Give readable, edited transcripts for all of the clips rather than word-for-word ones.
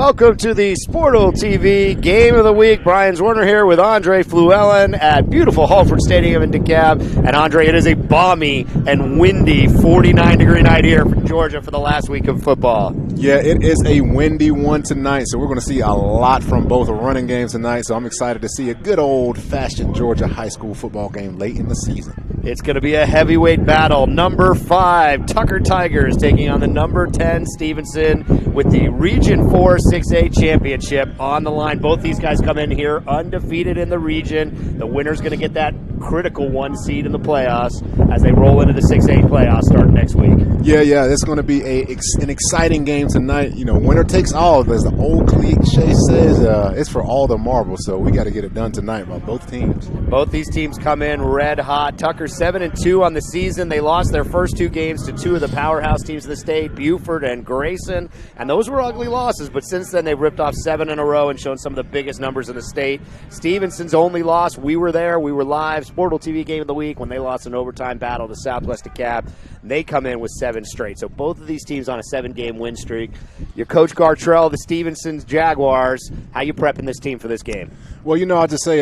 Welcome to the Sportal TV Game of the Week. Brian Zwerner here with Andre Fluellen at beautiful Halford Stadium in DeKalb. And Andre, it is a balmy and windy 49-degree night here for Georgia for the last week of football. Yeah, it is a windy one tonight, so we're going to see a lot from both running games tonight. So I'm excited to see a good old-fashioned Georgia high school football game late in the season. It's going to be a heavyweight battle. Number 5, Tucker Tigers taking on the number 10, Stephenson, with the Region 4 6A championship on the line. Both these guys come in here undefeated in the region. The winner's going to get that critical 1 seed in the playoffs as they roll into the 6A playoffs starting next week. Yeah, it's going to be an exciting game tonight. You know, winner takes all, as the old cliche says. It's for all the marbles, so we got to get it done tonight by both teams. Both these teams come in red hot. Tucker 7-2 on the season. They lost their first 2 games to 2 of the powerhouse teams of the state, Buford and Grayson, and those were ugly losses, but since then they've ripped off 7 in a row and shown some of the biggest numbers in the state. Stevenson's only loss, we were there, we were live, Sportal TV Game of the Week when they lost an overtime battle to Southwest DeKalb. They come in with 7 straight. So both of these teams on a 7-game win streak. Your coach Gartrell, the Stevenson's Jaguars, how you prepping this team for this game? Well, I'll just say,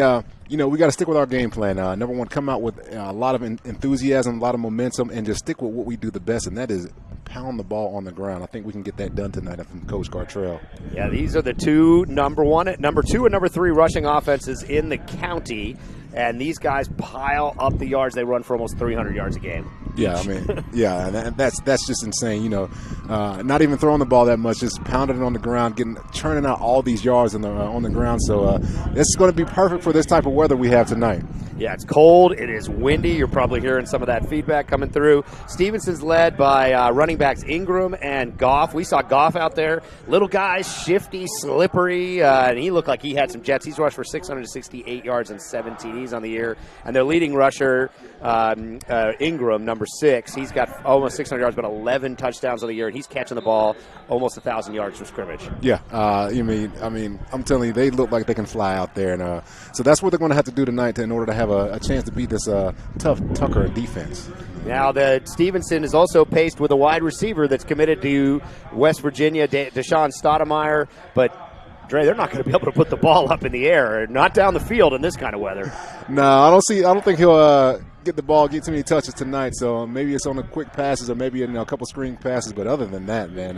we got to stick with our game plan. Number one, come out with a lot of enthusiasm, a lot of momentum, and just stick with what we do the best, and that is pound the ball on the ground. I think we can get that done tonight from Coach Gartrell. Yeah, these are the number 2 and number 3 rushing offenses in the county, and these guys pile up the yards. They run for almost 300 yards a game. Yeah, and that's just insane. Not even throwing the ball that much, just pounding it on the ground, churning out all these yards on the ground. So it's going to be perfect for this type of weather we have tonight. Yeah, it's cold. It is windy. You're probably hearing some of that feedback coming through. Stevenson's led by running backs Ingram and Goff. We saw Goff out there. Little guy, shifty, slippery, and he looked like he had some jets. He's rushed for 668 yards and 7 TDs on the year. And their leading rusher, Ingram, number 6, he's got almost 600 yards, but 11 touchdowns on the year, and he's catching the ball almost 1,000 yards from scrimmage. Yeah, I'm telling you, they look like they can fly out there, and so that's what they're going to have to do tonight in order to have a chance to beat this tough Tucker defense. Now, the Stevenson is also paced with a wide receiver that's committed to West Virginia, Deshaun Stoudemire, but Dre, they're not going to be able to put the ball up in the air, not down the field in this kind of weather. No, I don't think he'll get the ball, get too many touches tonight. So maybe it's on the quick passes or maybe a couple screen passes. But other than that, man,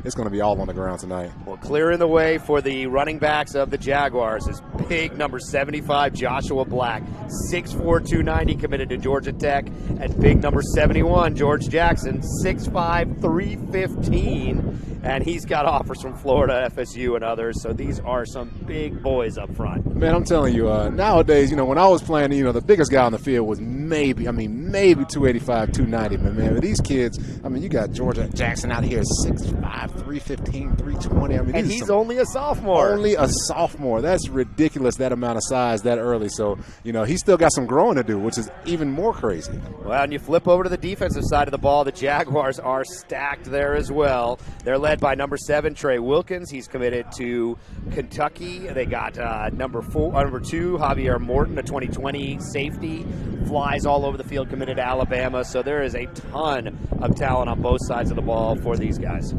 it's going to be all on the ground tonight. Well, clearing the way for the running backs of the Jaguars is big number 75, Joshua Black, 6'4", 290, committed to Georgia Tech, and big number 71, George Jackson, 6'5", 315. And he's got offers from Florida, FSU, and others. So these are some big boys up front. Man, I'm telling you, nowadays, when I was playing, the biggest guy on the field was maybe 285, 290. But, man, these kids, you got Georgia Jackson out here, 6'5", 315, 320. And he's only a sophomore. Only a sophomore. That's ridiculous, that amount of size that early. So, he's still got some growing to do, which is even more crazy. Well, and you flip over to the defensive side of the ball. The Jaguars are stacked there as well. They're led by number 7, Trey Wilkins. He's committed to Kentucky. They got number 2, Javier Morton, a 2020 safety. Flies all over the field, committed to Alabama. So there is a ton of talent on both sides of the ball for these guys.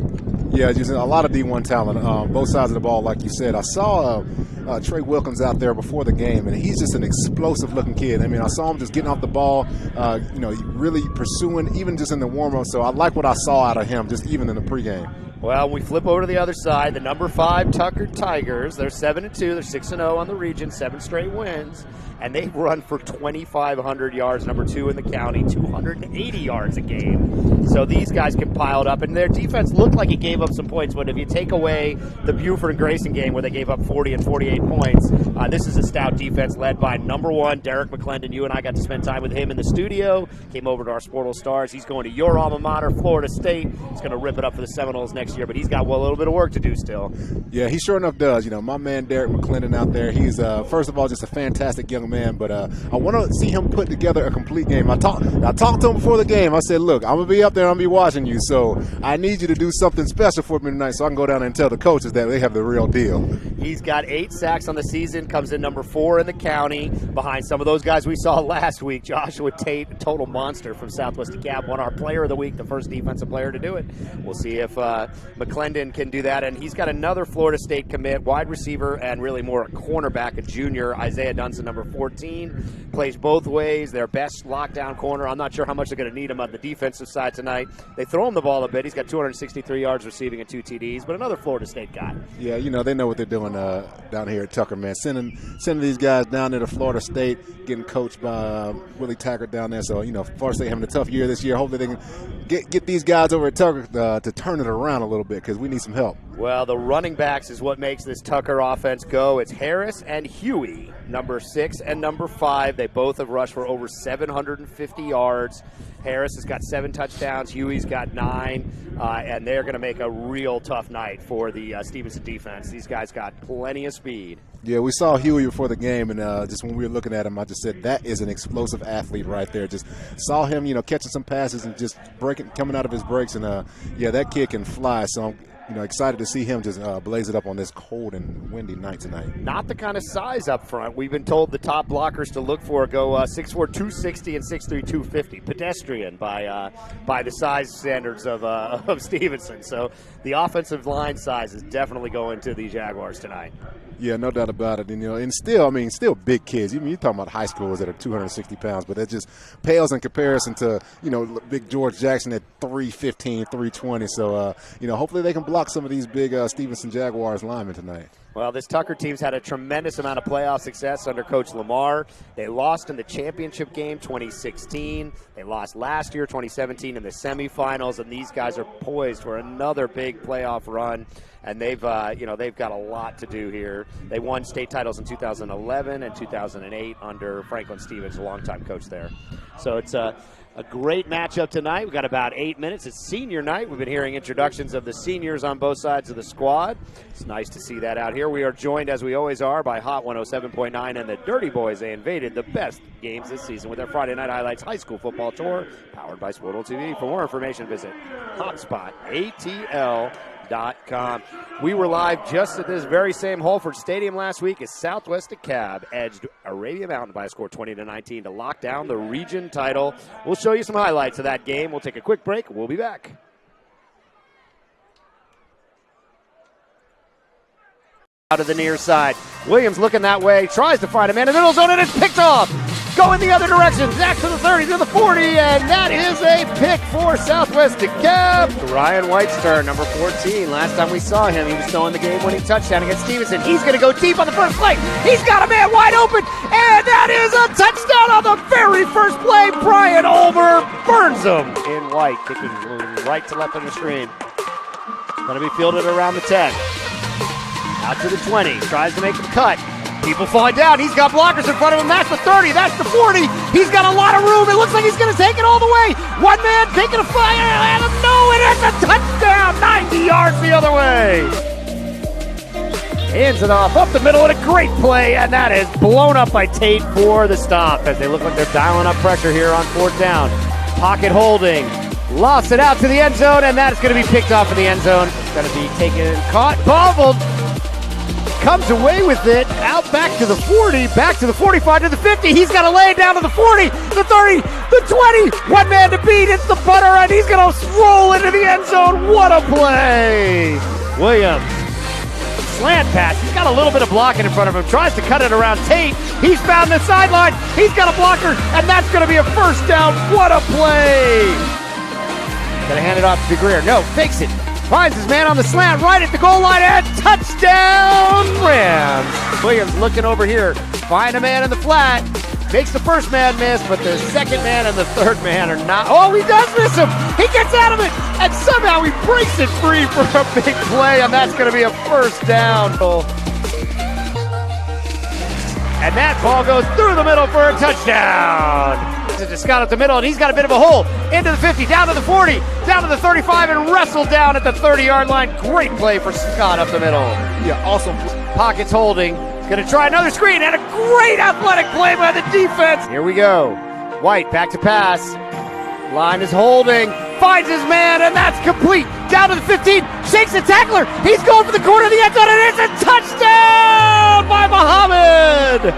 Yeah, just a lot of D1 talent on both sides of the ball, like you said. I saw Trey Wilkins out there before the game, and he's just an explosive-looking kid. I saw him just getting off the ball, really pursuing, even just in the warm-up. So I like what I saw out of him, just even in the pregame. Well, we flip over to the other side. The number 5 Tucker Tigers, they're 7-2. They're 6-0 on the region, 7 straight wins. And they run for 2,500 yards, number 2 in the county, 280 yards a game. So these guys can pile it up. And their defense looked like it gave up some points, but if you take away the Buford and Grayson game where they gave up 40 and 48 points, this is a stout defense led by number 1, Derek McClendon. You and I got to spend time with him in the studio. Came over to our Sportal Stars. He's going to your alma mater, Florida State. He's going to rip it up for the Seminoles next year, but he's got a little bit of work to do still. Yeah, he sure enough does. My man Derek McClendon out there, he's, first of all, just a fantastic young man, but I want to see him put together a complete game. I talked to him before the game. I said, look, I'm going to be up there I'm going to be watching you. So I need you to do something special for me tonight so I can go down there and tell the coaches that they have the real deal. He's got 8 sacks on the season, comes in number 4 in the county, behind some of those guys we saw last week. Joshua Tate, a total monster from Southwest DeKalb, won our Player of the Week, the first defensive player to do it. We'll see if McClendon can do that. And he's got another Florida State commit, wide receiver, and really more a cornerback, a junior, Isaiah Dunson, number 14. Plays both ways, their best lockdown corner. I'm not sure how much they're going to need him on the defensive side tonight. They throw him the ball a bit. He's got 263 yards receiving and 2 TDs, but another Florida State guy. Yeah, they know what they're doing down here at Tucker, man. Sending these guys down there to Florida State, getting coached by Willie Taggart down there. So, Florida State having a tough year this year. Hopefully they can get these guys over at Tucker to turn it around a little bit because we need some help. Well, the running backs is what makes this Tucker offense go. It's Harris and Huey, number 6 and number 5. They both have rushed for over 750 yards. Harris has got 7 touchdowns. Huey's got 9. And they're going to make a real tough night for the Stephenson defense. These guys got plenty of speed. Yeah, we saw Huey before the game, and just when we were looking at him, I just said, that is an explosive athlete right there. Just saw him, catching some passes and just coming out of his breaks. And, that kid can fly. So I'm excited to see him just blaze it up on this cold and windy night tonight. Not the kind of size up front. We've been told the top blockers to look for go 6'4", 260 and 6'3", 250. Pedestrian by the size standards of Stephenson. So the offensive line size is definitely going to the Jaguars tonight. Yeah, no doubt about it. And still big kids. You're talking about high schoolers that are 260 pounds, but that just pales in comparison to, big George Jackson at 315, 320. So, hopefully they can block some of these big Stephenson Jaguars linemen tonight. Well, this Tucker team's had a tremendous amount of playoff success under Coach Lamar. They lost in the championship game 2016. They lost last year, 2017, in the semifinals, and these guys are poised for another big playoff run. And they've got a lot to do here. They won state titles in 2011 and 2008 under Franklin Stevens, a longtime coach there. So it's a great matchup tonight. We've got about 8 minutes. It's senior night. We've been hearing introductions of the seniors on both sides of the squad. It's nice to see that out here. We are joined, as we always are, by Hot 107.9 and the Dirty Boys. They invaded the best games this season with their Friday Night Highlights High School Football Tour, powered by Sportal TV. For more information, visit hotspotatl.com. We were live just at this very same Holford Stadium last week as Southwest DeKalb edged Arabia Mountain by a score 20-19 to lock down the region title. We'll show you some highlights of that game. We'll take a quick break. We'll be back. Out of the near side. Williams looking that way, tries to find a man in the middle zone, and it's picked off. Going the other direction. Zach to the 30, to the 40, and that is a pick for Southwest DeKalb. Ryan White's turn, number 14. Last time we saw him, he was throwing the game-winning touchdown against Stephenson. He's going to go deep on the first play. He's got a man wide open, and that is a touchdown on the very first play. Brian Olmer burns him. In White, kicking right to left on the screen. Going to be fielded around the 10. Out to the 20, tries to make the cut. People falling down. He's got blockers in front of him. That's the 30. That's the 40. He's got a lot of room. It looks like he's going to take it all the way. One man taking a fire. And no, it is a touchdown. 90 yards the other way. Hands it off up the middle and a great play. And that is blown up by Tate for the stop as they look like they're dialing up pressure here on 4th down. Pocket holding. Lost it out to the end zone. And that is going to be picked off in the end zone. Going to be taken, caught, bobbled. Comes away with it, out back to the 40, back to the 45, to the 50. He's got to lay it down to the 40, the 30, the 20. One man to beat. It's the butter, and he's going to roll into the end zone. What a play. Williams, slant pass. He's got a little bit of blocking in front of him. Tries to cut it around Tate. He's found the sideline. He's got a blocker, and that's going to be a first down. What a play. Going to hand it off to DeGreer. No, fakes it. Finds his man on the slant right at the goal line, and touchdown Rams. Williams looking over here, find a man in the flat, makes the first man miss, but the second man and the third man are not. Oh, he does miss him. He gets out of it, and somehow he breaks it free for a big play, and that's going to be a first down. And that ball goes through the middle for a touchdown. To Scott at the middle, and he's got a bit of a hole. Into the 50, down to the 40, down to the 35, and wrestled down at the 30-yard line. Great play for Scott up the middle. Yeah, awesome. Pockets holding. Going to try another screen, and a great athletic play by the defense. Here we go. White back to pass. Line is holding. finds his man, and that's complete. Down to the 15, shakes the tackler. He's going for the corner of the end zone, and it's a touchdown by Muhammad.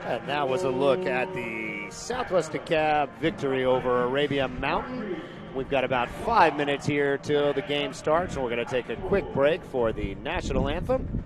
And that was a look at the Southwest DeKalb victory over Arabia Mountain. We've got about 5 minutes here till the game starts, and we're going to take a quick break for the national anthem.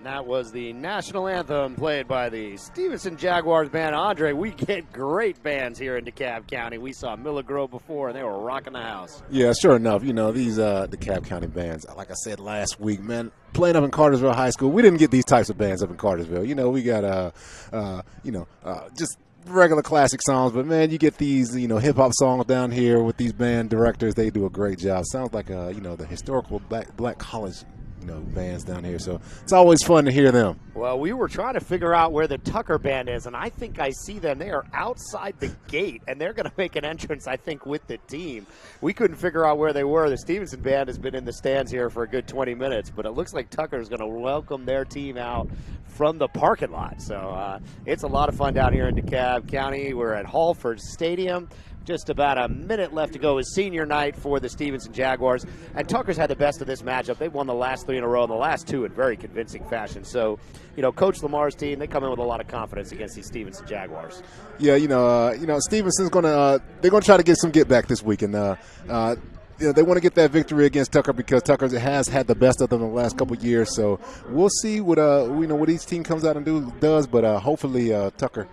That was the national anthem played by the Stephenson Jaguars band. Andre, we get great bands here in DeKalb County. We saw Miller Grove before, and they were rocking the house. Yeah, sure enough. You know, these DeKalb County bands, like I said last week, man, playing up in Cartersville High School, we didn't get these types of bands up in Cartersville. You know, we got, just regular classic songs, but, man, you get these, hip-hop songs down here with these band directors. They do a great job. Sounds like, the historical black college bands down here, so it's always fun to hear them. Well, we were trying to figure out where the Tucker band is, and I think I see them. They are outside the gate, and they're going to make an entrance, I think, with the team. We couldn't figure out where they were. The Stephenson band has been in the stands here for a good 20 minutes, but it looks like Tucker is going to welcome their team out from the parking lot. So it's a lot of fun down here in DeKalb County. We're at Hallford Stadium. Just about a minute left to go is senior night for the Stephenson Jaguars. And Tucker's had the best of this matchup. They've won the last 3 in a row and the last 2 in very convincing fashion. So, Coach Lamar's team, they come in with a lot of confidence against these Stephenson Jaguars. Yeah, Stephenson's they're going to try to get some get back this week. And, they want to get that victory against Tucker because Tucker has had the best of them in the last couple of years. So we'll see what each team comes out and does. But hopefully Tucker,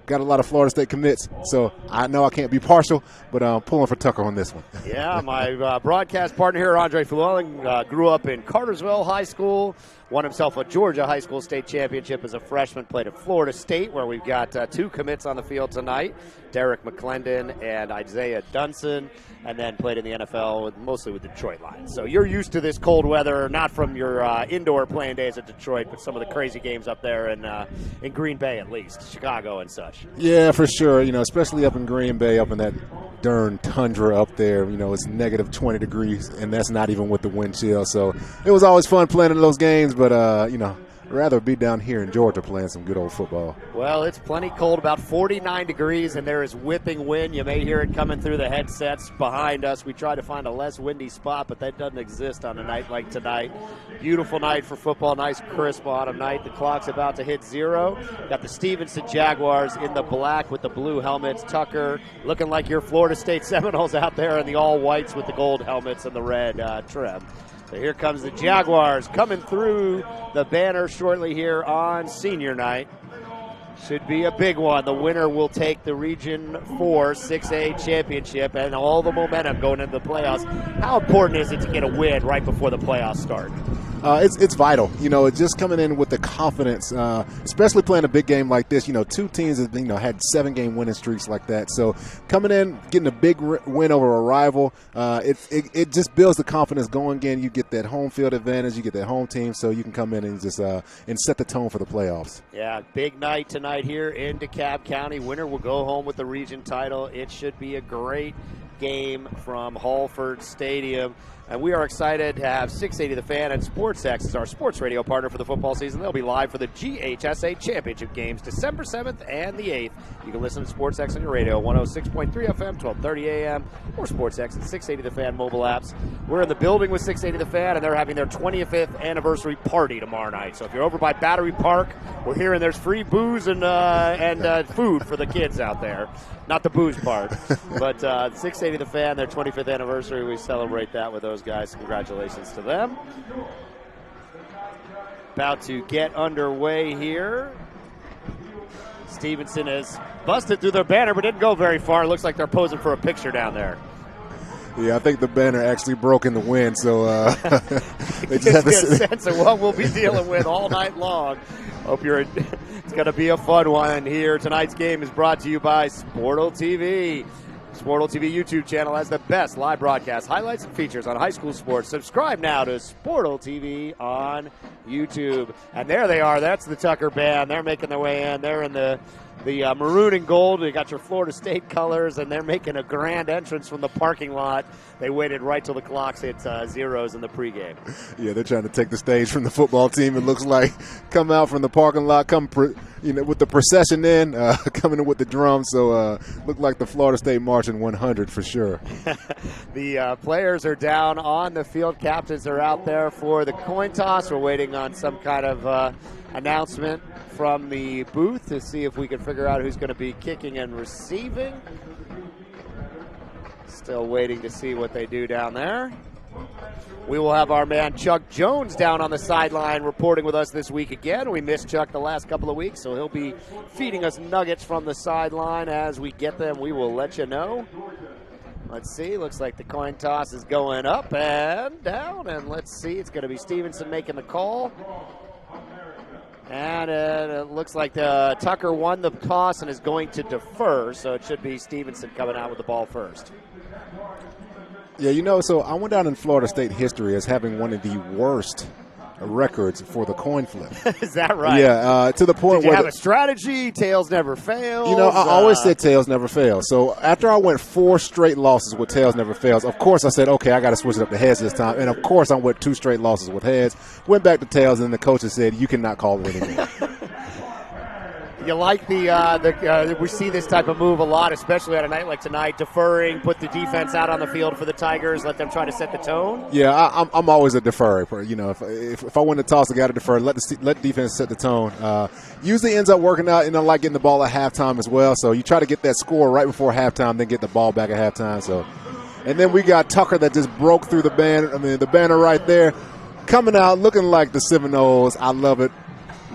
got a lot of Florida State commits, so I know I can't be partial, but I'm pulling for Tucker on this one. Yeah, my broadcast partner here, Andre Flewelling, grew up in Cartersville High School, won himself a Georgia High School state championship as a freshman, played at Florida State, where we've got 2 commits on the field tonight, Derek McClendon and Isaiah Dunson, and then played in the NFL mostly with Detroit Lions. So you're used to this cold weather, not from your indoor playing days at Detroit, but some of the crazy games up there in Green Bay at least, Chicago and such. Yeah, for sure, especially up in Green Bay, up in that darn tundra up there, it's negative 20 degrees, and that's not even with the wind chill. So it was always fun playing in those games, but, rather be down here in Georgia playing some good old football. Well, it's plenty cold, about 49 degrees, and there is whipping wind. You may hear it coming through the headsets behind us. We try to find a less windy spot, but that doesn't exist on a night like tonight. Beautiful night for football, nice crisp autumn night. The clock's about to hit 0. Got the Stephenson Jaguars in the black with the blue helmets. Tucker looking like your Florida State Seminoles out there in the all-whites with the gold helmets and the red trim. So here comes the Jaguars coming through the banner shortly here on senior night. Should be a big one. The winner will take the Region 4 6A championship and all the momentum going into the playoffs. How important is it to get a win right before the playoffs start? It's vital. It's just coming in with the confidence, especially playing a big game like this. Two teams have had 7-game winning streaks like that. So coming in, getting a big win over a rival, it just builds the confidence going again. You get that home field advantage, you get that home team, so you can come in and just and set the tone for the playoffs. Yeah, big night tonight here in DeKalb County. Winner will go home with the region title. It should be a great game from Hallford Stadium. And we are excited to have 680 The Fan and SportsX as our sports radio partner for the football season. They'll be live for the GHSA Championship games December 7th and the 8th. You can listen to SportsX on your radio, 106.3 FM, 1230 AM, or SportsX and 680 The Fan mobile apps. We're in the building with 680 The Fan, and they're having their 25th anniversary party tomorrow night. So if you're over by Battery Park, we're hearing there's free booze and food for the kids out there. Not the booze part, but 680 The Fan, their 25th anniversary, we celebrate that with those guys. Congratulations to them. About to get underway here. Stephenson has busted through their banner, but didn't go very far. Looks like they're posing for a picture down there. Yeah, I think the banner actually broke in the wind, so they just have a sense of what we'll be dealing with all night long. Hope you're. It's going to be a fun one here. Tonight's game is brought to you by Sportle TV. Sportle TV YouTube channel has the best live broadcasts, highlights, and features on high school sports. Subscribe now to Sportle TV on YouTube. And there they are. That's the Tucker Band. They're making their way in. They're in the maroon and gold. You got your Florida State colors, and they're making a grand entrance from the parking lot. They waited right till the clocks hit zeros in the pregame. Yeah, they're trying to take the stage from the football team. It looks like come out from the parking lot, with the procession in, coming in with the drums. So look like the Florida State marching 100 for sure. The players are down on the field. Captains are out there for the coin toss. We're waiting on some kind of announcement from the booth to see if we can figure out who's going to be kicking and receiving. Still waiting to see what they do down there. We will have our man Chuck Jones down on the sideline reporting with us this week again. We missed Chuck the last couple of weeks, so he'll be feeding us nuggets from the sideline as we get them. We will let you know. Let's see. Looks like the coin toss is going up and down. And let's see. It's going to be Stephenson making the call. And it looks like Tucker won the toss and is going to defer, so it should be Stephenson coming out with the ball first. Yeah, so I went down in Florida State history as having one of the worst records for the coin flip. Is that right? Yeah, to the point where you have a strategy? Tails never fails. I always said tails never fail. So after I went 4 straight losses with tails never fails, of course I said, okay, I got to switch it up to heads this time. And of course I went 2 straight losses with heads. Went back to tails, and the coaches said, you cannot call it anymore. You like we see this type of move a lot, especially on a night like tonight, deferring, put the defense out on the field for the Tigers, let them try to set the tone? Yeah, I'm always a deferrer. If I win the toss, I got to defer. Let defense set the tone. Usually ends up working out, like getting the ball at halftime as well. So you try to get that score right before halftime, then get the ball back at halftime. So, and then we got Tucker that just broke through the banner right there, coming out looking like the Seminoles. I love it.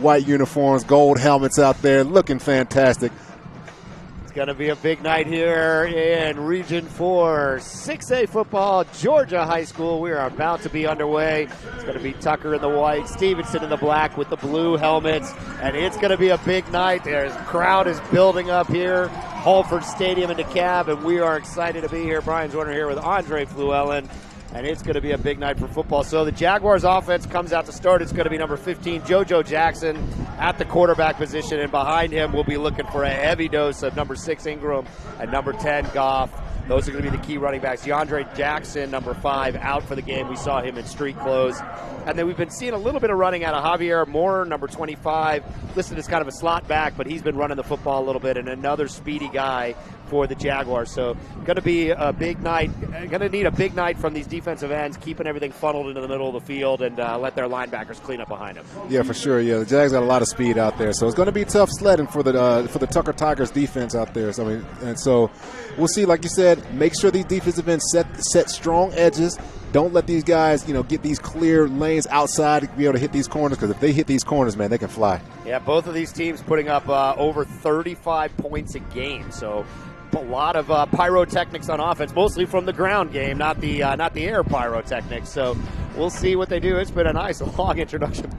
White uniforms, gold helmets out there, looking fantastic. It's going to be a big night here in Region 4 6A football, Georgia High School. We are about to be underway. It's going to be Tucker in the white, Stephenson in the black with the blue helmets, and it's going to be a big night. The crowd is building up here, Hallford Stadium in DeKalb, and we are excited to be here. Brian Zorner here with Andre Fluellen. And it's going to be a big night for football. So the Jaguars offense comes out to start. It's going to be number 15, JoJo Jackson, at the quarterback position. And behind him, we'll be looking for a heavy dose of number 6, Ingram, and number 10, Goff. Those are going to be the key running backs. DeAndre Jackson, number 5, out for the game. We saw him in street clothes. And then we've been seeing a little bit of running out of Javier Moore, number 25, listed as kind of a slot back, but he's been running the football a little bit, and another speedy guy for the Jaguars. So going to be a big night. Going to need a big night from these defensive ends, keeping everything funneled into the middle of the field and let their linebackers clean up behind them. Yeah, for sure. Yeah, the Jags got a lot of speed out there, so it's going to be tough sledding for the Tucker Tigers defense out there. So, and so we'll see. Like you said, make sure these defensive ends set strong edges. Don't let these guys, get these clear lanes outside to be able to hit these corners, because if they hit these corners, man, they can fly. Yeah, both of these teams putting up over 35 points a game. So a lot of pyrotechnics on offense, mostly from the ground game, not the air pyrotechnics. So we'll see what they do. It's been a nice long introduction.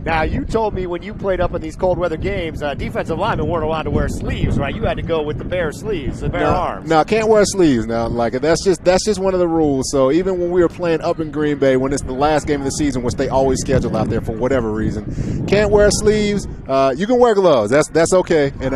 Now, you told me when you played up in these cold weather games, defensive linemen weren't allowed to wear sleeves, right? You had to go with the bare sleeves, the bare arms. No, I can't wear sleeves now. That's just one of the rules. So even when we were playing up in Green Bay, when it's the last game of the season, which they always schedule out there for whatever reason, can't wear sleeves. You can wear gloves. That's okay. And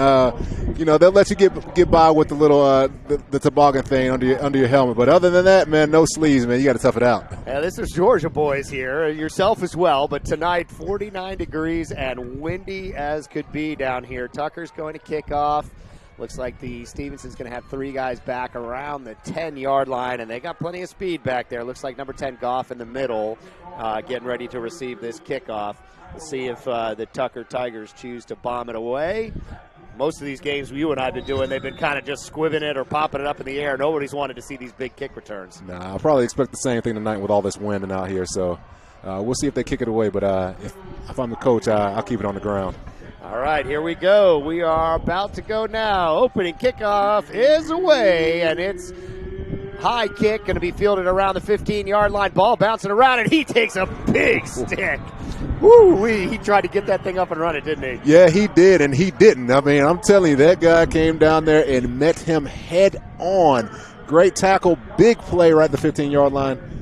they'll let you get by with the little the toboggan thing under your helmet. But other than that, man, no sleeves, man. You got to tough it out. Yeah, this is Georgia boys here, yourself as well. But tonight, 49 degrees and windy as could be down here. Tucker's going to kick off. Looks like the Stephenson's going to have 3 guys back around the 10-yard line, and they got plenty of speed back there. Looks like number 10 Goff in the middle, getting ready to receive this kickoff. We'll see if the Tucker Tigers choose to bomb it away. Most of these games you and I have been doing, they've been kind of just squibbing it or popping it up in the air. Nobody's wanted to see these big kick returns. I'll probably expect the same thing tonight with all this wind and out here. So we'll see if they kick it away. But if I'm the coach, I'll keep it on the ground. All right, here we go. We are about to go now. Opening kickoff is away, and it's high kick, going to be fielded around the 15-yard line. Ball bouncing around, and he takes a big stick. Woo-wee. He tried to get that thing up and run it, didn't he? Yeah, he did, and he didn't. I mean, I'm telling you, that guy came down there and met him head on. Great tackle, big play right at the 15-yard line.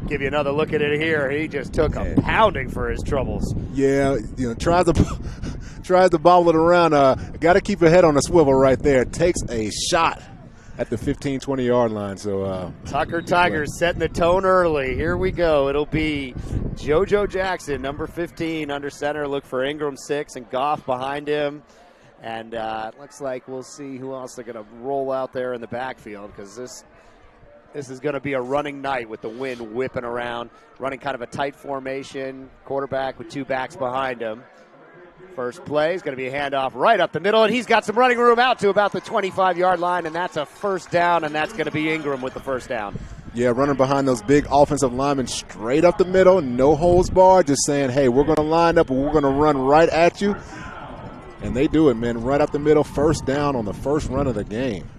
Give you another look at it here. He just took a pounding for his troubles. Yeah, tries to bobble it around. Got to keep your head on the swivel right there. Takes a shot at the 15, 20-yard line. So Tucker Tigers setting the tone early. Here we go. It'll be JoJo Jackson, number 15, under center. Look for Ingram, 6, and Goff behind him. And it looks like we'll see who else they're going to roll out there in the backfield, because this is going to be a running night with the wind whipping around, running kind of a tight formation, quarterback with 2 backs behind him. First play is going to be a handoff right up the middle, and he's got some running room out to about the 25-yard line, and that's a first down, and that's going to be Ingram with the first down. Yeah, running behind those big offensive linemen straight up the middle, no holds barred, just saying, hey, we're going to line up and we're going to run right at you. And they do it, man, right up the middle, first down on the first run of the game.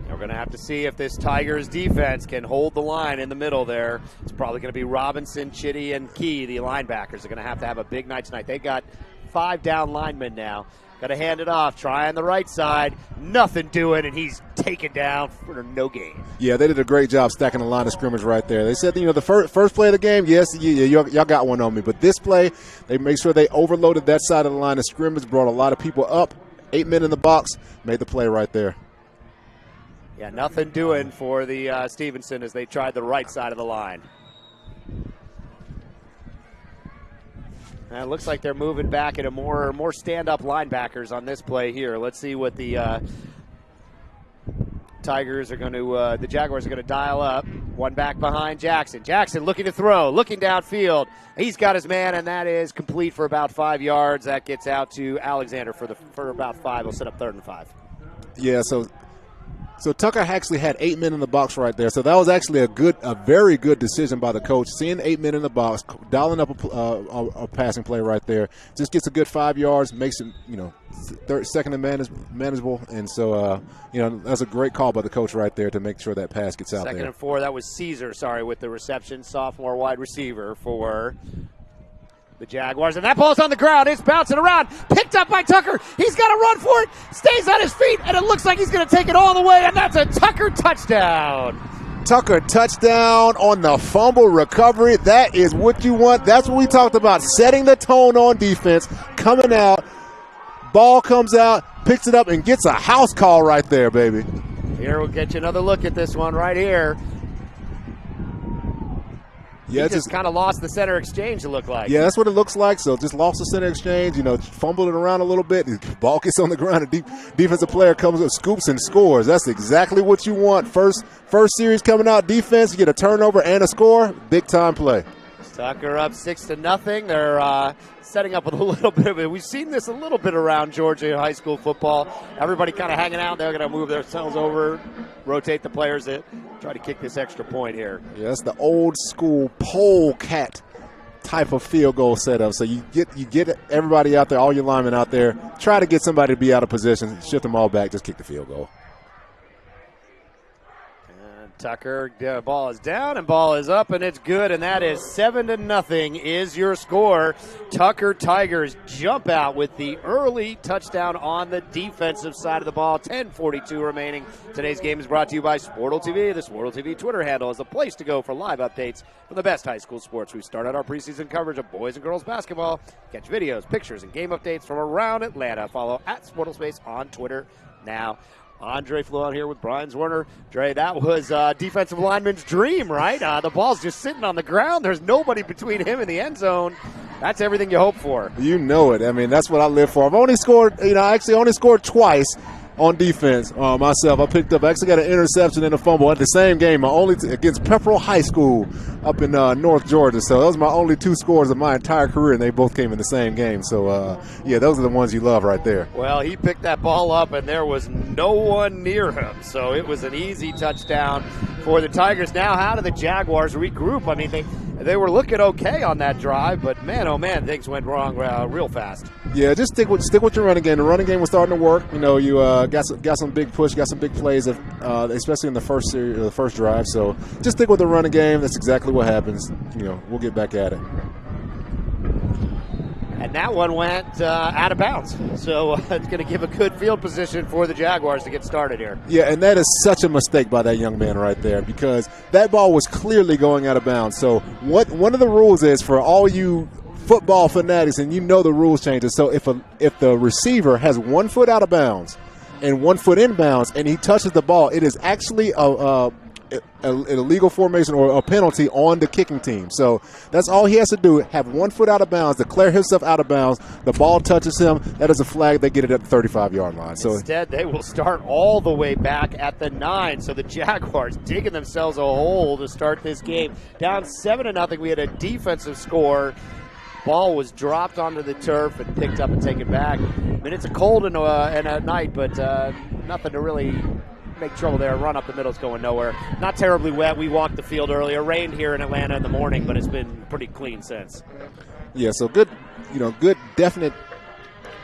We're going to have to see if this Tigers defense can hold the line in the middle there. It's probably going to be Robinson, Chitty, and Key, the linebackers, are going to have a big night tonight. They got 5 down linemen now. Got to hand it off. Try on the right side. Nothing doing, and he's taken down for no gain. Yeah, they did a great job stacking the line of scrimmage right there. They said, the first play of the game, yes, y'all got one on me. But this play, they made sure they overloaded that side of the line of scrimmage, brought a lot of people up, 8 men in the box, made the play right there. Yeah, nothing doing for the Stephenson as they tried the right side of the line. And it looks like they're moving back into more stand-up linebackers on this play here. Let's see what the Tigers are going to, the Jaguars are going to dial up. One back behind Jackson. Jackson looking to throw, looking downfield. He's got his man, and that is complete for about 5 yards. That gets out to Alexander for about 5. He'll set up 3rd and 5. Yeah, So Tucker actually had 8 men in the box right there. So that was actually a very good decision by the coach. Seeing 8 men in the box, dialing up a passing play right there, just gets a good 5 yards, makes it second and manageable. And so that's a great call by the coach right there to make sure that pass gets out there. 2nd and 4. That was Caesar, with the reception, sophomore wide receiver for the Jaguars, and that ball's on the ground. It's bouncing around, picked up by Tucker. He's got to run for it, stays on his feet, and it looks like he's going to take it all the way, and that's a Tucker touchdown. Tucker touchdown on the fumble recovery. That is what you want. That's what we talked about, setting the tone on defense, coming out, Ball comes out, picks it up, and gets a house call right there, baby. Here, we'll get you another look at this one right here. Yeah, he just kind of lost the center exchange, it looked like. Yeah, that's what it looks like. So just lost the center exchange, fumbled it around a little bit. The ball gets on the ground. A defensive player comes up, scoops, and scores. That's exactly what you want. First series coming out, defense, you get a turnover and a score. Big-time play. Tucker up 6-0. They're setting up with a little bit of it. We've seen this a little bit around Georgia high school football. Everybody kind of hanging out. They're going to move themselves over, rotate the players in, try to kick this extra point here. Yeah, that's the old school polecat type of field goal setup. So you get everybody out there, all your linemen out there. Try to get somebody to be out of position, shift them all back, just kick the field goal. Tucker, ball is down and ball is up, and it's good, and that is 7-0 is your score. Tucker Tigers jump out with the early touchdown on the defensive side of the ball. 10:42 remaining. Today's game is brought to you by Sportal TV. The Sportal TV Twitter handle is the place to go for live updates from the best high school sports. We started our preseason coverage of boys and girls basketball. Catch videos, pictures, and game updates from around Atlanta. Follow at SportalSpace on Twitter now. Andre flew out here with Brian Zwerner. Dre, that was defensive lineman's dream, right? The ball's just sitting on the ground. There's nobody between him and the end zone. That's everything you hope for. You know it. I mean, that's what I live for. I've only scored, I actually only scored twice on defense myself. I actually got an interception and a fumble at the same game, against Pepperell High School up in North Georgia. So those are my only two scores of my entire career, and they both came in the same game. So, yeah, those are the ones you love right there. Well, he picked that ball up, and there was no one near him. So it was an easy touchdown for the Tigers. Now, how do the Jaguars regroup? I mean, they were looking okay on that drive, but, man, oh, man, things went wrong real fast. Yeah, just stick with your running game. The running game was starting to work. You got some big push, got some big plays, especially in the first series, the first drive. So just stick with the running game. That's exactly what happens. We'll get back at it. And that one went out of bounds. So it's going to give a good field position for the Jaguars to get started here. Yeah, and that is such a mistake by that young man right there, because that ball was clearly going out of bounds. So one of the rules is, for all you football fanatics, and the rules changes. So if the receiver has 1 foot out of bounds and 1 foot in bounds, and he touches the ball, it is actually a illegal formation or a penalty on the kicking team. So that's all he has to do: have 1 foot out of bounds, declare himself out of bounds. The ball touches him. That is a flag. They get it at the 35-yard line. So instead, they will start all the way back at the 9. So the Jaguars digging themselves a hole to start this game. Down 7-0. We had a defensive score. Ball was dropped onto the turf and picked up and taken back. I mean, it's a cold and a night, but nothing to really make trouble there. Run up the middle's going nowhere. Not terribly wet. We walked the field earlier. Rained here in Atlanta in the morning, but it's been pretty clean since. Yeah, so good definite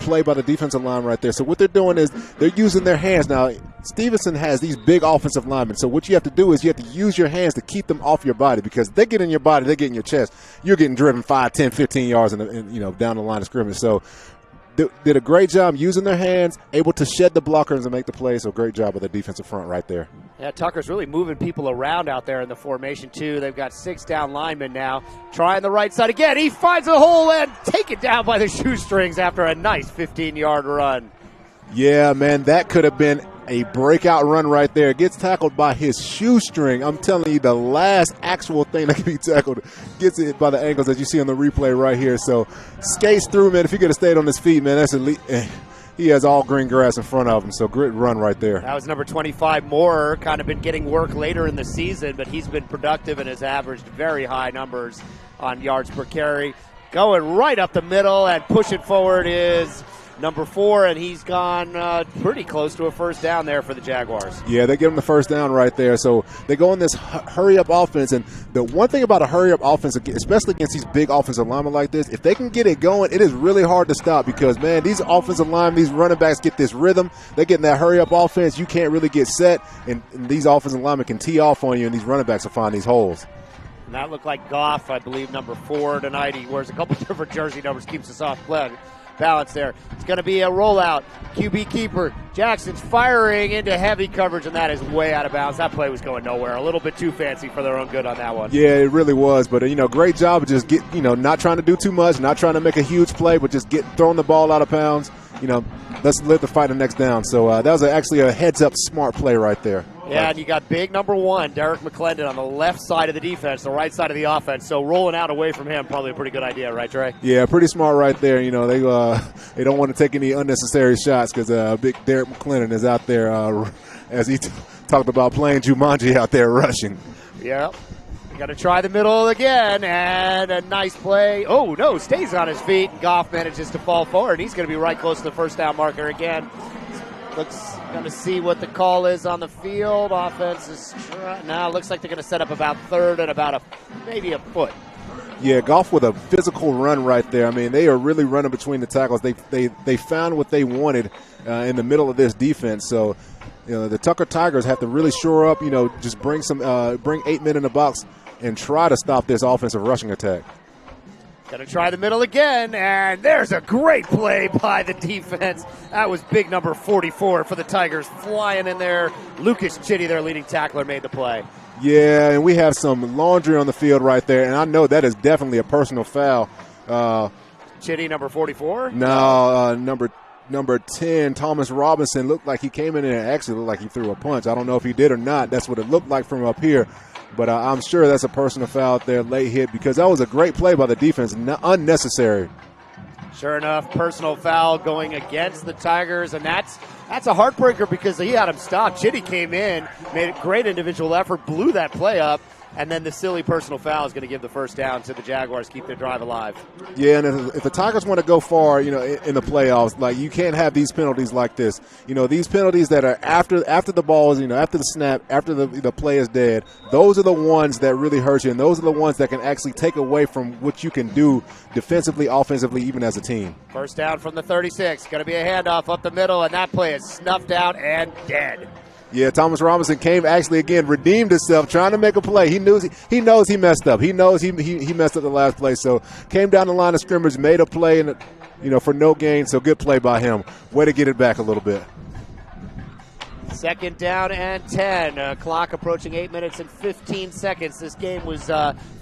play by the defensive line right there. So what they're doing is they're using their hands. Now, Stephenson has these big offensive linemen. So what you have to do is you have to use your hands to keep them off your body, because they get in your body, they get in your chest. You're getting driven 5, 10, 15 yards down the line of scrimmage. So did a great job using their hands, able to shed the blockers and make the play. So great job of the defensive front right there. Yeah, Tucker's really moving people around out there in the formation, too. They've got 6 down linemen now. Trying the right side again. He finds a hole and taken down by the shoestrings after a nice 15-yard run. Yeah, man, that could have been a breakout run right there. Gets tackled by his shoestring. I'm telling you, the last actual thing that can be tackled gets it by the ankles that you see on the replay right here. So skates through, man. If he could have stayed on his feet, man, that's elite. He has all green grass in front of him, so great run right there. That was number 25, Moore, kind of been getting work later in the season, but he's been productive and has averaged very high numbers on yards per carry. Going right up the middle and pushing forward is number 4, and he's gone pretty close to a first down there for the Jaguars. Yeah, they give him the first down right there. So they go in this hurry-up offense, and the one thing about a hurry-up offense, especially against these big offensive linemen like this, if they can get it going, it is really hard to stop, because, man, these offensive linemen, these running backs get this rhythm. They get in that hurry-up offense. You can't really get set, and these offensive linemen can tee off on you, and these running backs will find these holes. And that looked like Goff, I believe, number 4 tonight. He wears a couple different jersey numbers, keeps us off balance there. It's going to be a rollout. QB keeper Jackson's firing into heavy coverage, and that is way out of bounds. That play was going nowhere. A little bit too fancy for their own good on that one. Yeah, it really was. But great job of just not trying to do too much, not trying to make a huge play, but just throwing the ball out of bounds. let's live to fight the next down. So that was actually a heads-up smart play right there. Yeah, and you got big number 1, Derek McClendon, on the left side of the defense, the right side of the offense. So rolling out away from him, probably a pretty good idea, right, Trey? Yeah, pretty smart right there. They don't want to take any unnecessary shots because big Derek McClendon is out there, as he talked about playing Jumanji out there rushing. Yeah. Got to try the middle again, and a nice play. Oh, no, stays on his feet. Goff manages to fall forward. He's going to be right close to the first down marker again. Going to see what the call is on the field. Offense is now looks like they're going to set up about third and about maybe a foot. Yeah, Goff with a physical run right there. I mean, they are really running between the tackles. They found what they wanted in the middle of this defense. So, the Tucker Tigers have to really shore up. Just bring 8 men in the box and try to stop this offensive rushing attack. Going to try the middle again, and there's a great play by the defense. That was big number 44 for the Tigers, flying in there. Lucas Chitty, their leading tackler, made the play. Yeah, and we have some laundry on the field right there, and I know that is definitely a personal foul. Chitty, number 44? No, number 10, Thomas Robinson, looked like he came in and actually looked like he threw a punch. I don't know if he did or not. That's what it looked like from up here. But I'm sure that's a personal foul out there, late hit, because that was a great play by the defense, unnecessary. Sure enough, personal foul going against the Tigers, and that's a heartbreaker because he had him stopped. Chitty came in, made a great individual effort, blew that play up, and then the silly personal foul is going to give the first down to the Jaguars, keep their drive alive. Yeah, and if the Tigers want to go far, in the playoffs, like, you can't have these penalties like this. These penalties that are after the balls, after the snap, after the play is dead, those are the ones that really hurt you, and those are the ones that can actually take away from what you can do defensively, offensively, even as a team. First down from the 36. Going to be a handoff up the middle, and that play is snuffed out and dead. Yeah, Thomas Robinson redeemed himself, trying to make a play. He knows he messed up. He knows he messed up the last play, so came down the line of scrimmage, made a play, and for no gain. So good play by him. Way to get it back a little bit. Second down and 10. Clock approaching 8 minutes and 15 seconds. This game was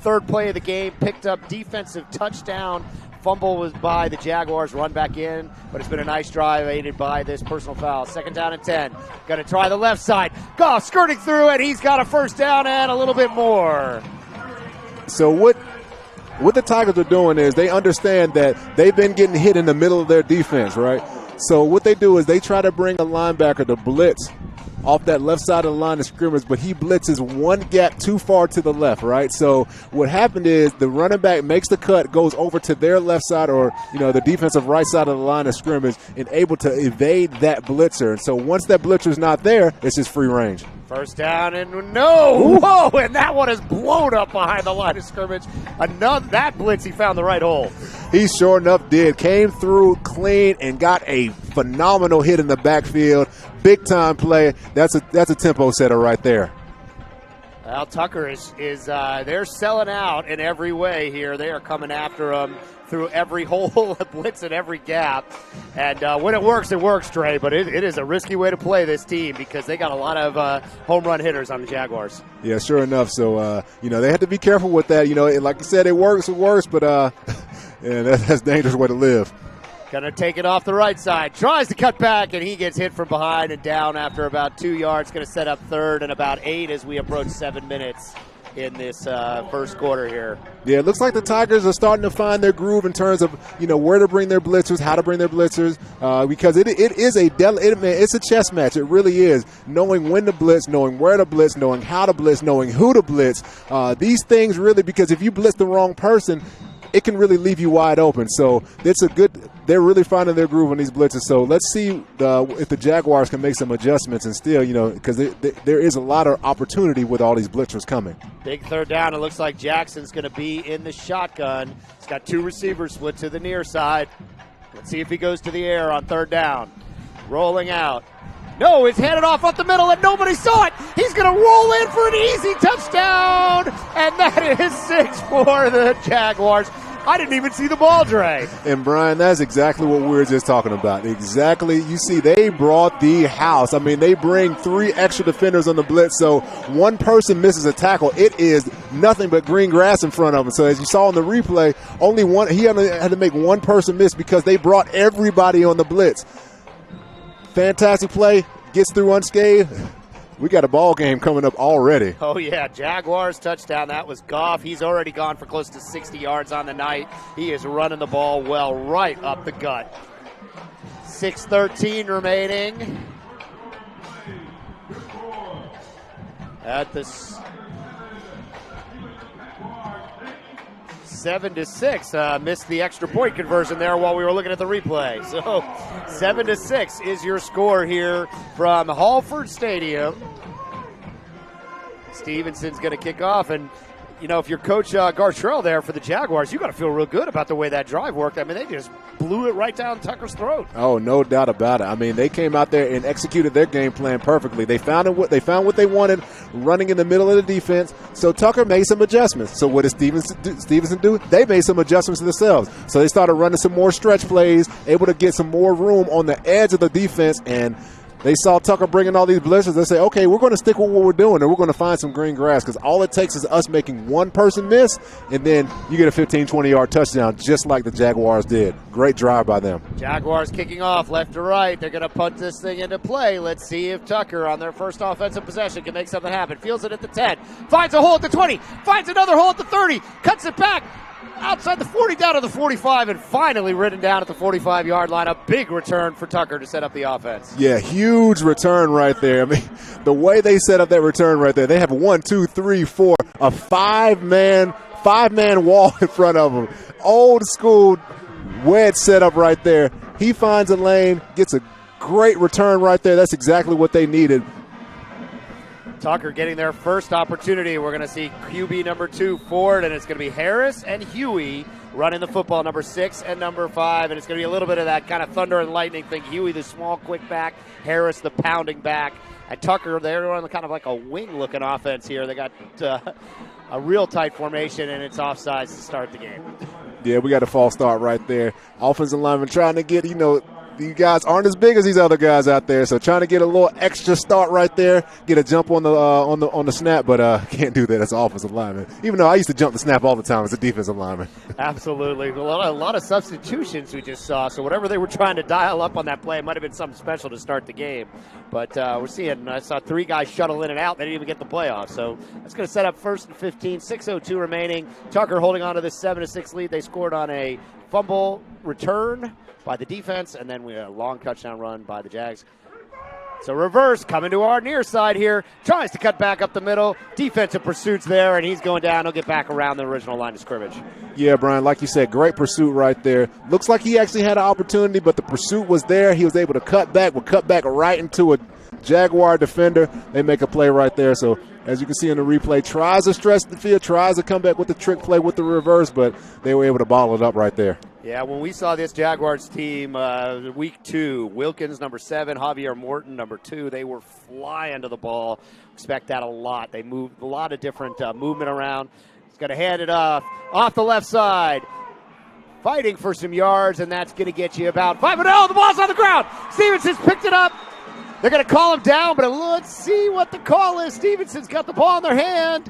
third play of the game. Picked up defensive touchdown. Fumble was by the Jaguars, run back in, but it's been a nice drive aided by this personal foul. Second down and 10. Going to try the left side. Goff skirting through it. He's got a first down and a little bit more. So what the Tigers are doing is they understand that they've been getting hit in the middle of their defense, right? So what they do is they try to bring a linebacker to blitz off that left side of the line of scrimmage, but he blitzes one gap too far to the left, right? So what happened is the running back makes the cut, goes over to their left side or, the defensive right side of the line of scrimmage and able to evade that blitzer. And so once that blitzer's not there, it's just free range. First down and no! Whoa! And that one is blown up behind the line of scrimmage. That blitz, he found the right hole. He sure enough did. Came through clean and got a phenomenal hit in the backfield. Big time play. That's a tempo setter right there. Well, Tucker is they're selling out in every way here. They are coming after him through every hole, blitz in every gap. And when it works, Trey. But it is a risky way to play this team because they got a lot of home run hitters on the Jaguars. Yeah, sure enough. So, they have to be careful with that. Like you said, it works, but yeah, that's a dangerous way to live. Going to take it off the right side. Tries to cut back, and he gets hit from behind and down after about 2 yards. Going to set up third and about 8 as we approach 7 minutes in this first quarter here. Yeah, it looks like the Tigers are starting to find their groove in terms of, where to bring their blitzers, how to bring their blitzers, because it is it's a chess match. It really is. Knowing when to blitz, knowing where to blitz, knowing how to blitz, knowing who to blitz. These things really, because if you blitz the wrong person, it can really leave you wide open. So they're really finding their groove on these blitzes. So let's see if the Jaguars can make some adjustments and still, because there is a lot of opportunity with all these blitzers coming. Big third down. It looks like Jackson's going to be in the shotgun. He's got 2 receivers split to the near side. Let's see if he goes to the air on third down. Rolling out. No, it's handed off up the middle and nobody saw it. He's going to roll in for an easy touchdown. And that is 6 for the Jaguars. I didn't even see the ball, Dre. And, Brian, that's exactly what we were just talking about. Exactly. You see, they brought the house. I mean, they bring 3 extra defenders on the blitz, so one person misses a tackle. It is nothing but green grass in front of him. So as you saw in the replay, he had to make one person miss because they brought everybody on the blitz. Fantastic play. Gets through unscathed. We got a ball game coming up already. Oh, yeah. Jaguars touchdown. That was Goff. He's already gone for close to 60 yards on the night. He is running the ball well right up the gut. 6:13 remaining. At this 7-6. Missed the extra point conversion there while we were looking at the replay. So 7-6 is your score here from Halford Stadium. Stevenson's going to kick off, and if you're Coach Gartrell there for the Jaguars, you got to feel real good about the way that drive worked. I mean, they just blew it right down Tucker's throat. Oh, no doubt about it. I mean, they came out there and executed their game plan perfectly. They found what they wanted, running in the middle of the defense. So Tucker made some adjustments. So what did Stephenson do? They made some adjustments themselves. So they started running some more stretch plays, able to get some more room on the edge of the defense, and they saw Tucker bringing all these blitzes. They say, okay, we're going to stick with what we're doing, and we're going to find some green grass, because all it takes is us making one person miss, and then you get a 15, 20-yard touchdown, just like the Jaguars did. Great drive by them. Jaguars kicking off left to right. They're going to punt this thing into play. Let's see if Tucker, on their first offensive possession, can make something happen. Feels it at the 10. Finds a hole at the 20. Finds another hole at the 30. Cuts it back. Outside the 40, down to the 45, and finally ridden down at the 45-yard line. A big return for Tucker to set up the offense. Yeah, huge return right there. I mean, the way they set up that return right there, they have 1, 2, 3, 4, a five-man wall in front of them. Old school wedge setup right there. He finds a lane, gets a great return right there. That's exactly what they needed. Tucker getting their first opportunity. We're going to see QB number 2, Ford, and it's going to be Harris and Huey running the football, number 6 and number 5, and it's going to be a little bit of that kind of thunder and lightning thing. Huey, the small, quick back. Harris, the pounding back. And Tucker, they're running kind of like a wing-looking offense here. They got a real tight formation, and it's offsides to start the game. Yeah, we got a false start right there. Offensive lineman trying to get, these guys aren't as big as these other guys out there, so trying to get a little extra start right there, get a jump on the snap, but can't do that as an offensive lineman. Even though I used to jump the snap all the time as a defensive lineman. Absolutely, a lot of substitutions we just saw. So whatever they were trying to dial up on that play, it might have been something special to start the game. But we're seeing, I saw 3 guys shuttle in and out. They didn't even get the playoff. So that's going to set up 1st and 15. 6:02 remaining. Tucker holding on to this 7-6 lead. They scored on a fumble return by the defense, and then we had a long touchdown run by the Jags. So reverse coming to our near side here. Tries to cut back up the middle. Defensive pursuit's there, and he's going down. He'll get back around the original line of scrimmage. Yeah, Brian, like you said, great pursuit right there. Looks like he actually had an opportunity, but the pursuit was there. He was able to cut back right into a Jaguar defender. They make a play right there. So as you can see in the replay, tries to stretch the field, tries to come back with the trick play with the reverse, but they were able to bottle it up right there. Yeah, when we saw this Jaguars team week 2, Wilkins, number 7, Javier Morton, number 2, they were flying to the ball. Expect that a lot. They moved a lot of different movement around. He's going to hand it off the left side. Fighting for some yards, and that's going to get you about 5. But the ball's on the ground. Stevenson's picked it up. They're going to call him down, but let's see what the call is. Stevenson's got the ball in their hand.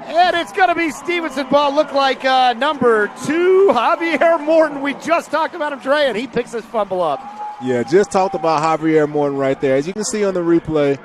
And it's going to be Stephenson ball. Look like number 2, Javier Morton. We just talked about him, Dre, and he picks this fumble up. Yeah, just talked about Javier Morton right there. As you can see on the replay,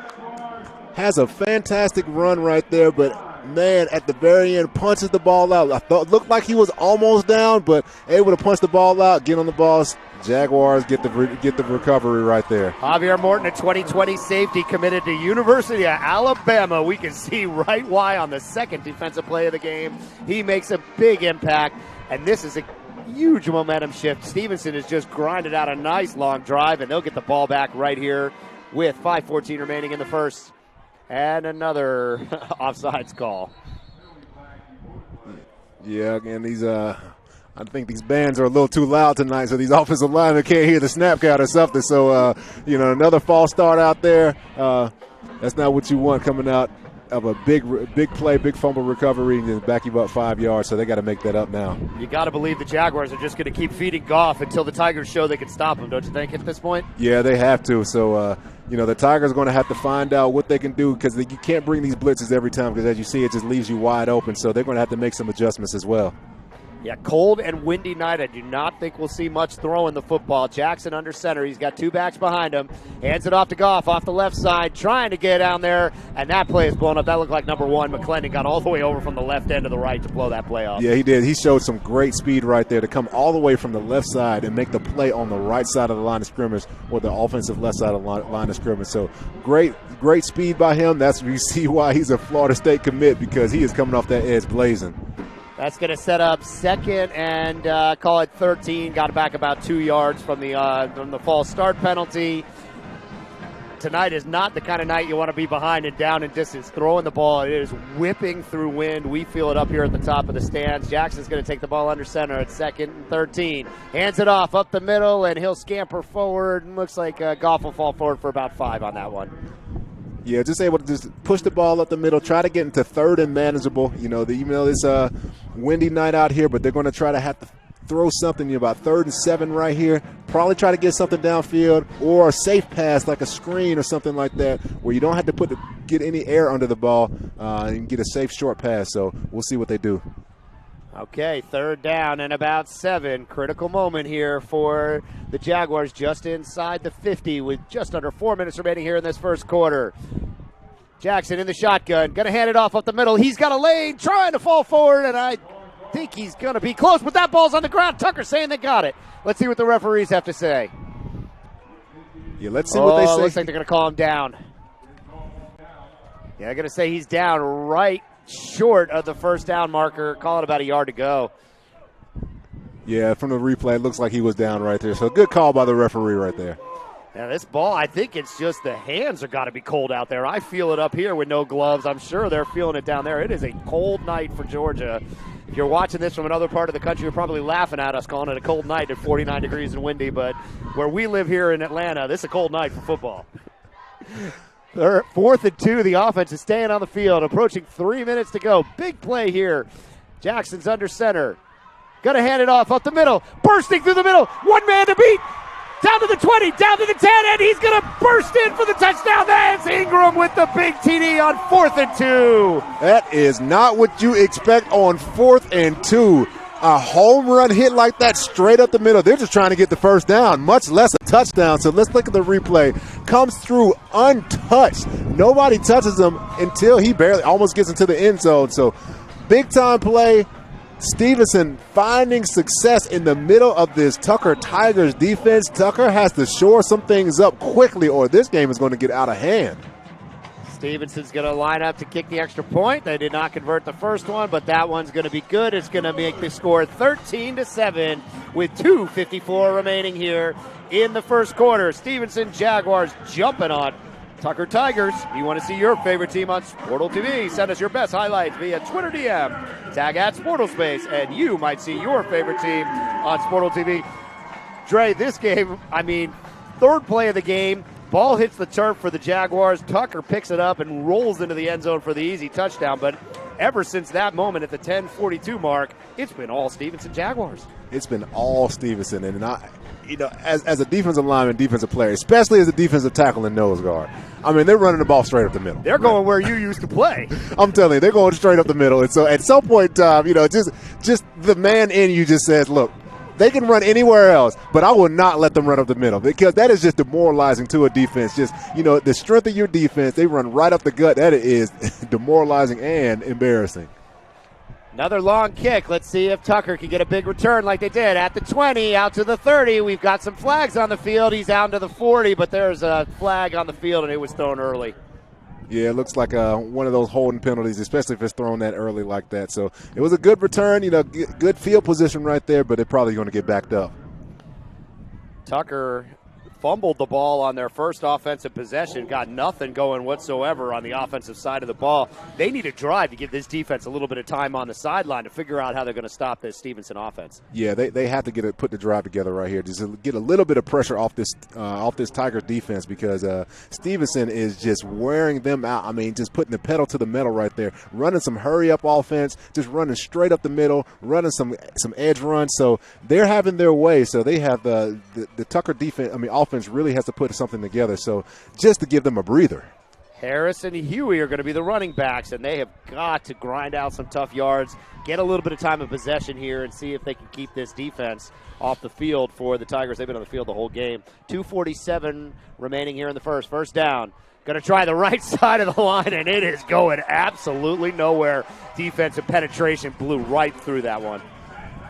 has a fantastic run right there, but man, at the very end, punches the ball out. I thought looked like he was almost down, but able to punch the ball out, get on the ball. Jaguars get the recovery right there. Javier Morton, a 2020 safety, committed to University of Alabama. We can see right why on the second defensive play of the game. He makes a big impact, and this is a huge momentum shift. Stephenson has just grinded out a nice long drive, and they'll get the ball back right here with 5:14 remaining in the first. And another offsides call. Yeah, again, I think these bands are a little too loud tonight, so these offensive linemen can't hear the snap count or something. So, another false start out there. That's not what you want coming out of a big play, big fumble recovery, and back you up 5 yards. So they got to make that up now. You got to believe the Jaguars are just going to keep feeding Goff until the Tigers show they can stop him, don't you think, at this point? Yeah, they have to. So, the Tigers are going to have to find out what they can do because you can't bring these blitzes every time because, as you see, it just leaves you wide open. So they're going to have to make some adjustments as well. Yeah, cold and windy night. I do not think we'll see much throwing the football. Jackson under center. He's got two backs behind him. Hands it off to Goff off the left side, trying to get down there, and that play is blown up. That looked like number one. McClendon got all the way over from the left end to the right to blow that play off. Yeah, he did. He showed some great speed right there to come all the way from the left side and make the play on the right side of the line of scrimmage or the offensive left side of the line of scrimmage. So great speed by him. That's you see why he's a Florida State commit because he is coming off that edge blazing. That's going to set up second and call it 13. Got it back about 2 yards from the false start penalty. Tonight is not the kind of night you want to be behind and down in distance. Throwing the ball, it is whipping through wind. We feel it up here at the top of the stands. Jackson's going to take the ball under center at 2nd and 13. Hands it off up the middle, and he'll scamper forward. Looks like Goff will fall forward for about 5 on that one. Yeah, just able to just push the ball up the middle, try to get into 3rd and manageable. It's a windy night out here, but they're going to try to have to throw something about 3rd and 7 right here. Probably try to get something downfield or a safe pass like a screen or something like that where you don't have to get any air under the ball and get a safe short pass. So we'll see what they do. Okay, 3rd down and about 7. Critical moment here for the Jaguars just inside the 50 with just under 4 minutes remaining here in this first quarter. Jackson in the shotgun, going to hand it off up the middle. He's got a lane, trying to fall forward, and I think he's going to be close, but that ball's on the ground. Tucker saying they got it. Let's see what the referees have to say. Yeah, let's see what they say. Looks like they're going to call him down. Yeah, they're going to say he's down right short of the first down marker. Call it about a yard to go. Yeah, from the replay, it looks like he was down right there. So good call by the referee right there. Now this ball, I think it's just the hands are got to be cold out there. I feel it up here with no gloves. I'm sure they're feeling it down there. It is a cold night for Georgia. If you're watching this from another part of the country, you're probably laughing at us calling it a cold night at 49 degrees and windy. But where we live here in Atlanta, this is a cold night for football. 4th and 2, the offense is staying on the field, approaching 3 minutes to go. Big play here. Jackson's under center. Going to hand it off up the middle. Bursting through the middle. One man to beat. Down to the 20, down to the 10, and he's going to burst in for the touchdown. That's Ingram with the big TD on 4th and 2. That is not what you expect on 4th and 2. A home run hit like that straight up the middle. They're just trying to get the first down, much less a touchdown. So let's look at the replay. Comes through untouched. Nobody touches him until he barely almost gets into the end zone. So big time play. Stephenson finding success in the middle of this Tucker Tigers defense. Tucker has to shore some things up quickly or this game is going to get out of hand. Stephenson's going to line up to kick the extra point. They did not convert the first one, but that one's going to be good. It's going to make the score 13-7 with 2:54 remaining here in the first quarter. Stephenson Jaguars jumping on Tucker Tigers. If you want to see your favorite team on Sportal TV, send us your best highlights via Twitter DM. Tag at Sportalspace, and you might see your favorite team on Sportal TV. Dre, this game, 3rd play of the game. Ball hits the turf for the Jaguars. Tucker picks it up and rolls into the end zone for the easy touchdown. But ever since that moment at the 10:42 mark, it's been all Stephenson Jaguars. It's been all Stephenson. And as a defensive lineman, defensive player, especially as a defensive tackle and nose guard, they're running the ball straight up the middle. They're going where you used to play. I'm telling you, they're going straight up the middle. And so at some point in time, just the man in you just says, look, they can run anywhere else, but I will not let them run up the middle because that is just demoralizing to a defense. Just, the strength of your defense, they run right up the gut. That is demoralizing and embarrassing. Another long kick. Let's see if Tucker can get a big return like they did at the 20, out to the 30. We've got some flags on the field. He's down to the 40, but there's a flag on the field, and it was thrown early. Yeah, it looks like one of those holding penalties, especially if it's thrown that early like that. So it was a good return, good field position right there, but they're probably going to get backed up. Tucker fumbled the ball on their first offensive possession, got nothing going whatsoever on the offensive side of the ball. They need a drive to give this defense a little bit of time on the sideline to figure out how they're going to stop this Stephenson offense. Yeah, they have to put the drive together right here. Just get a little bit of pressure off this Tigers defense, because Stephenson is just wearing them out. I mean, just putting the pedal to the metal right there, running some hurry-up offense, just running straight up the middle, running some edge runs. So they're having their way. So they have the Tucker offense really has to put something together. So just to give them a breather. Harris and Huey are going to be the running backs, and they have got to grind out some tough yards, get a little bit of time of possession here, and see if they can keep this defense off the field for the Tigers. They've been on the field the whole game. 2:47 remaining here in the first. First down. Going to try the right side of the line, and it is going absolutely nowhere. Defensive penetration blew right through that one.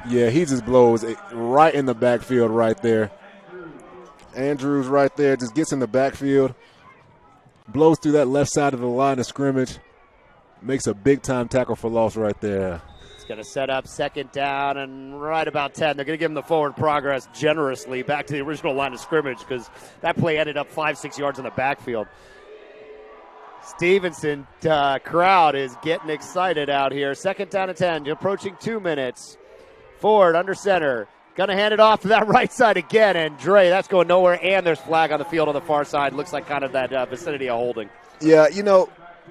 Yeah, he just blows it right in the backfield right there. Andrews right there just gets in the backfield, blows through that left side of the line of scrimmage, makes a big-time tackle for loss right there. It's going to set up second down and right about 10. They're going to give him the forward progress generously back to the original line of scrimmage, because that play ended up 5-6 yards in the backfield. Stephenson crowd is getting excited out here. Second down and 10, approaching 2 minutes. Ford under center. Going to hand it off to that right side again, and Dre, that's going nowhere, and there's flag on the field on the far side. Looks like kind of that vicinity of holding. Yeah,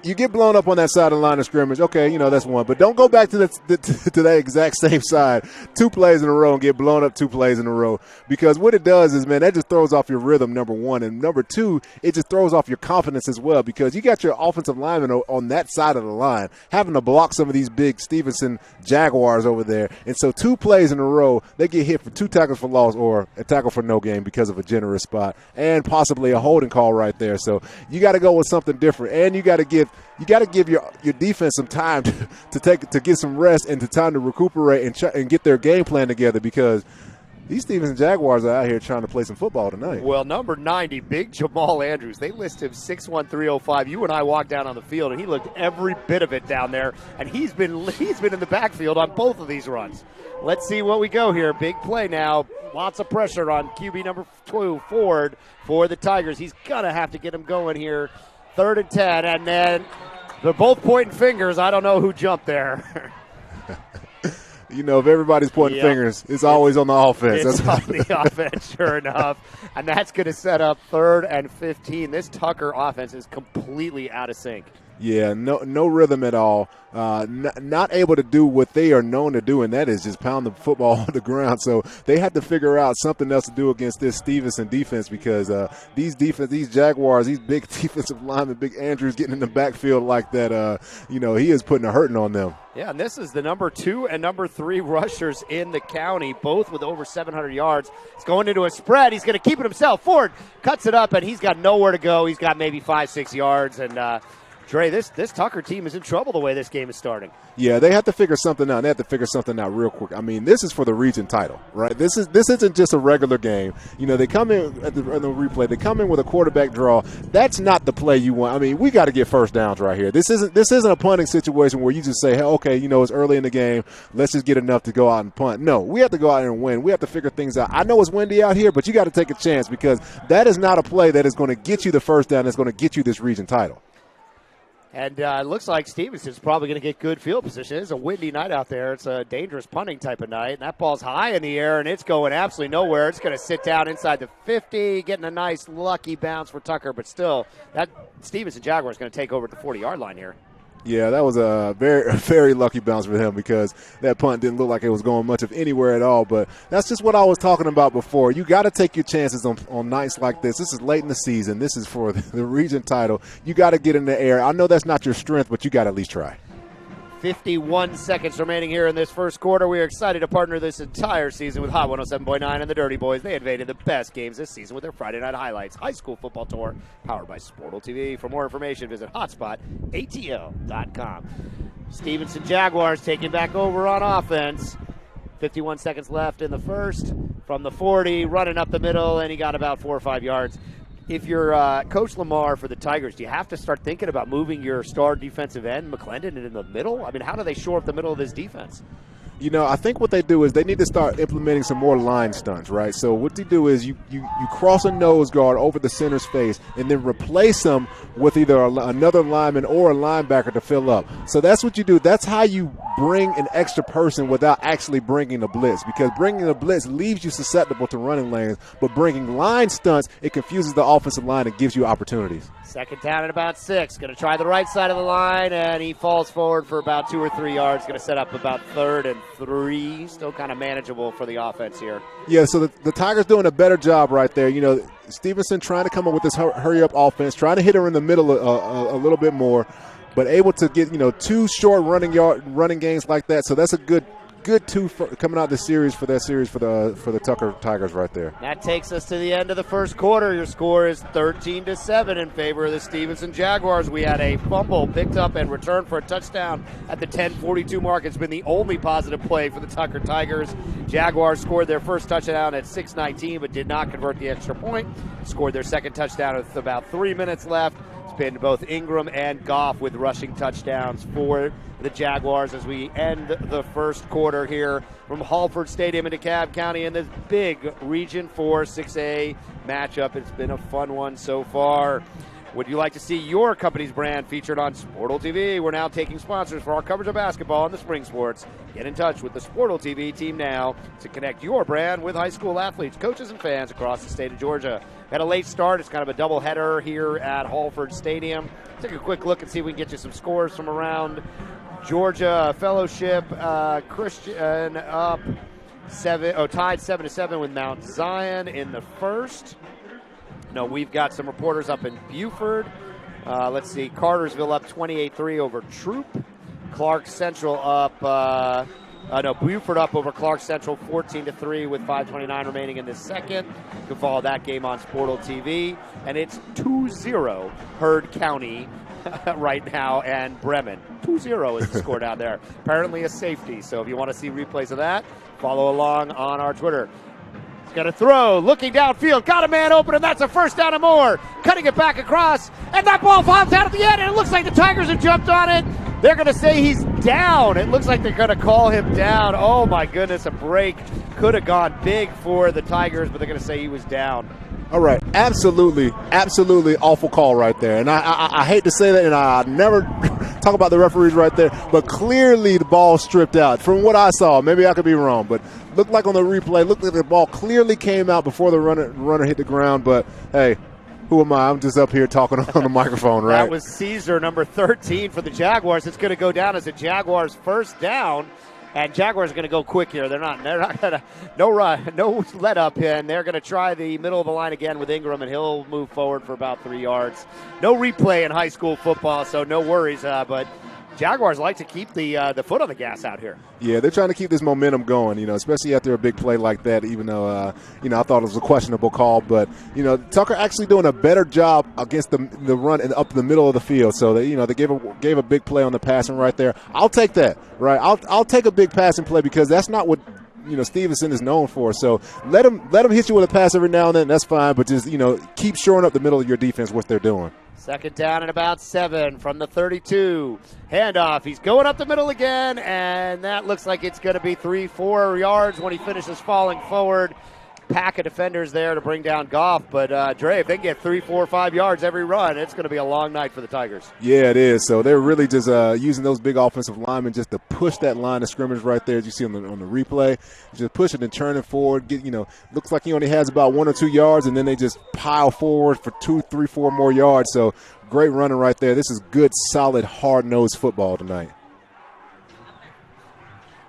you get blown up on that side of the line of scrimmage. Okay, that's one. But don't go back to that exact same side 2 plays in a row and get blown up 2 plays in a row. Because what it does is, man, that just throws off your rhythm, number one. And number two, it just throws off your confidence as well, because you got your offensive lineman on that side of the line having to block some of these big Stephenson Jaguars over there. And so 2 plays in a row, they get hit for 2 tackles for loss or a tackle for no gain because of a generous spot and possibly a holding call right there. So you got to go with something different, and you got to give your defense some time to get some rest and time to recuperate and get their game plan together, because these Stephenson Jaguars are out here trying to play some football tonight. Well, number 90, big Jamal Andrews, they list him 6'1", 305. You and I walked down on the field, and he looked every bit of it down there, and he's been in the backfield on both of these runs. Let's see what we go here. Big play now. Lots of pressure on QB number 2, Ford, for the Tigers. He's going to have to get him going here. 3rd and 10, and then they're both pointing fingers. I don't know who jumped there. If everybody's pointing fingers, it's always on the offense. It's on the offense, sure enough. And that's going to set up 3rd and 15. This Tucker offense is completely out of sync. Yeah, no rhythm at all. Not able to do what they are known to do, and that is just pound the football on the ground. So they had to figure out something else to do against this Stephenson defense, because these Jaguars, these big defensive linemen, big Andrews getting in the backfield like that, he is putting a hurting on them. Yeah, and this is the number 2 and number 3 rushers in the county, both with over 700 yards. It's going into a spread. He's going to keep it himself. Ford cuts it up, and he's got nowhere to go. He's got maybe 5-6 yards, and Dre, this Tucker team is in trouble the way this game is starting. Yeah, they have to figure something out. They have to figure something out real quick. I mean, this is for the region title, right? This isn't just a regular game. They come in at the replay. They come in with a quarterback draw. That's not the play you want. I mean, we got to get first downs right here. This isn't a punting situation where you just say, hey, okay, it's early in the game. Let's just get enough to go out and punt. No, we have to go out and win. We have to figure things out. I know it's windy out here, but you got to take a chance, because that is not a play that is going to get you the first down. That's going to get you this region title. And it looks like Stephenson's probably going to get good field position. It's a windy night out there. It's a dangerous punting type of night. And that ball's high in the air, and it's going absolutely nowhere. It's going to sit down inside the 50, getting a nice lucky bounce for Tucker. But still, that Stephenson Jaguar is going to take over at the 40-yard line here. Yeah, that was a very, very lucky bounce for him, because that punt didn't look like it was going much of anywhere at all. But that's just what I was talking about before. You got to take your chances on nights like this. This is late in the season. This is for the region title. You got to get in the air. I know that's not your strength, but you got to at least try. 51 seconds remaining here in this first quarter. We are excited to partner this entire season with Hot 107.9 and the Dirty Boys. They invaded the best games this season with their Friday Night Highlights High School Football Tour, powered by Sportal TV. For more information, visit hotspotatl.com. Stephenson Jaguars taking back over on offense. 51 seconds left in the first. From the 40, running up the middle, and he got about 4 or 5 yards. If you're Coach Lamar for the Tigers, do you have to start thinking about moving your star defensive end, McClendon, in the middle? I mean, how do they shore up the middle of this defense? I think what they do is they need to start implementing some more line stunts, right? So what they do is you cross a nose guard over the center's face and then replace them with either another lineman or a linebacker to fill up. So that's what you do. That's how you bring an extra person without actually bringing a blitz, because bringing a blitz leaves you susceptible to running lanes, but bringing line stunts, it confuses the offensive line and gives you opportunities. Second down at about 6. Going to try the right side of the line, and he falls forward for about 2 or 3 yards. Going to set up about 3rd and 3. Still kind of manageable for the offense here. Yeah, so the Tigers doing a better job right there. Stephenson trying to come up with this hurry-up offense, trying to hit her in the middle a little bit more, but able to get 2 short running games like that. So that's a good 2 coming out this series for the Tucker Tigers right there. That takes us to the end of the first quarter. Your score is 13-7 in favor of the Stephenson Jaguars. We had a fumble picked up and returned for a touchdown at the 10:42 mark. It's been the only positive play for the Tucker Tigers. Jaguars scored their first touchdown at 6:19 but did not convert the extra point. Scored their second touchdown with about 3 minutes left. It's been both Ingram and Goff with rushing touchdowns for the Jaguars as we end the first quarter here from Halford Stadium in DeKalb County in this big Region 4 6A matchup. It's been a fun one so far. Would you like to see your company's brand featured on Sportal TV? We're now taking sponsors for our coverage of basketball and the spring sports. Get in touch with the Sportal TV team now to connect your brand with high school athletes, coaches, and fans across the state of Georgia. Had a late start. It's kind of a doubleheader here at Halford Stadium. Take a quick look and see if we can get you some scores from around Georgia. Fellowship, Christian up tied 7-7 with Mount Zion in the first. No, we've got some reporters up in Buford. Let's see, Cartersville up 28-3 over Troop. Clark Central up, Buford up over Clark Central 14-3 with 5:29 remaining in the second. You can follow that game on Sportal TV. And it's 2-0 Heard County right now and Bremen. 2-0 is the score down there. Apparently a safety, so if you want to see replays of that, follow along on our Twitter. Going to throw, looking downfield, got a man open, and that's a first down and more. Cutting it back across, and that ball falls out at the end, and it looks like the Tigers have jumped on it. They're going to say he's down. It looks like they're going to call him down. Oh, my goodness, a break. Could have gone big for the Tigers, but they're going to say he was down. All right, absolutely awful call right there. And I hate to say that, and I never talk about the referees right there, but clearly the ball stripped out. From what I saw, maybe I could be wrong, but looked like on the replay, looked like the ball clearly came out before the runner hit the ground. But, hey, who am I? I'm just up here talking on the microphone, right? That was Caesar, number 13 for the Jaguars. It's going to go down as a Jaguars first down. And Jaguars are going to go quick here. They're not going to, no let up here. And they're going to try the middle of the line again with Ingram, and he'll move forward for about 3 yards. No replay in high school football, so no worries. But Jaguars like to keep the foot on the gas out here. Yeah, they're trying to keep this momentum going, especially after a big play like that, even though, I thought it was a questionable call. But, Tucker actually doing a better job against the run and up the middle of the field. So, they gave a big play on the passing right there. I'll take that, right? I'll take a big passing play because that's not what Stephenson is known for. So let him hit you with a pass every now and then. That's fine. But just, keep shoring up the middle of your defense, what they're doing. Second down and about 7 from the 32. Handoff. He's going up the middle again, and that looks like it's going to be 3-4 yards when he finishes falling forward. Pack of defenders there to bring down Goff. But, Dre, if they can get 3, 4, 5 yards every run, it's going to be a long night for the Tigers. Yeah, it is. So they're really just using those big offensive linemen just to push that line of scrimmage right there, as you see on the replay. Just push it and turn it forward. Looks like he only has about 1 or 2 yards, and then they just pile forward for 2, 3, 4 more yards. So great running right there. This is good, solid, hard-nosed football tonight.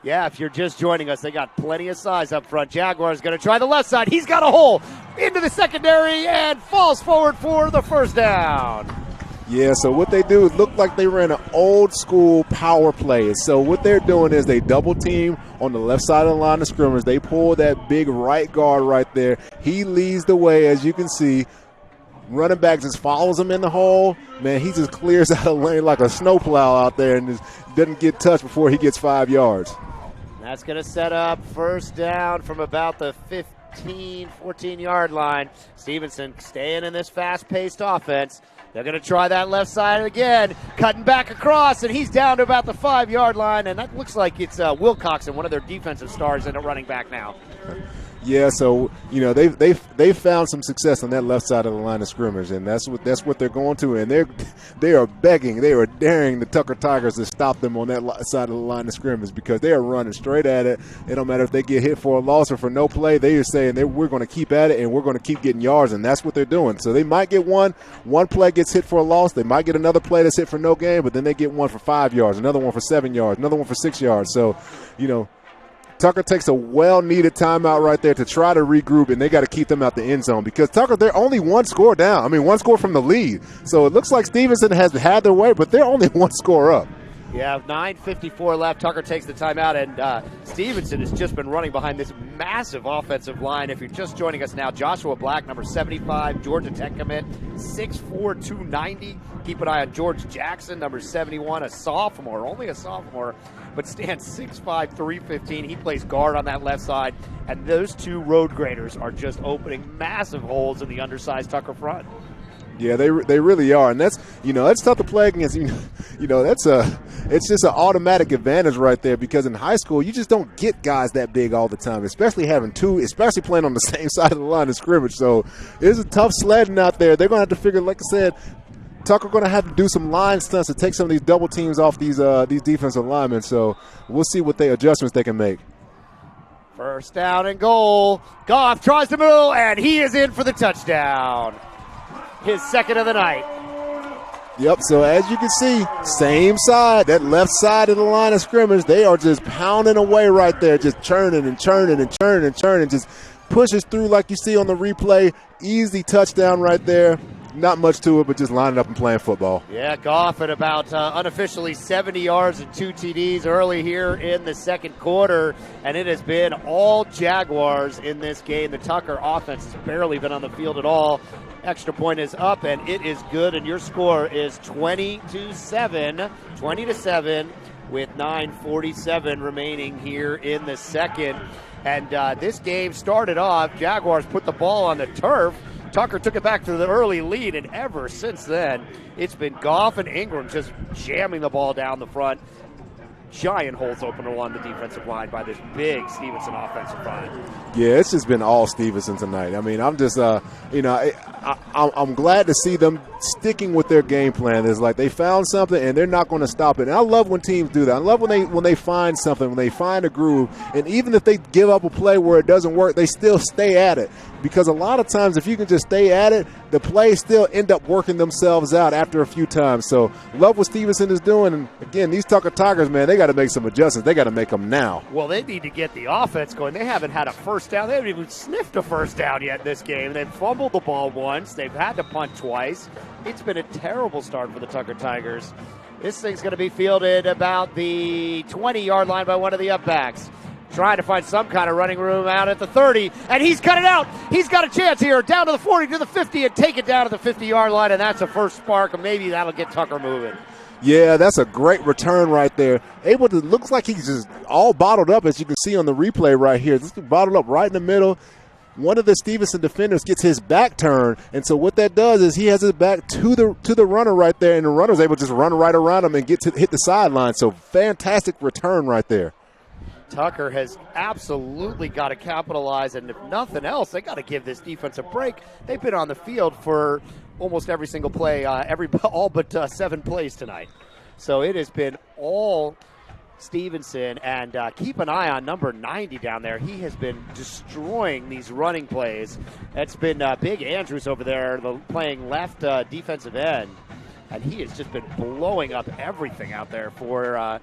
Yeah, if you're just joining us, they got plenty of size up front. Jaguars going to try the left side. He's got a hole into the secondary and falls forward for the first down. Yeah, so what they do is look like they ran an old-school power play. So what they're doing is they double-team on the left side of the line of scrimmage. They pull that big right guard right there. He leads the way, as you can see. Running back just follows him in the hole. Man, he just clears out of lane like a snowplow out there and just doesn't get touched before he gets 5 yards. That's going to set up first down from about the 15, 14-yard line. Stephenson staying in this fast-paced offense. They're going to try that left side again, cutting back across, and he's down to about the 5-yard line, and that looks like it's Wilcoxon, one of their defensive stars, in a running back now. Yeah, so they've found some success on that left side of the line of scrimmage, and that's what they're going to, and they are begging, they are daring the Tucker Tigers to stop them on that side of the line of scrimmage because they are running straight at it. It don't matter if they get hit for a loss or for no play. They are saying we're going to keep at it and we're going to keep getting yards, and that's what they're doing. So they might get one play gets hit for a loss. They might get another play that's hit for no gain, but then they get one for 5 yards, another one for 7 yards, another one for 6 yards. So, Tucker takes a well-needed timeout right there to try to regroup, and they got to keep them out the end zone because Tucker, they're only one score down. I mean, one score from the lead. So it looks like Stephenson has had their way, but they're only one score up. Yeah, 9:54 left. Tucker takes the timeout, and Stephenson has just been running behind this massive offensive line. If you're just joining us now, Joshua Black, number 75, Georgia Tech commit, 6'4", 290. Keep an eye on George Jackson, number 71, only a sophomore, but stands 6'5", 315. He plays guard on that left side, and those two road graders are just opening massive holes in the undersized Tucker front. Yeah, they really are, and that's tough to play against. It's just an automatic advantage right there because in high school you just don't get guys that big all the time, especially having two, especially playing on the same side of the line of scrimmage. So it's a tough sledding out there. They're going to have to figure, like I said, Tucker going to have to do some line stunts to take some of these double teams off these defensive linemen. So we'll see what adjustments they can make. First down and goal. Goff tries to move, and he is in for the touchdown. His second of the night. Yep, so as you can see, same side, that left side of the line of scrimmage, they are just pounding away right there, just churning and churning and churning and churning, just pushes through like you see on the replay. Easy touchdown right there. Not much to it, but just lining up and playing football. Yeah, Goff at about unofficially 70 yards and 2 TDs early here in the second quarter, and it has been all Jaguars in this game. The Tucker offense has barely been on the field at all. Extra point is up, and it is good, and your score is 20-7 with 9:47 remaining here in the second. And this game started off, Jaguars put the ball on the turf. Tucker took it back to the early lead, and ever since then, it's been Goff and Ingram just jamming the ball down the front. Giant holes open along the defensive line by this big Stephenson offensive line. Yeah, it's just been all Stephenson tonight. I mean, I'm just, I'm glad to see them sticking with their game plan. It's like they found something and they're not going to stop it. And I love when teams do that. I love when they find something, when they find a groove, and even if they give up a play where it doesn't work, they still stay at it. Because a lot of times, if you can just stay at it, the plays still end up working themselves out after a few times. So, love what Stephenson is doing. And again, these Tucker Tigers, man, they got to make some adjustments. They got to make them now. Well, they need to get the offense going. They haven't had a first down. They haven't even sniffed a first down yet in this game. They've fumbled the ball once. They've had to punt twice. It's been a terrible start for the Tucker Tigers. This thing's going to be fielded about the 20-yard line by one of the upbacks. Trying to find some kind of running room out at the 30, and he's cut it out. He's got a chance here, down to the 40, to the 50, and take it down to the 50-yard line, and that's a first spark, and maybe that'll get Tucker moving. Yeah, that's a great return right there. Looks like he's just all bottled up, as you can see on the replay right here. This is bottled up right in the middle. One of the Stephenson defenders gets his back turned, and so what that does is he has his back to the runner right there, and the runner's able to just run right around him and hit the sideline. So fantastic return right there. Tucker has absolutely got to capitalize, and if nothing else, they got to give this defense a break. They've been on the field for almost every single play, all but 7 plays tonight. So it has been all Stephenson, and keep an eye on number 90 down there. He has been destroying these running plays. It's been Big Andrews over there playing left defensive end, and he has just been blowing up everything out there for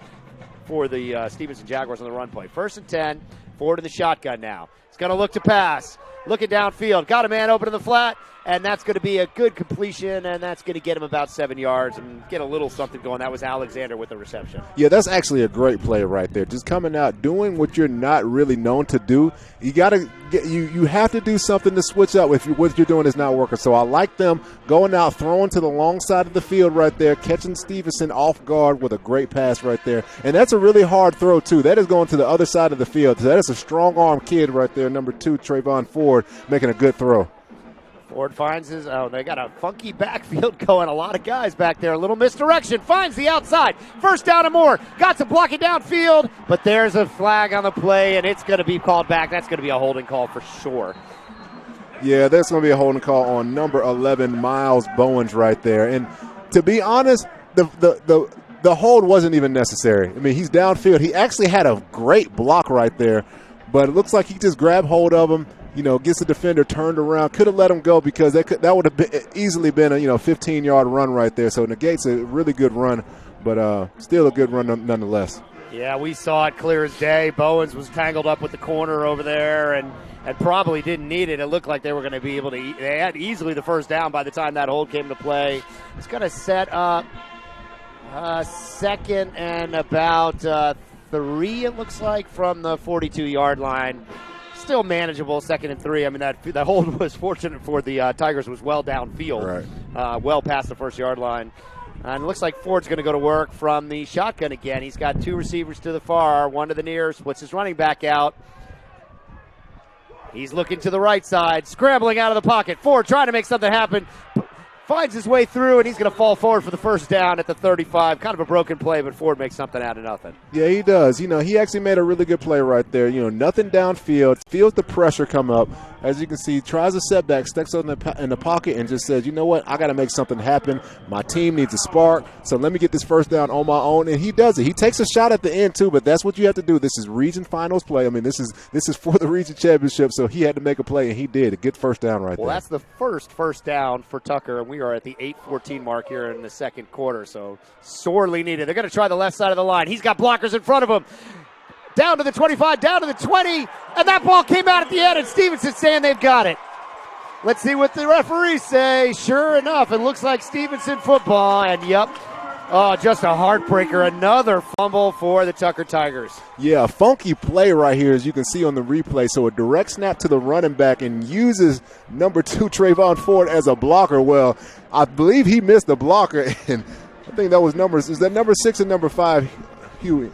the Stephenson Jaguars on the run play. 1st and 10, forward in the shotgun now. He's going to look to pass. Looking downfield. Got a man open in the flat, and that's going to be a good completion, and that's going to get him about 7 yards and get a little something going. That was Alexander with the reception. Yeah, that's actually a great play right there. Just coming out, doing what you're not really known to do. You got to you have to do something to switch up if what you're doing is not working. So I like them going out, throwing to the long side of the field right there, catching Stephenson off guard with a great pass right there. And that's a really hard throw, too. That is going to the other side of the field. So that is a strong-arm kid right there, number 2, Trayvon Ford, making a good throw. Ford finds his, they got a funky backfield going. A lot of guys back there. A little misdirection. Finds the outside. First down and more. Got to block it downfield, but there's a flag on the play, and it's going to be called back. That's going to be a holding call for sure. Yeah, that's going to be a holding call on number 11, Miles Bowens right there. And to be honest, the hold wasn't even necessary. I mean, he's downfield. He actually had a great block right there, but it looks like he just grabbed hold of him, gets the defender turned around. Could have let him go because that would have easily been a 15-yard run right there. So negates a really good run, but still a good run nonetheless. Yeah, we saw it clear as day. Bowens was tangled up with the corner over there and probably didn't need it. It looked like they were going to be able to – they had easily the first down by the time that hold came to play. It's going to set up second and about 3, it looks like, from the 42-yard line. Still manageable, 2nd and 3. I mean, that hold was fortunate for the Tigers, was well downfield, right. Well past the first-yard line. And it looks like Ford's going to go to work from the shotgun again. He's got 2 receivers to the far, 1 to the near, splits his running back out. He's looking to the right side, scrambling out of the pocket. Ford trying to make something happen. Finds his way through, and he's going to fall forward for the first down at the 35. Kind of a broken play, but Ford makes something out of nothing. Yeah, he does. He actually made a really good play right there. Nothing downfield. Feels the pressure come up. As you can see, tries a setback, sticks in the pocket, and just says, you know what, I got to make something happen. My team needs a spark, so let me get this first down on my own. And he does it. He takes a shot at the end, too, but that's what you have to do. This is region finals play. I mean, this is for the region championship, so he had to make a play, and he did. A good first down right there. Well, that's the first down for Tucker, and we are at the 8:14 mark here in the second quarter, so sorely needed. They're going to try the left side of the line. He's got blockers in front of him. Down to the 25, down to the 20, and that ball came out at the end, and Stephenson saying they've got it. Let's see what the referees say. Sure enough, it looks like Stephenson football, and yep. Oh, just a heartbreaker. Another fumble for the Tucker Tigers. Yeah, a funky play right here, as you can see on the replay. So a direct snap to the running back and uses number 2, Trayvon Ford, as a blocker. Well, I believe he missed the blocker, and I think that was is that number 6 and number 5, Huey?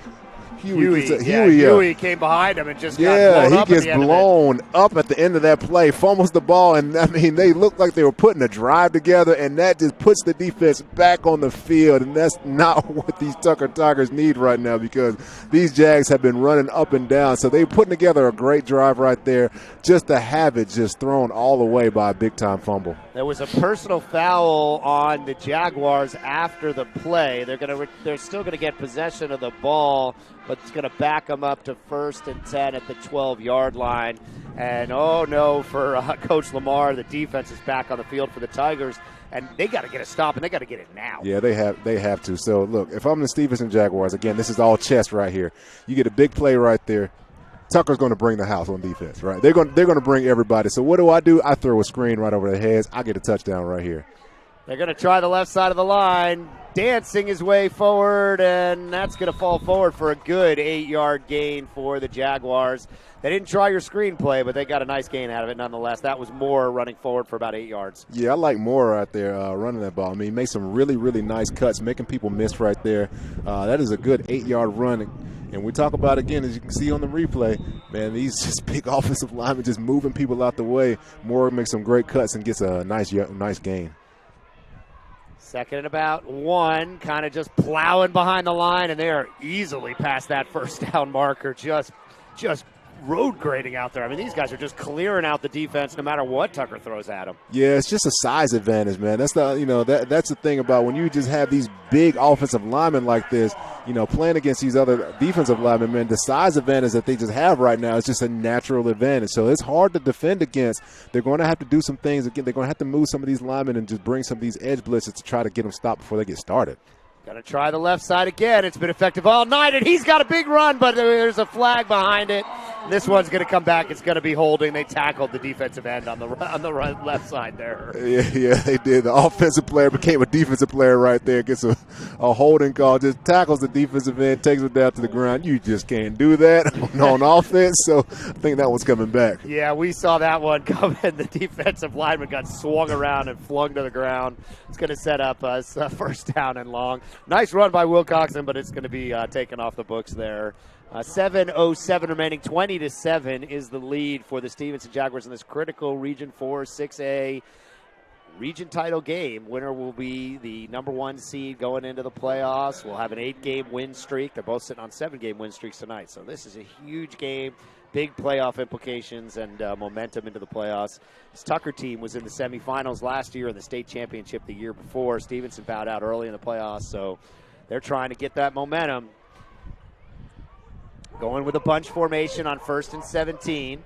Huey came behind him and just got blown up. He gets blown up at the end of that play, fumbles the ball, and I mean, they looked like they were putting a drive together, and that just puts the defense back on the field, and that's not what these Tucker Tigers need right now because these Jags have been running up and down, so they're putting together a great drive right there, just to have it just thrown all away by a big-time fumble. There was a personal foul on the Jaguars after the play. They're still going to get possession of the ball, but it's going to back them up to 1st and 10 at the 12-yard line. And oh no, for Coach Lamar, the defense is back on the field for the Tigers, and they got to get a stop, and they got to get it now. Yeah, they have to. So look, if I'm the Stephenson Jaguars, again, this is all chess right here. You get a big play right there. Tucker's going to bring the house on defense, right? They're going to bring everybody. So what do? I throw a screen right over their heads. I get a touchdown right here. They're going to try the left side of the line, dancing his way forward, and that's going to fall forward for a good 8-yard gain for the Jaguars. They didn't try your screenplay, but they got a nice gain out of it nonetheless. That was Moore running forward for about 8 yards. Yeah, I like Moore out there running that ball. I mean, he made some really, really nice cuts, making people miss right there. That is a good 8-yard run. And we talk about, again, as you can see on the replay, man, these just big offensive linemen just moving people out the way. Moore makes some great cuts and gets a nice gain. 2nd and about 1, kind of just plowing behind the line, and they are easily past that first down marker, just road grading out there. I mean, these guys are just clearing out the defense no matter what Tucker throws at them. Yeah, it's just a size advantage, man. That's that's the thing about when you just have these big offensive linemen like this, playing against these other defensive linemen, man, the size advantage that they just have right now is just a natural advantage. So it's hard to defend against. They're going to have to do some things. Again, they're going to have to move some of these linemen and just bring some of these edge blitzes to try to get them stopped before they get started. Going to try the left side again. It's been effective all night, and he's got a big run, but there's a flag behind it. This one's going to come back. It's going to be holding. They tackled the defensive end on the right, left side there. Yeah, they did. The offensive player became a defensive player right there. Gets a holding call, just tackles the defensive end, takes it down to the ground. You just can't do that on offense, so I think that one's coming back. Yeah, we saw that one coming. The defensive lineman got swung around and flung to the ground. It's going to set up a first down and long. Nice run by Wilcoxon, but it's going to be taken off the books there. 7:07 remaining, 20-7 is the lead for the Stephenson Jaguars in this critical Region 4 6A region title game. Winner will be the number 1 seed going into the playoffs. We'll have an 8-game win streak. They're both sitting on 7-game win streaks tonight. So this is a huge game, big playoff implications and momentum into the playoffs. This Tucker team was in the semifinals last year and the state championship the year before. Stephenson bowed out early in the playoffs, so they're trying to get that momentum. Going with a bunch formation on 1st and 17.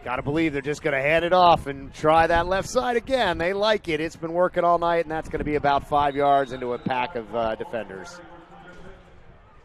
Got to believe they're just going to hand it off and try that left side again. They like it. It's been working all night, and that's going to be about 5 yards into a pack of defenders.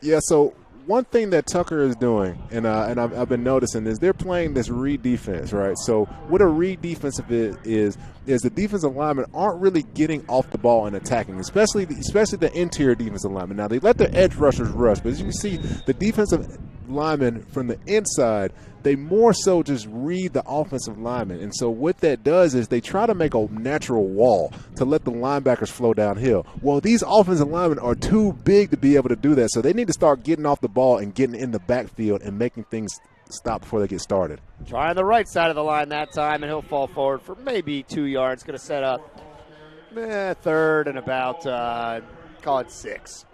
Yeah, so one thing that Tucker is doing, and I've been noticing, is they're playing this read defense, right? So what a read defensive is the defensive linemen aren't really getting off the ball and attacking, especially the interior defensive linemen. Now, they let their edge rushers rush, but as you can see, the defensive linemen from the inside, they more so just read the offensive linemen. And so what that does is they try to make a natural wall to let the linebackers flow downhill. Well, these offensive linemen are too big to be able to do that, so they need to start getting off the ball and getting in the backfield and making things stop before they get started. Try on the right side of the line that time, and he'll fall forward for maybe 2 yards. Going to set up 3rd and about, call it 6.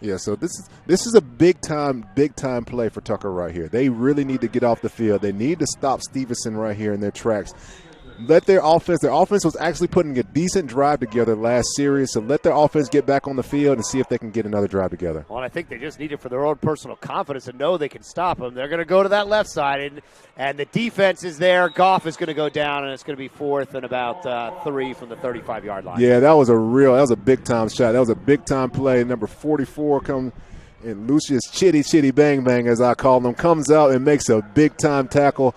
Yeah, so this is a big time play for Tucker right here. They really need to get off the field. They need to stop Stephenson right here in their tracks. Let their offense was actually putting a decent drive together last series, so let their offense get back on the field and see if they can get another drive together. Well, I think they just need it for their own personal confidence to know they can stop them. They're going to go to that left side, and the defense is there. Goff is going to go down, and it's going to be 4th and about 3 from the 35-yard line. Yeah, that was a big-time shot. That was a big-time play. Number 44 comes – and Lucius Chitty Bang Bang, as I call him, comes out and makes a big-time tackle.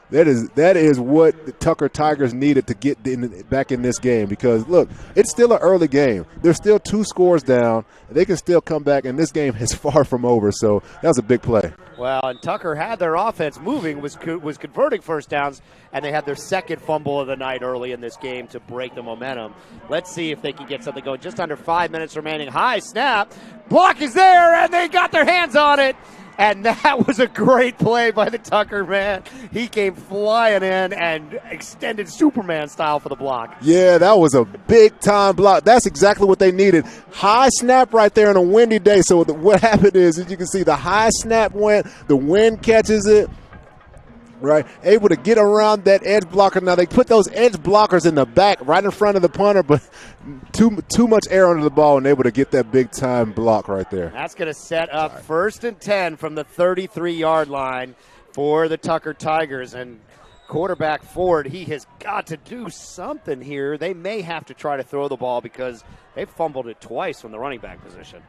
That is what the Tucker Tigers needed to get back in this game because, look, it's still an early game. There's still 2 scores down. They can still come back, and this game is far from over, so that was a big play. Well, and Tucker had their offense moving, was converting first downs, and they had their 2nd fumble of the night early in this game to break the momentum. Let's see if they can get something going. Just under 5 minutes remaining. High snap. Block is there, and they got their hands on it. And that was a great play by the Tucker man. He came flying in and extended Superman style for the block. Yeah, that was a big-time block. That's exactly what they needed. High snap right there on a windy day. So what happened is, as you can see, the high snap went, the wind catches it, right? Able to get around that edge blocker. Now, they put those edge blockers in the back right in front of the punter, but too much air under the ball and able to get that big-time block right there. That's going to set up 1st and 10 from the 33-yard line for the Tucker Tigers. And quarterback Ford, he has got to do something here. They may have to try to throw the ball because they fumbled it twice from the running back position.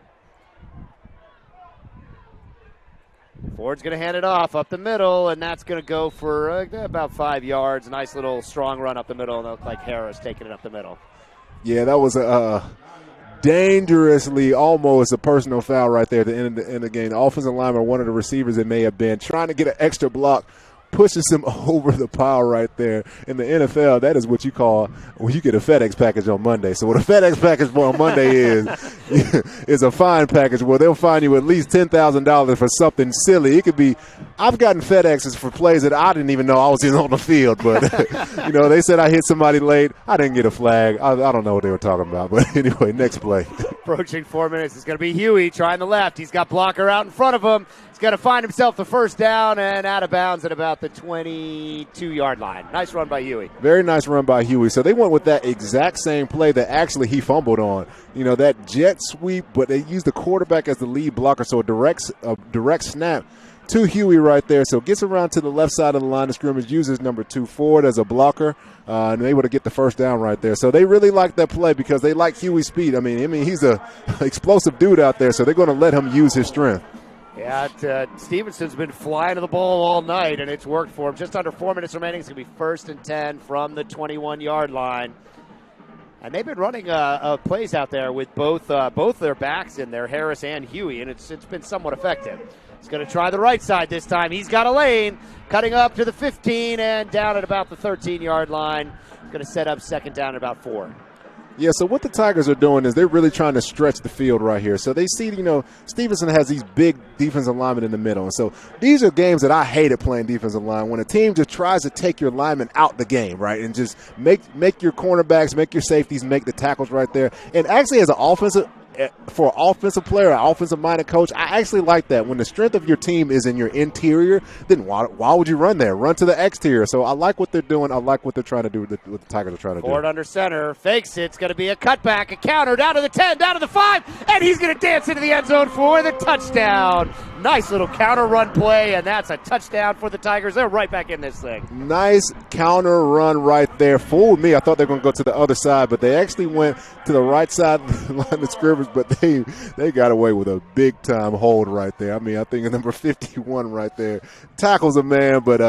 Ford's going to hand it off up the middle, and that's going to go for about 5 yards. Nice little strong run up the middle, and it looked like Harris taking it up the middle. Yeah, that was a dangerously almost a personal foul right there at the end of the game. The offensive lineman, one of the receivers, it may have been, trying to get an extra block, pushes him over the pile right there. In the NFL, that is what you call when you get a FedEx package on Monday. So what a FedEx package on Monday is a fine package where they'll fine you at least $10,000 for something silly. It could be – I've gotten FedExes for plays that I didn't even know I was in on the field. But, they said I hit somebody late. I didn't get a flag. I don't know what they were talking about. But anyway, next play. Approaching 4 minutes. It's going to be Huey trying the left. He's got blocker out in front of him. He's going to find himself the first down and out of bounds at about the 22-yard line. Nice run by Huey. Very nice run by Huey. So they went with that exact same play that actually he fumbled on. That jet sweep, but they used the quarterback as the lead blocker, so a direct snap to Huey right there. So gets around to the left side of the line of scrimmage, uses number 2 Ford as a blocker, and able to get the first down right there. So they really like that play because they like Huey's speed. I mean he's a explosive dude out there, so they're going to let him use his strength. Yeah, Stephenson's been flying to the ball all night, and it's worked for him. Just under 4 minutes remaining. It's going to be 1st and 10 from the 21-yard line. And they've been running plays out there with both their backs in there, Harris and Huey, and it's been somewhat effective. He's going to try the right side this time. He's got a lane, cutting up to the 15 and down at about the 13-yard line. Going to set up 2nd down at about 4. Yeah, so what the Tigers are doing is they're really trying to stretch the field right here. So they see, Stephenson has these big defensive linemen in the middle. And so these are games that I hated playing defensive line, when a team just tries to take your linemen out the game, right, and just make your cornerbacks, make your safeties, make the tackles right there. And actually, as an for an offensive player, an offensive-minded coach, I actually like that. When the strength of your team is in your interior, then why would you run there? Run to the exterior. So I like what they're doing. I like what they're trying to do, what the Tigers are trying to do. Ford under center, fakes it. It's going to be a cutback, a counter, down to the 10, down to the 5, and he's going to dance into the end zone for the touchdown. Nice little counter run play, and that's a touchdown for the Tigers. They're right back in this thing. Nice counter run right there. Fooled me. I thought they were going to go to the other side, but they actually went to the right side of the line of scrimmage, but they got away with a big-time hold right there. I mean, I think number 51 right there tackles a man, but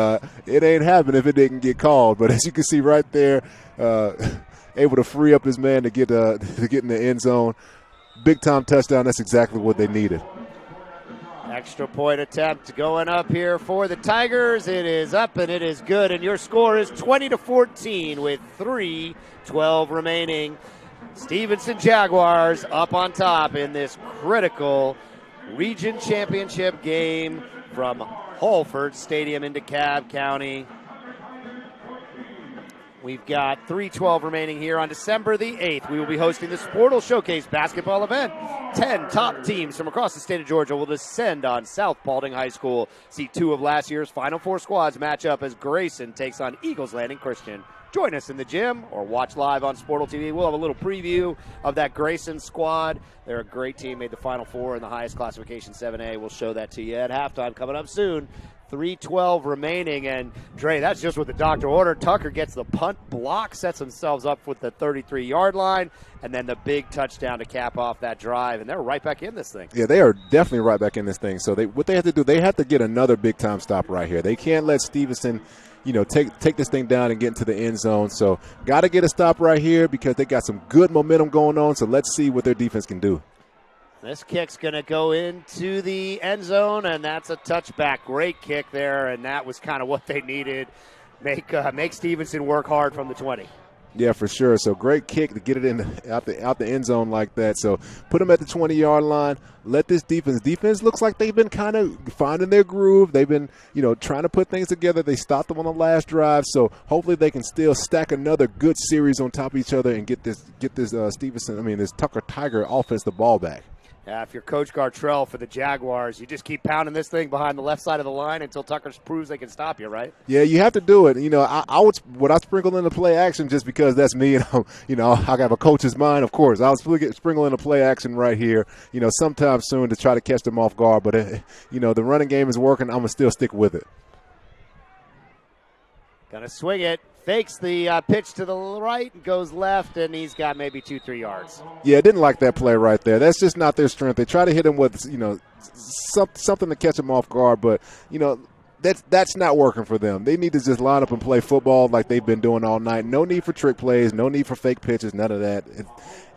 it ain't happening if it didn't get called. But as you can see right there, able to free up his man to get in the end zone. Big-time touchdown. That's exactly what they needed. Extra point attempt going up here for the Tigers. It is up and it is good, and your score is 20-14 with 3:12 remaining. Stephenson Jaguars up on top in this critical region championship game from Holford Stadium in DeKalb County. We've got 3:12 remaining here on December the 8th. We will be hosting the Sportal Showcase basketball event. 10 top teams from across the state of Georgia will descend on South Paulding High School. See 2 of last year's Final Four squads match up as Grayson takes on Eagles Landing Christian. Join us in the gym or watch live on Sportal TV. We'll have a little preview of that Grayson squad. They're a great team, made the Final Four in the highest classification, 7A. We'll show that to you at halftime coming up soon. 3:12 remaining, and Dre, that's just what the doctor ordered. Tucker gets the punt block, sets themselves up with the 33-yard line, and then the big touchdown to cap off that drive, and they're right back in this thing. Yeah, they are definitely right back in this thing. So what they have to do, they have to get another big-time stop right here. They can't let Stephenson, take this thing down and get into the end zone. So got to get a stop right here because they got some good momentum going on, so let's see what their defense can do. This kick's going to go into the end zone, and that's a touchback. Great kick there, and that was kind of what they needed. Make Stephenson work hard from the 20. Yeah, for sure. So great kick to get it out the end zone like that. So put them at the 20-yard line. Let this defense looks like they've been kind of finding their groove. They've been, trying to put things together. They stopped them on the last drive. So hopefully they can still stack another good series on top of each other and get this this Tucker Tiger offense the ball back. If you're Coach Gartrell for the Jaguars, you just keep pounding this thing behind the left side of the line until Tucker proves they can stop you, right? Yeah, you have to do it. I would sprinkle in the play action just because that's me. I have a coach's mind, of course. I was sprinkling the play action right here. Sometime soon to try to catch them off guard. But the running game is working. I'm gonna still stick with it. Gonna swing it. Fakes the pitch to the right, goes left, and he's got maybe 2-3 yards. Yeah, didn't like that play right there. That's just not their strength. They try to hit him with, something to catch him off guard, but, that's not working for them. They need to just line up and play football like they've been doing all night. No need for trick plays, no need for fake pitches, none of that.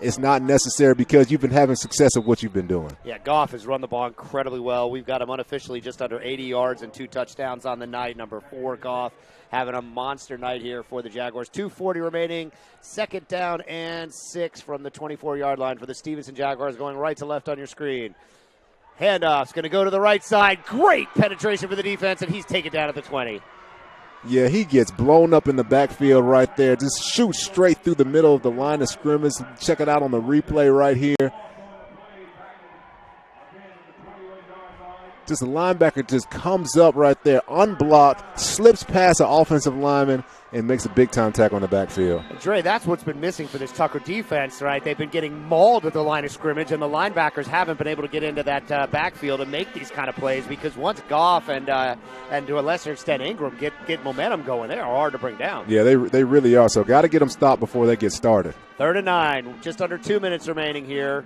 It's not necessary because you've been having success of what you've been doing. Yeah, Goff has run the ball incredibly well. We've got him unofficially just under 80 yards and 2 touchdowns on the night. Number 4, Goff, having a monster night here for the Jaguars. 2:40 remaining, 2nd down and 6 from the 24-yard line for the Stephenson Jaguars, going right to left on your screen. Handoff's going to go to the right side. Great penetration for the defense, and he's taken down at the 20. Yeah, he gets blown up in the backfield right there. Just shoots straight through the middle of the line of scrimmage. Check it out on the replay right here. Just a linebacker just comes up right there, unblocked, slips past an offensive lineman, and makes a big-time tackle on the backfield. Dre, that's what's been missing for this Tucker defense, right? They've been getting mauled at the line of scrimmage, and the linebackers haven't been able to get into that backfield and make these kind of plays because once Goff and to a lesser extent Ingram get momentum going, they are hard to bring down. Yeah, they really are. So got to get them stopped before they get started. 3rd and 9, just under 2 minutes remaining here.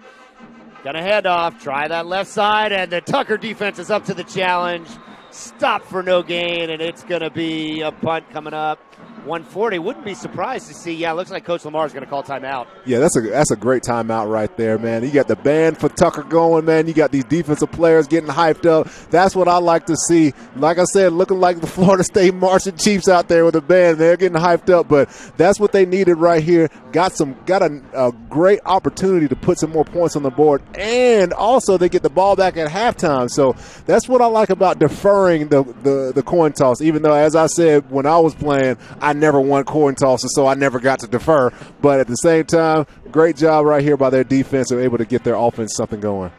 Gonna hand off, try that left side, and the Tucker defense is up to the challenge. Stop for no gain, and it's gonna be a punt coming up. 140. Wouldn't be surprised to see, yeah, it looks like Coach Lamar's going to call timeout. Yeah, that's a great timeout right there, man. You got the band for Tucker going, man. You got these defensive players getting hyped up. That's what I like to see. Like I said, looking like the Florida State Marching Chiefs out there with the band. They're getting hyped up, but that's what they needed right here. Got a great opportunity to put some more points on the board, and also they get the ball back at halftime. So that's what I like about deferring the coin toss, even though, as I said, when I was playing, I never won coin tosses, so I never got to defer. But at the same time, great job right here by their defense. They're able to get their offense something going.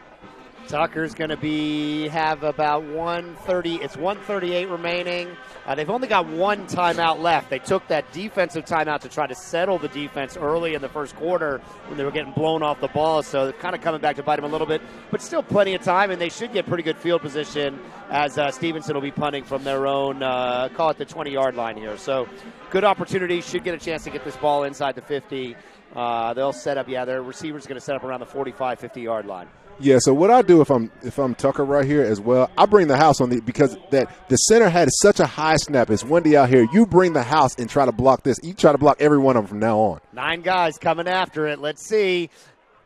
Tucker's going to have about 130. It's 138 remaining. They've only got one timeout left. They took that defensive timeout to try to settle the defense early in the first quarter when they were getting blown off the ball. So they're kind of coming back to bite them a little bit, but still plenty of time, and they should get pretty good field position as Stephenson will be punting from their own, call it the 20-yard line here. So good opportunity. Should get a chance to get this ball inside the 50. They'll set up, their receiver's going to set up around the 45, 50-yard line. Yeah, so what I do if I'm Tucker right here as well, I bring the house on because the center had such a high snap. It's windy out here. You bring the house and try to block this. You try to block every one of them from now on. 9 guys coming after it. Let's see.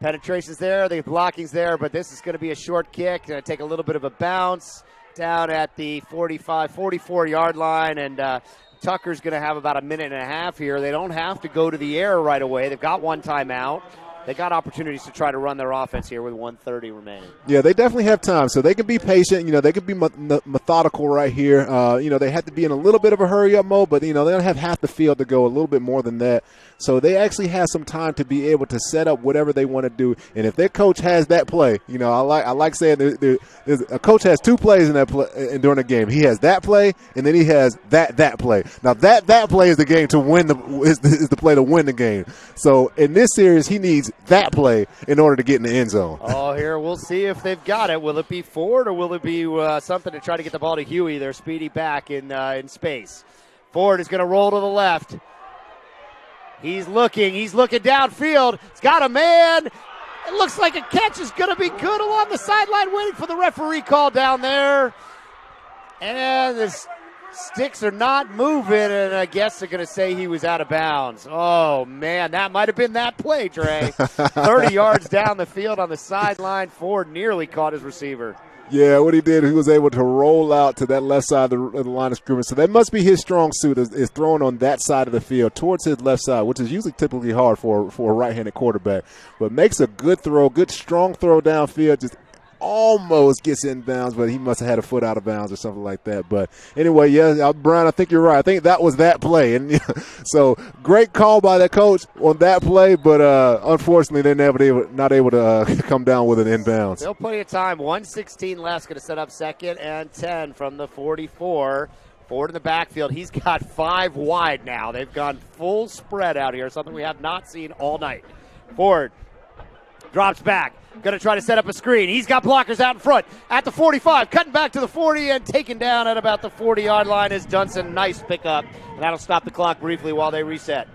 Penetration's there, the blocking's there, but this is going to be a short kick. Going to take a little bit of a bounce down at the 45, 44-yard line, and Tucker's going to have about a minute and a half here. They don't have to go to the air right away. They've got one timeout. They got opportunities to try to run their offense here with 1:30 remaining. Yeah, they definitely have time, so they can be patient. They can be methodical right here. They have to be in a little bit of a hurry-up mode, but, they don't have half the field to go, a little bit more than that. So they actually have some time to be able to set up whatever they want to do. And if their coach has that play, I like saying a coach has 2 plays in that play during a game. He has that play, and then he has that play. Now that play is the game to win is the play to win the game. So in this series, he needs that play in order to get in the end zone. Oh, here we'll see if they've got it. Will it be Ford or will it be something to try to get the ball to Huey, their speedy back in space? Ford is going to roll to the left. He's looking downfield. He's got a man. It looks like a catch is going to be good along the sideline, waiting for the referee call down there. And the sticks are not moving, and I guess they're going to say he was out of bounds. Oh, man, that might have been that play, Dre. 30 yards down the field on the sideline. Ford nearly caught his receiver. Yeah, what he did, he was able to roll out to that left side of the line of scrimmage. So that must be his strong suit is throwing on that side of the field towards his left side, which is usually typically hard for a right-handed quarterback. But makes a good throw, good strong throw downfield, just almost gets in bounds, but he must have had a foot out of bounds or something like that. But anyway, yeah, Brian, I think you're right. I think that was that play. And so great call by that coach on that play, but unfortunately they're not able to come down with an inbounds. Still plenty of time. 1:16 left. Going to set up 2nd and 10 from the 44. Ford in the backfield. He's got 5 wide now. They've gone full spread out here, something we have not seen all night. Ford drops back. Going to try to set up a screen. He's got blockers out in front at the 45, cutting back to the 40 and taken down at about the 40-yard line is Dunson. Nice pickup, and that'll stop the clock briefly while they reset.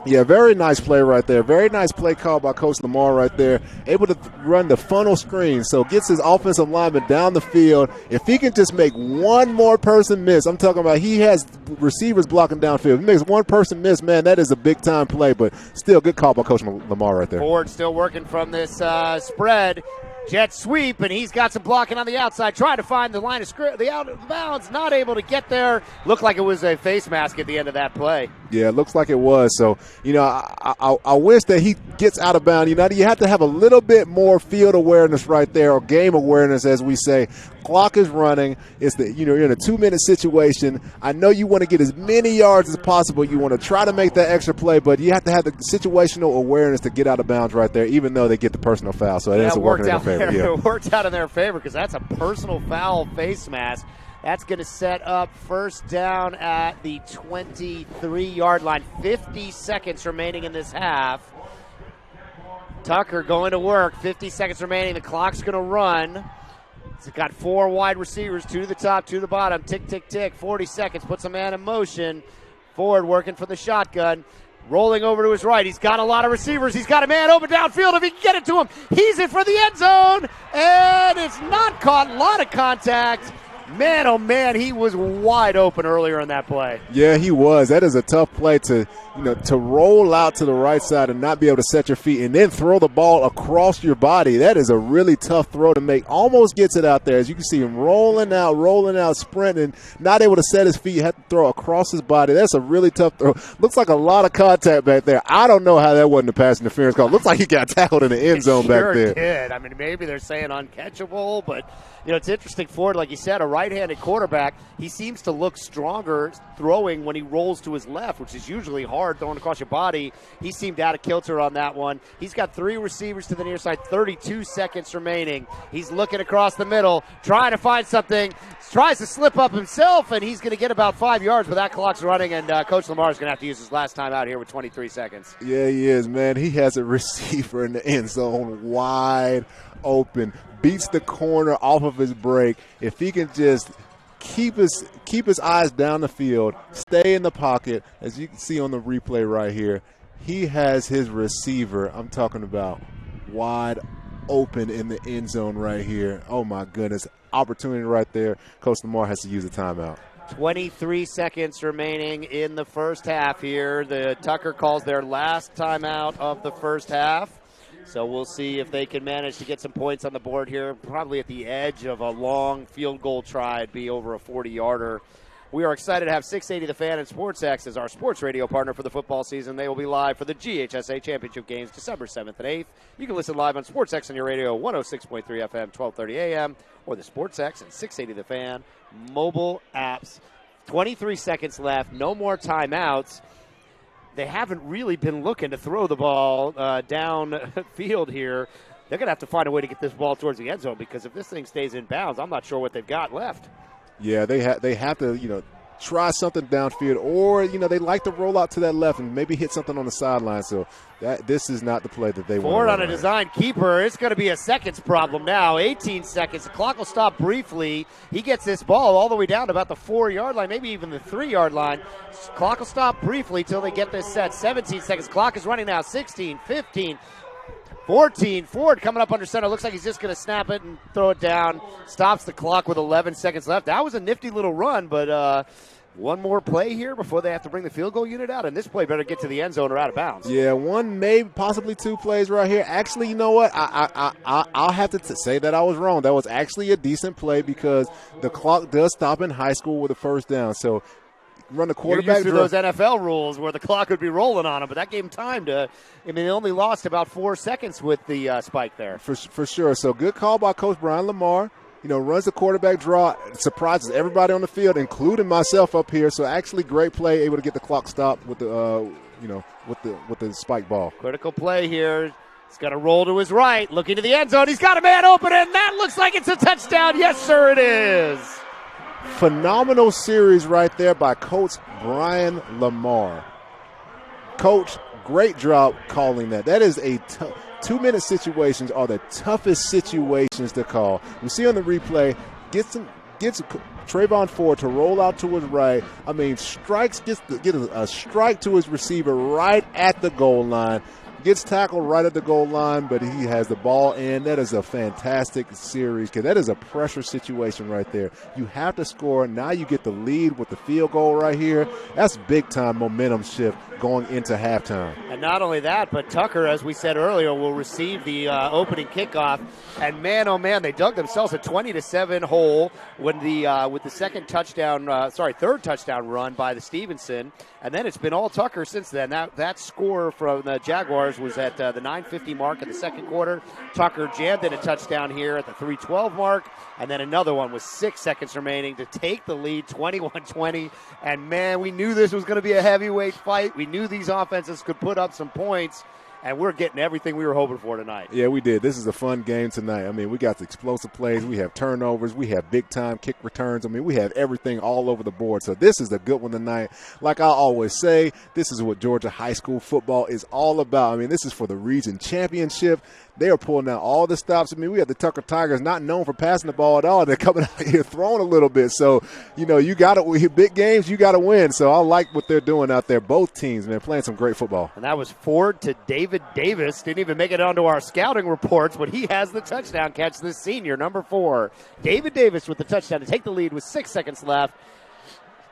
Yeah, very nice play right there. Very nice play call by Coach Lamar right there. Able to run the funnel screen, so gets his offensive lineman down the field. If he can just make one more person miss, I'm talking about he has receivers blocking downfield. If he makes one person miss, man, that is a big-time play, but still good call by Coach Lamar right there. Ford still working from this spread. Jet sweep, and he's got some blocking on the outside, trying to find the line of the out of bounds, not able to get there. Looked like it was a face mask at the end of that play. Yeah, it looks like it was. So, I wish that he gets out of bounds. You have to have a little bit more field awareness right there, or game awareness, as we say. Clock is running. You're in a 2-minute situation. I know you want to get as many yards as possible. You want to try to make that extra play, but you have to have the situational awareness to get out of bounds right there, even though they get the personal foul. So it ends up working in their favor. Yeah. It worked out in their favor because that's a personal foul face mask. That's going to set up first down at the 23-yard line. 50 seconds remaining in this half. Tucker going to work. 50 seconds remaining. The clock's going to run. It's got 4 wide receivers, 2 to the top, 2 to the bottom. Tick, tick, tick. 40 seconds. Puts a man in motion. Ford working for the shotgun. Rolling over to his right. He's got a lot of receivers. He's got a man open downfield. If he can get it to him, he's in for the end zone. And it's not caught. A lot of contact. Man, oh man, he was wide open earlier in that play. Yeah, he was. That is a tough play to roll out to the right side and not be able to set your feet and then throw the ball across your body. That is a really tough throw to make. Almost gets it out there. As you can see him rolling out, sprinting, not able to set his feet, had to throw across his body. That's a really tough throw. Looks like a lot of contact back there. I don't know how that wasn't a pass interference call. Looks like he got tackled in the end zone back there. Did. I mean, maybe they're saying uncatchable, but it's interesting for it. Like you said, a right-handed quarterback, he seems to look stronger throwing when he rolls to his left, which is usually hard throwing across your body. He seemed out of kilter on that one. He's got 3 receivers to the near side, 32 seconds remaining. He's looking across the middle, trying to find something, tries to slip up himself, and he's going to get about 5 yards, but that clock's running, and Coach Lamar is going to have to use his last time out here with 23 seconds. Yeah, he is, man. He has a receiver in the end zone wide open, beats the corner off of his break. If he can just keep his eyes down the field, stay in the pocket, as you can see on the replay right here, he has his receiver, I'm talking about, wide open in the end zone right here. Oh, my goodness. Opportunity right there. Coach Lamar has to use a timeout. 23 seconds remaining in the first half here. The Tucker calls their last timeout of the first half. So we'll see if they can manage to get some points on the board here. Probably at the edge of a long field goal try. It'd be over a 40-yarder. We are excited to have 680 The Fan and SportsX as our sports radio partner for the football season. They will be live for the GHSA Championship games December 7th and 8th. You can listen live on SportsX on your radio, 106.3 FM, 1230 AM, or the SportsX and 680 The Fan mobile apps. 23 seconds left, no more timeouts. They haven't really been looking to throw the ball downfield here. They're going to have to find a way to get this ball towards the end zone, because if this thing stays in bounds, I'm not sure what they've got left. Yeah, they have to, try something downfield, or, they like to roll out to that left and maybe hit something on the sideline. So this is not the play that they want. Ford on a design keeper. It's going to be a seconds problem now. 18 seconds. The clock will stop briefly. He gets this ball all the way down to about the 4-yard line, maybe even the 3-yard line. Clock will stop briefly till they get this set. 17 seconds. Clock is running now. 16, 15, 14. Ford coming up under center. Looks like he's just going to snap it and throw it down. Stops the clock with 11 seconds left. That was a nifty little run, but one more play here before they have to bring the field goal unit out, and this play better get to the end zone or out of bounds. Yeah, one, maybe possibly 2 plays right here. Actually, you know what? I'll have to say that I was wrong. That was actually a decent play, because the clock does stop in high school with a first down. So run the quarterback. You're used to those NFL rules where the clock would be rolling on them, but that gave them time to. I mean, they only lost about 4 seconds with the spike there. For sure. So good call by Coach Brian Lamar. Runs the quarterback draw, surprises everybody on the field, including myself up here. So actually, great play, able to get the clock stopped with the, with the spike ball. Critical play here. He's got to roll to his right, looking to the end zone. He's got a man open, and that looks like it's a touchdown. Yes, sir, it is. Phenomenal series right there by Coach Brian Lamar. Coach, great job calling that. That is a 2-minute situations are the toughest situations to call. You see on the replay, gets Trayvon Ford to roll out to his right. I mean, gets a strike to his receiver right at the goal line. Gets tackled right at the goal line, but he has the ball in. That is a fantastic series, because that is a pressure situation right there. You have to score. Now you get the lead with the field goal right here. That's big-time momentum shift going into halftime. And not only that, but Tucker, as we said earlier, will receive the opening kickoff. And man, oh man, they dug themselves a 20-7 hole when with the third touchdown run by the Stephenson. And then it's been all Tucker since then. That score from the Jaguars was at the 9:50 mark in the second quarter. Tucker jammed in a touchdown here at the 3:12 mark. And then another one with 6 seconds remaining to take the lead, 21-20. And man, we knew this was going to be a heavyweight fight. We knew these offenses could put up some points. And we're getting everything we were hoping for tonight. Yeah, we did. This is a fun game tonight. I mean, we got the explosive plays. We have turnovers. We have big-time kick returns. I mean, we have everything all over the board. So this is a good one tonight. Like I always say, this is what Georgia high school football is all about. I mean, this is for the region championship. They are pulling out all the stops. I mean, we have the Tucker Tigers, not known for passing the ball at all. They're coming out here throwing a little bit. So, you got to big games, you got to win. So I like what they're doing out there. Both teams, man, playing some great football. And that was Ford to David David Davis didn't even make it onto our scouting reports, but he has the touchdown catch, the senior, number 4. David Davis with the touchdown to take the lead with 6 seconds left.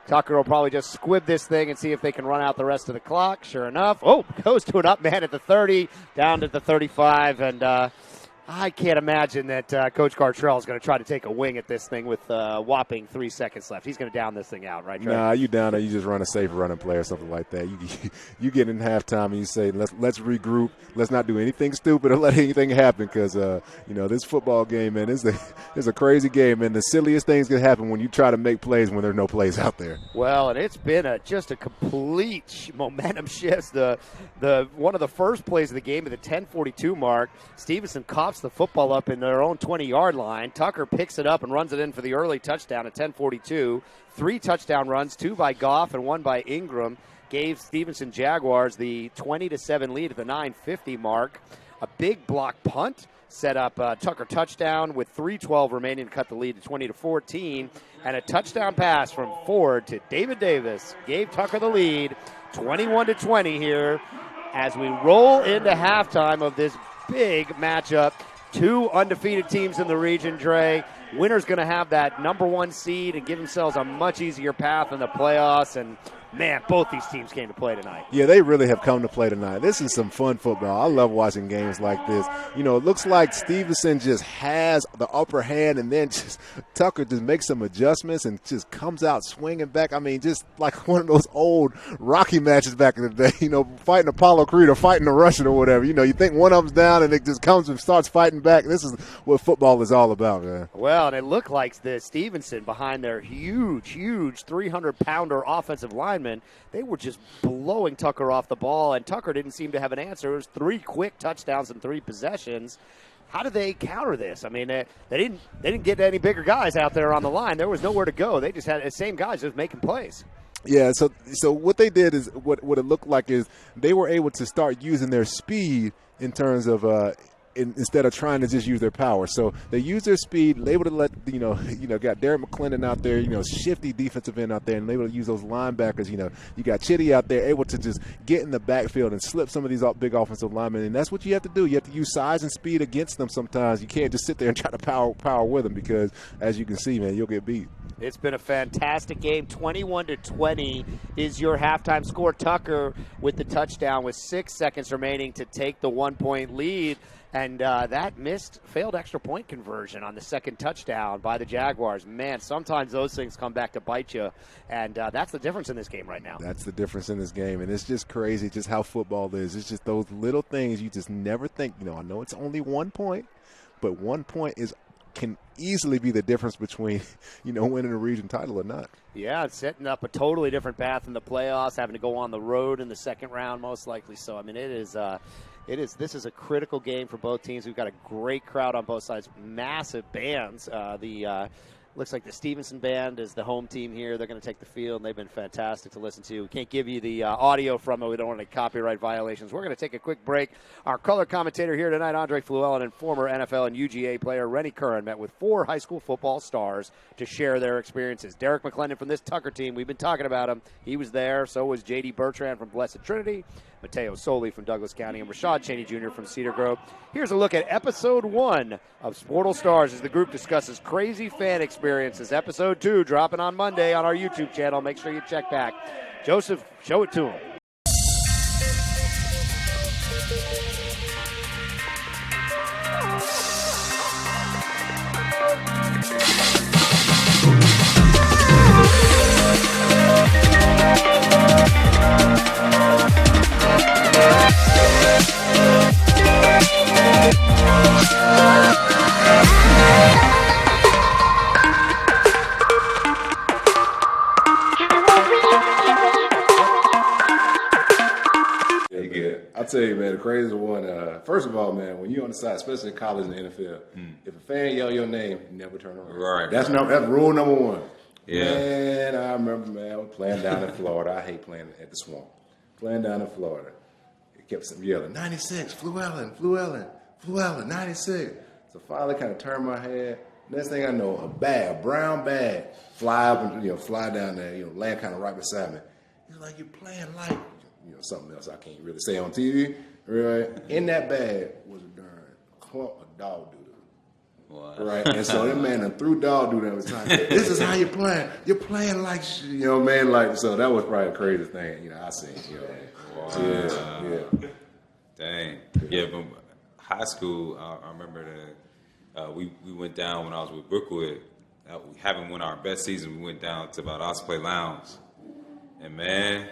Tucker will probably just squib this thing and see if they can run out the rest of the clock. Sure enough, goes to an up man at the 30, down to the 35, and I can't imagine that Coach Gartrell is going to try to take a wing at this thing with whopping 3 seconds left. He's going to down this thing out, right, Trey? Nah, you down there, you just run a safe running play or something like that. You get in halftime and you say, let's regroup. Let's not do anything stupid or let anything happen because, this football game, man, is a crazy game, and the silliest things can happen when you try to make plays when there's no plays out there. Well, and it's been just a complete momentum shift. The one of the first plays of the game at the 10:42 mark, Stephenson coughs the football up in their own 20-yard line. Tucker picks it up and runs it in for the early touchdown at 10:42. 3 touchdown runs, 2 by Goff and 1 by Ingram, gave Stephenson Jaguars the 20-7 lead at the 9:50 mark. A big block punt set up Tucker touchdown with 3:12 remaining to cut the lead to 20-14, and a touchdown pass from Ford to David Davis gave Tucker the lead 21-20 here as we roll into halftime of this big matchup. 2 undefeated teams in the region, Dre. Winner's going to have that number 1 seed and give themselves a much easier path in the playoffs. And, man, both these teams came to play tonight. Yeah, they really have come to play tonight. This is some fun football. I love watching games like this. It looks like Stephenson just has the upper hand, and then just Tucker just makes some adjustments and just comes out swinging back. I mean, just like one of those old Rocky matches back in the day, fighting Apollo Creed or fighting a Russian or whatever. You think one of them's down and it just comes and starts fighting back. This is what football is all about, man. Well, and it looked like the Stephenson behind their huge 300-pounder offensive lineman, they were just blowing Tucker off the ball, and Tucker didn't seem to have an answer. It was 3 quick touchdowns and 3 possessions. How do they counter this? I mean, they didn't get any bigger guys out there on the line. There was nowhere to go. They just had the same guys just making plays. Yeah, so what they did is what it looked like is they were able to start using their speed in terms of instead of trying to just use their power. So they used their speed, able to let, got Derek McClendon out there, shifty defensive end out there, and able to use those linebackers. You got Chitty out there, able to just get in the backfield and slip some of these big offensive linemen. And that's what you have to do. You have to use size and speed against them sometimes. You can't just sit there and try to power with them because, as you can see, man, you'll get beat. It's been a fantastic game. 21-20 is your halftime score. Tucker with the touchdown with 6 seconds remaining to take the 1-point lead. And that failed extra point conversion on the second touchdown by the Jaguars. Man, sometimes those things come back to bite you, and that's the difference in this game right now. That's the difference in this game, and it's just crazy just how football is. It's just those little things you just never think. I know it's only 1 point, but 1 point can easily be the difference between, winning a region title or not. Yeah, it's setting up a totally different path in the playoffs, having to go on the road in the second round most likely. So, I mean, this is a critical game for both teams. We've got a great crowd on both sides, massive bands. Looks like the Stephenson band is the home team here. They're going to take the field, and they've been fantastic to listen to. We can't give you the audio from it. We don't want any copyright violations. We're going to take a quick break. Our color commentator here tonight, Andre Fluellen, and former NFL and UGA player Rennie Curran met with 4 high school football stars to share their experiences. Derek McClendon from this Tucker team, we've been talking about him. He was there. So was J.D. Bertrand from Blessed Trinity, Mateo Soli from Douglas County, and Rashad Cheney Jr. from Cedar Grove. Here's a look at Episode 1 of Sportal Stars as the group discusses crazy fan experiences. Episode 2 dropping on Monday on our YouTube channel. Make sure you check back. Joseph, show it to him. I'll tell you, man, the craziest one, first of all, man, when you're on the side, especially in college and NFL, if a fan yell your name, you never turn around. Right. That's rule number 1. Yeah. Man, I remember, man, I was playing down in Florida. I hate playing at the Swamp. Playing down in Florida. It kept yelling, 96, Fluellen, 96. So finally kind of turned my head. Next thing I know, a brown bag, fly up and, fly down there, land kind of right beside me. He's like you're playing like, something else I can't really say on TV. Right? In that bag was a darn clump of dog doo-doo. Wow. Right? And so that man threw dog doo-doo every time. This is how you're playing. You're playing like, man, like, so that was probably the craziest thing, I seen, Wow. Yeah. Dang. Yeah, but high school, I remember that we went down when I was with Brookwood. We haven't won our best season. We went down to about Osprey Lounge. And, man,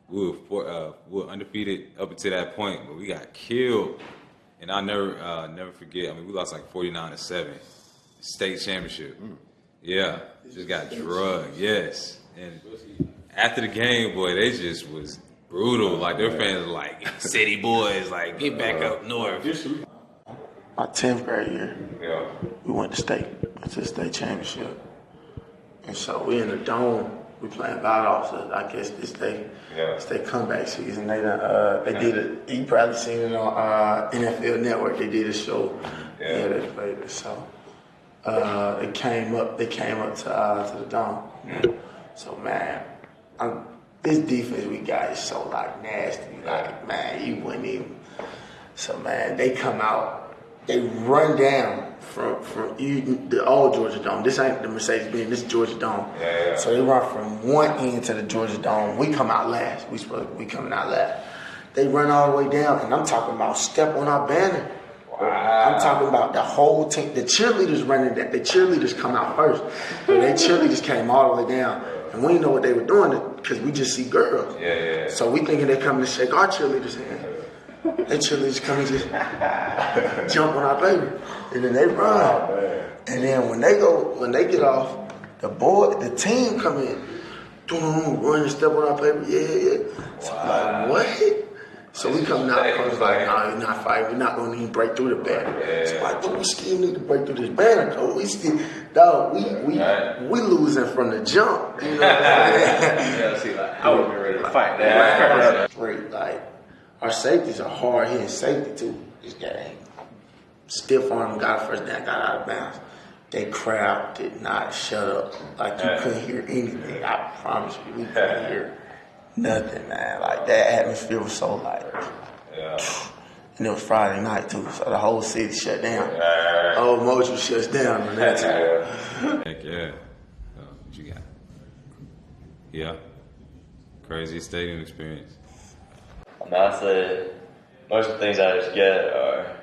we were undefeated up until that point, but we got killed. And I'll never forget. I mean, we lost like 49-7, state championship. Yeah, just got drugged. Yes, and after the game, boy, they just was brutal. Like their fans were like city boys, like get back up north. My 10th grade year, Yeah. we went to the state championship, and so we in the dome. We playing battle, so I guess it's their comeback season. They did it. You probably seen it on NFL Network. They did a show. Yeah, they played it. So they came up to the dome. So man, this defense we got is so like nasty. Like man, you wouldn't even. So man, they come out. They run down from the old Georgia Dome. This ain't the Mercedes-Benz. This is Georgia Dome. Yeah. So they run from one end to the Georgia Dome. We come out last. We coming out last. They run all the way down, and I'm talking about step on our banner. Wow. I'm talking about the whole team. The cheerleaders running that. The cheerleaders come out first. So they cheerleaders came all the way down, and we didn't know what they were doing because we just see girls. Yeah. So we thinking they're coming to shake our cheerleaders' hand. They cheerleaders come and just jump on our baby, and then they run. And then when they get off, the team come in, run and step on our paper. Yeah. So I'm like, what? So we coming out, coach like, no, you're not fighting. We're not going to even break through the banner. So like, but we still need to break through this banner, coach. We still, dog, we losing from the jump. You know what I'm saying? I would be ready to fight that. Great, like. Our safeties are hard hitting safety too. This game, stiff arm, got a first down, got out of bounds. They crowd did not shut up. Like you couldn't hear anything. I promise you, we couldn't hear nothing, man. Like that atmosphere was so like, and it was Friday night too, so the whole city shut down. Old Mojo shuts down on that time. Heck yeah. What you got? Yeah. Crazy stadium experience. Honestly, most of the things I just get are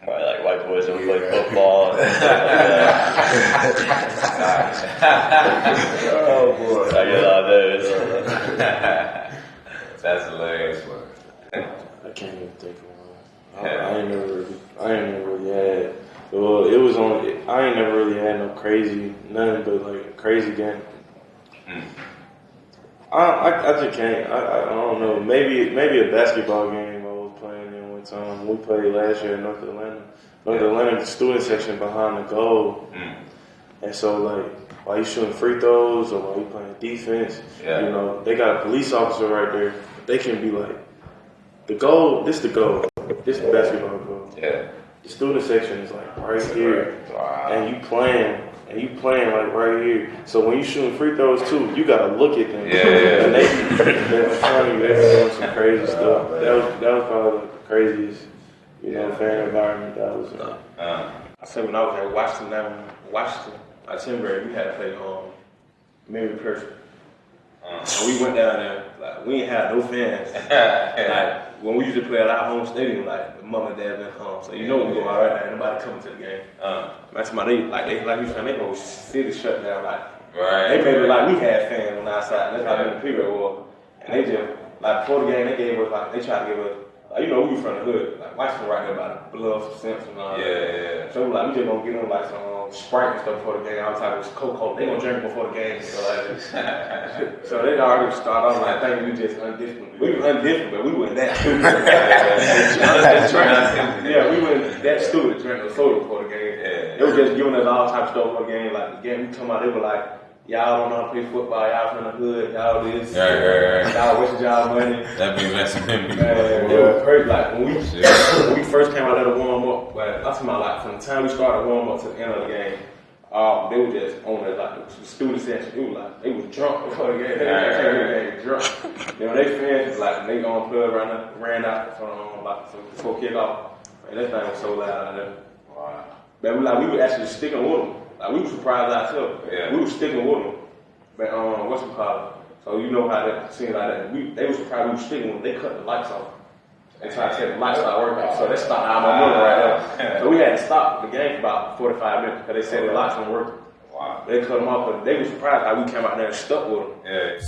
probably like white boys who play football. Oh boy. I get a lot of those. That's hilarious. I can't even think of one. I ain't never really had. Well, it was on. I ain't never really had no crazy, nothing but like a crazy game. I just can't. I don't know. Maybe a basketball game I was playing in one time. We played last year in North Atlanta. North Atlanta, the student section behind the goal. And so like while you shooting free throws or while you playing defense, they got a police officer right there. They can be like, the goal. This the goal. This the basketball goal. Yeah. The student section is like right here, and you playing like right here. So when you shooting free throws too, you gotta look at them. And they're trying to doing some crazy stuff. That was probably like the craziest, fan environment that was in. I said when I was at Washington, at 10th grade, we had to play Mary Person. So we went down there, like we ain't had no fans. Like when we used to play at our home stadium, like the mom and dad been home, so we go out right now, nobody coming to the game. That's my they whole city shut down. Like they made it like we had fans on our side. That's how the period was. And they just like before the game, they gave us like they tried to give us. Like, we from the hood, like Washington right there by the Bluff, Simpson, and all that. So like we just gonna get them like some Sprite and stuff before the game. I was talking with Coca-Cola. They gonna drink before the game. So they already started off like thinking we just undisciplined. We were undisciplined, but we weren't that stupid. We weren't that stupid to drink a soda before the game. They were just giving us all types of stuff before the game. Like the game we come out, they were like, y'all don't know how to play football, y'all from the hood, y'all this, y'all wasting y'all money. That be messing with me. It was crazy. Like when we first came out there to warm up, I'm talking about like from the time we started warm up to the end of the game, They were just on the student section. It was like they was drunk before the game. They drunk. You know, they fans was like they on club ran out before kickoff. And that thing was so loud out there. Wow. But we were actually sticking with them. Like we were surprised ourselves. Yeah. We were sticking with them. But what's it called? So you know how that seemed like that. They were surprised we were sticking with them. They cut the lights off. They tried to say the lights started working. So they stopped our momentum right there. So we had to stop the game for about 45 minutes because they said the lights weren't working. Wow. They cut them off, but they were surprised how we came out there and stuck with them. Yeah.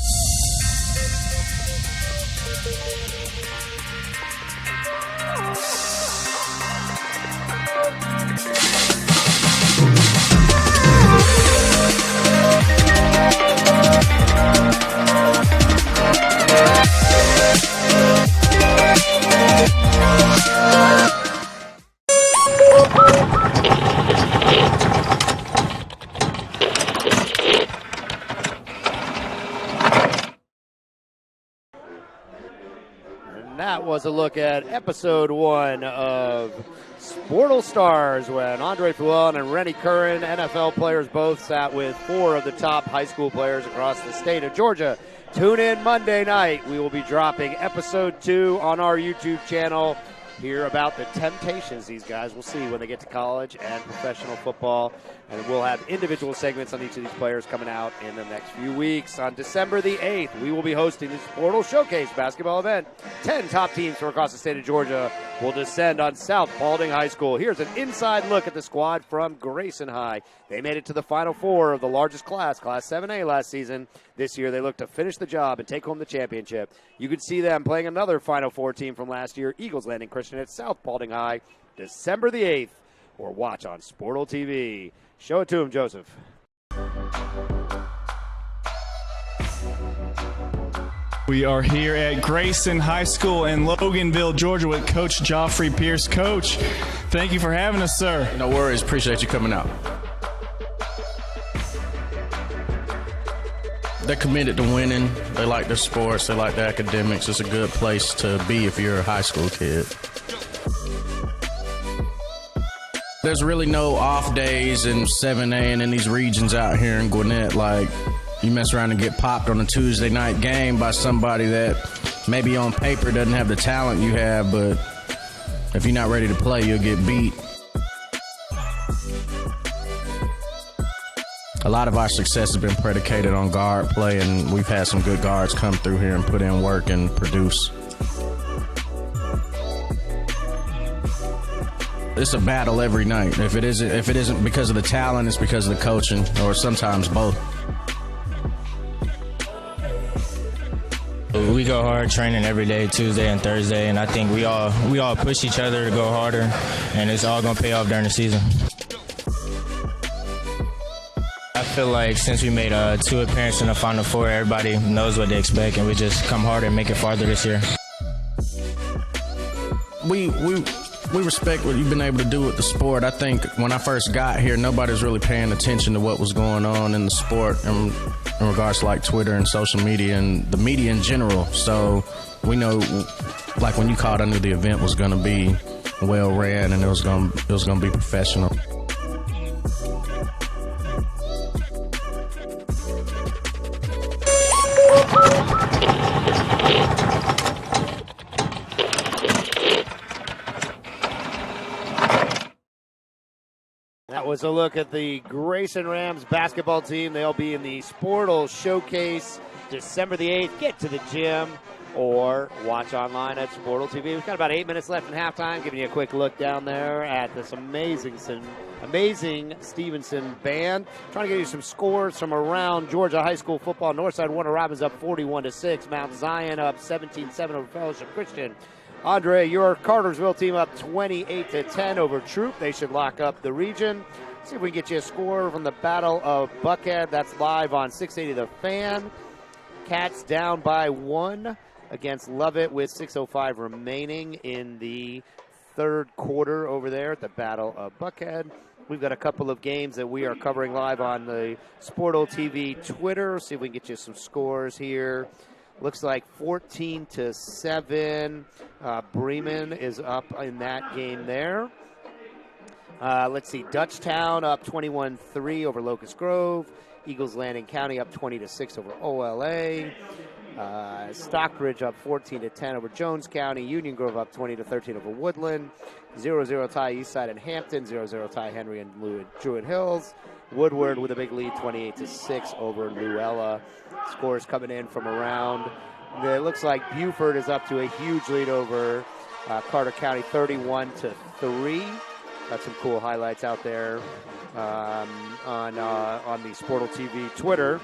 That was a look at episode 1 of Sportal Stars when Andre Fluellen and Rennie Curran, NFL players, both sat with 4 of the top high school players across the state of Georgia. Tune in Monday night. We will be dropping episode 2 on our YouTube channel. Hear about the temptations these guys will see when they get to college and professional football. And we'll have individual segments on each of these players coming out in the next few weeks. On December the 8th, we will be hosting the Sportal Showcase basketball event. 10 top teams from across the state of Georgia will descend on South Paulding High School. Here's an inside look at the squad from Grayson High. They made it to the Final Four of the largest class, Class 7A last season. This year, they look to finish the job and take home the championship. You could see them playing another Final Four team from last year, Eagles Landing Christian at South Paulding High, December the 8th, or watch on Sportal TV. Show it to him, Joseph. We are here at Grayson High School in Loganville, Georgia with Coach Joffrey Pierce. Coach, thank you for having us, sir. No worries. Appreciate you coming out. They're committed to winning. They like their sports. They like their academics. It's a good place to be if you're a high school kid. There's really no off days in 7A and in these regions out here in Gwinnett. Like, you mess around and get popped on a Tuesday night game by somebody that maybe on paper doesn't have the talent you have, but if you're not ready to play, you'll get beat. A lot of our success has been predicated on guard play, and we've had some good guards come through here and put in work and produce. It's a battle every night. If it isn't because of the talent, it's because of the coaching, or sometimes both. We go hard training every day, Tuesday and Thursday, and I think we all push each other to go harder, and it's all gonna pay off during the season. I feel like since we made 2 appearances in the Final Four, everybody knows what to expect, and we just come harder and make it farther this year. We respect what you've been able to do with the sport. I think when I first got here, nobody was really paying attention to what was going on in the sport in regards to like Twitter and social media and the media in general. So we know, like when you called, I knew the event was going to be well ran and it was going to be professional. That was a look at the Grayson Rams basketball team. They'll be in the Sportal Showcase December the 8th. Get to the gym or watch online at Sportal TV. We've got about 8 minutes left in halftime. Giving you a quick look down there at this amazing Stephenson band. Trying to get you some scores from around Georgia high school football. Northside Warner Robins up 41-6. Mount Zion up 17-7 over Fellowship Christian. Andre, your Cartersville team up 28-10 over Troop. They should lock up the region. See if we can get you a score from the Battle of Buckhead. That's live on 680 The Fan. Cats down by 1 against Lovett with 6:05 remaining in the third quarter over there at the Battle of Buckhead. We've got a couple of games that we are covering live on the Sportal TV Twitter. See if we can get you some scores here. Looks like 14-7. Bremen is up in that game there. Let's see. Dutchtown up 21-3 over Locust Grove. Eagles Landing County up 20-6 over OLA. Stockbridge up 14-10 over Jones County. Union Grove up 20-13 over Woodland. 0-0 tie Eastside and Hampton. 0-0 tie Henry and Druid Hills. Woodward with a big lead, 28-6 over Luella. Scores coming in from around. It looks like Buford is up to a huge lead over Carter County, 31-3. Got some cool highlights out there on the Sportal TV Twitter.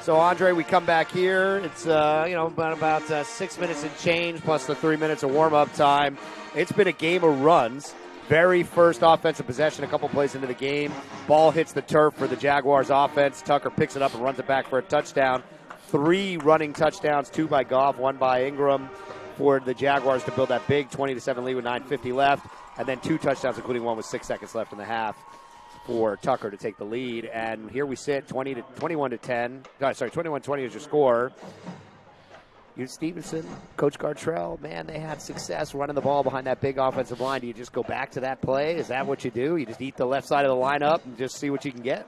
So, Andre, we come back here. It's about 6 minutes and change plus the 3 minutes of warm-up time. It's been a game of runs. Very first offensive possession, a couple plays into the game. Ball hits the turf for the Jaguars offense. Tucker picks it up and runs it back for a touchdown. 3 running touchdowns, 2 by Goff, 1 by Ingram, for the Jaguars to build that big 20-7 lead with 9:50 left. And then 2 touchdowns, including one with 6 seconds left in the half, for Tucker to take the lead. And here we sit, 21-10. 21-20 is your score. You Stephenson, Coach Gartrell, man, they had success running the ball behind that big offensive line. Do you just go back to that play? Is that what you do? You just eat the left side of the line up and just see what you can get?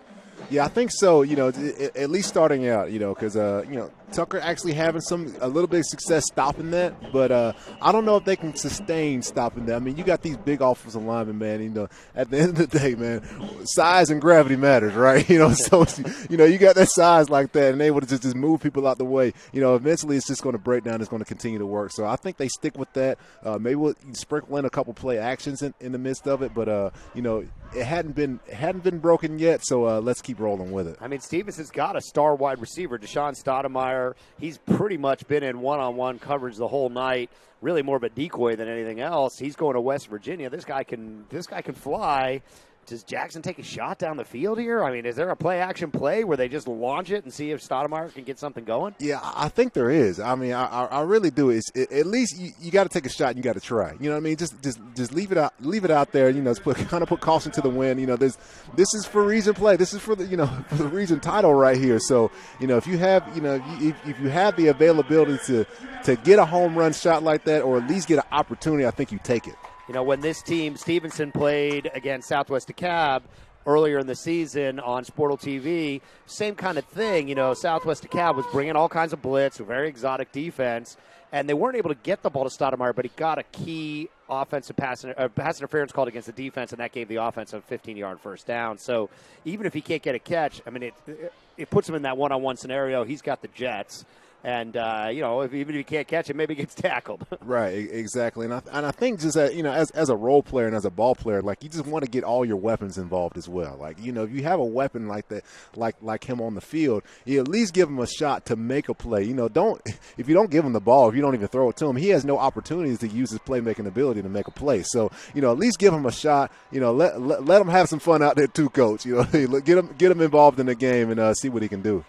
Yeah, I think so. At least starting out, because Tucker actually having a little bit of success stopping that, but I don't know if they can sustain stopping that. I mean, you got these big offensive linemen, man. At the end of the day, man, size and gravity matters, right? So you got that size like that and able to just move people out the way. Eventually it's just going to break down. It's going to continue to work. So I think they stick with that. Maybe we'll sprinkle in a couple play actions in the midst of it, but it hadn't been broken yet. So let's keep rolling with it. I mean, Stevenson's got a star wide receiver, Deshaun Stoudemire. He's pretty much been in one-on-one coverage the whole night. Really more of a decoy than anything else. He's going to West Virginia. This guy can fly. Does Jackson take a shot down the field here? I mean, is there a play-action play where they just launch it and see if Stoudemire can get something going? Yeah, I think there is. I mean, I really do. At least you got to take a shot and you got to try. You know what I mean? Just leave it out there. Put caution to the wind. This is for region play. This is for the for the region title right here. So if you have if you have the availability to get a home run shot like that, or at least get an opportunity, I think you take it. When this team, Stephenson, played against Southwest DeKalb earlier in the season on Sportal TV, same kind of thing. Southwest DeKalb was bringing all kinds of blitz, a very exotic defense, and they weren't able to get the ball to Stoudemire, but he got a key offensive pass interference called against the defense, and that gave the offense a 15-yard first down. So even if he can't get a catch, I mean, it puts him in that one-on-one scenario. He's got the Jets. And, even if you can't catch it, maybe he gets tackled. Right, exactly. And I think just that, as a role player and as a ball player, like, you just want to get all your weapons involved as well. Like, if you have a weapon like that, like him on the field, you at least give him a shot to make a play. If you don't give him the ball, if you don't even throw it to him, he has no opportunities to use his playmaking ability to make a play. So, at least give him a shot. Let him have some fun out there too, Coach. Get him involved in the game and see what he can do.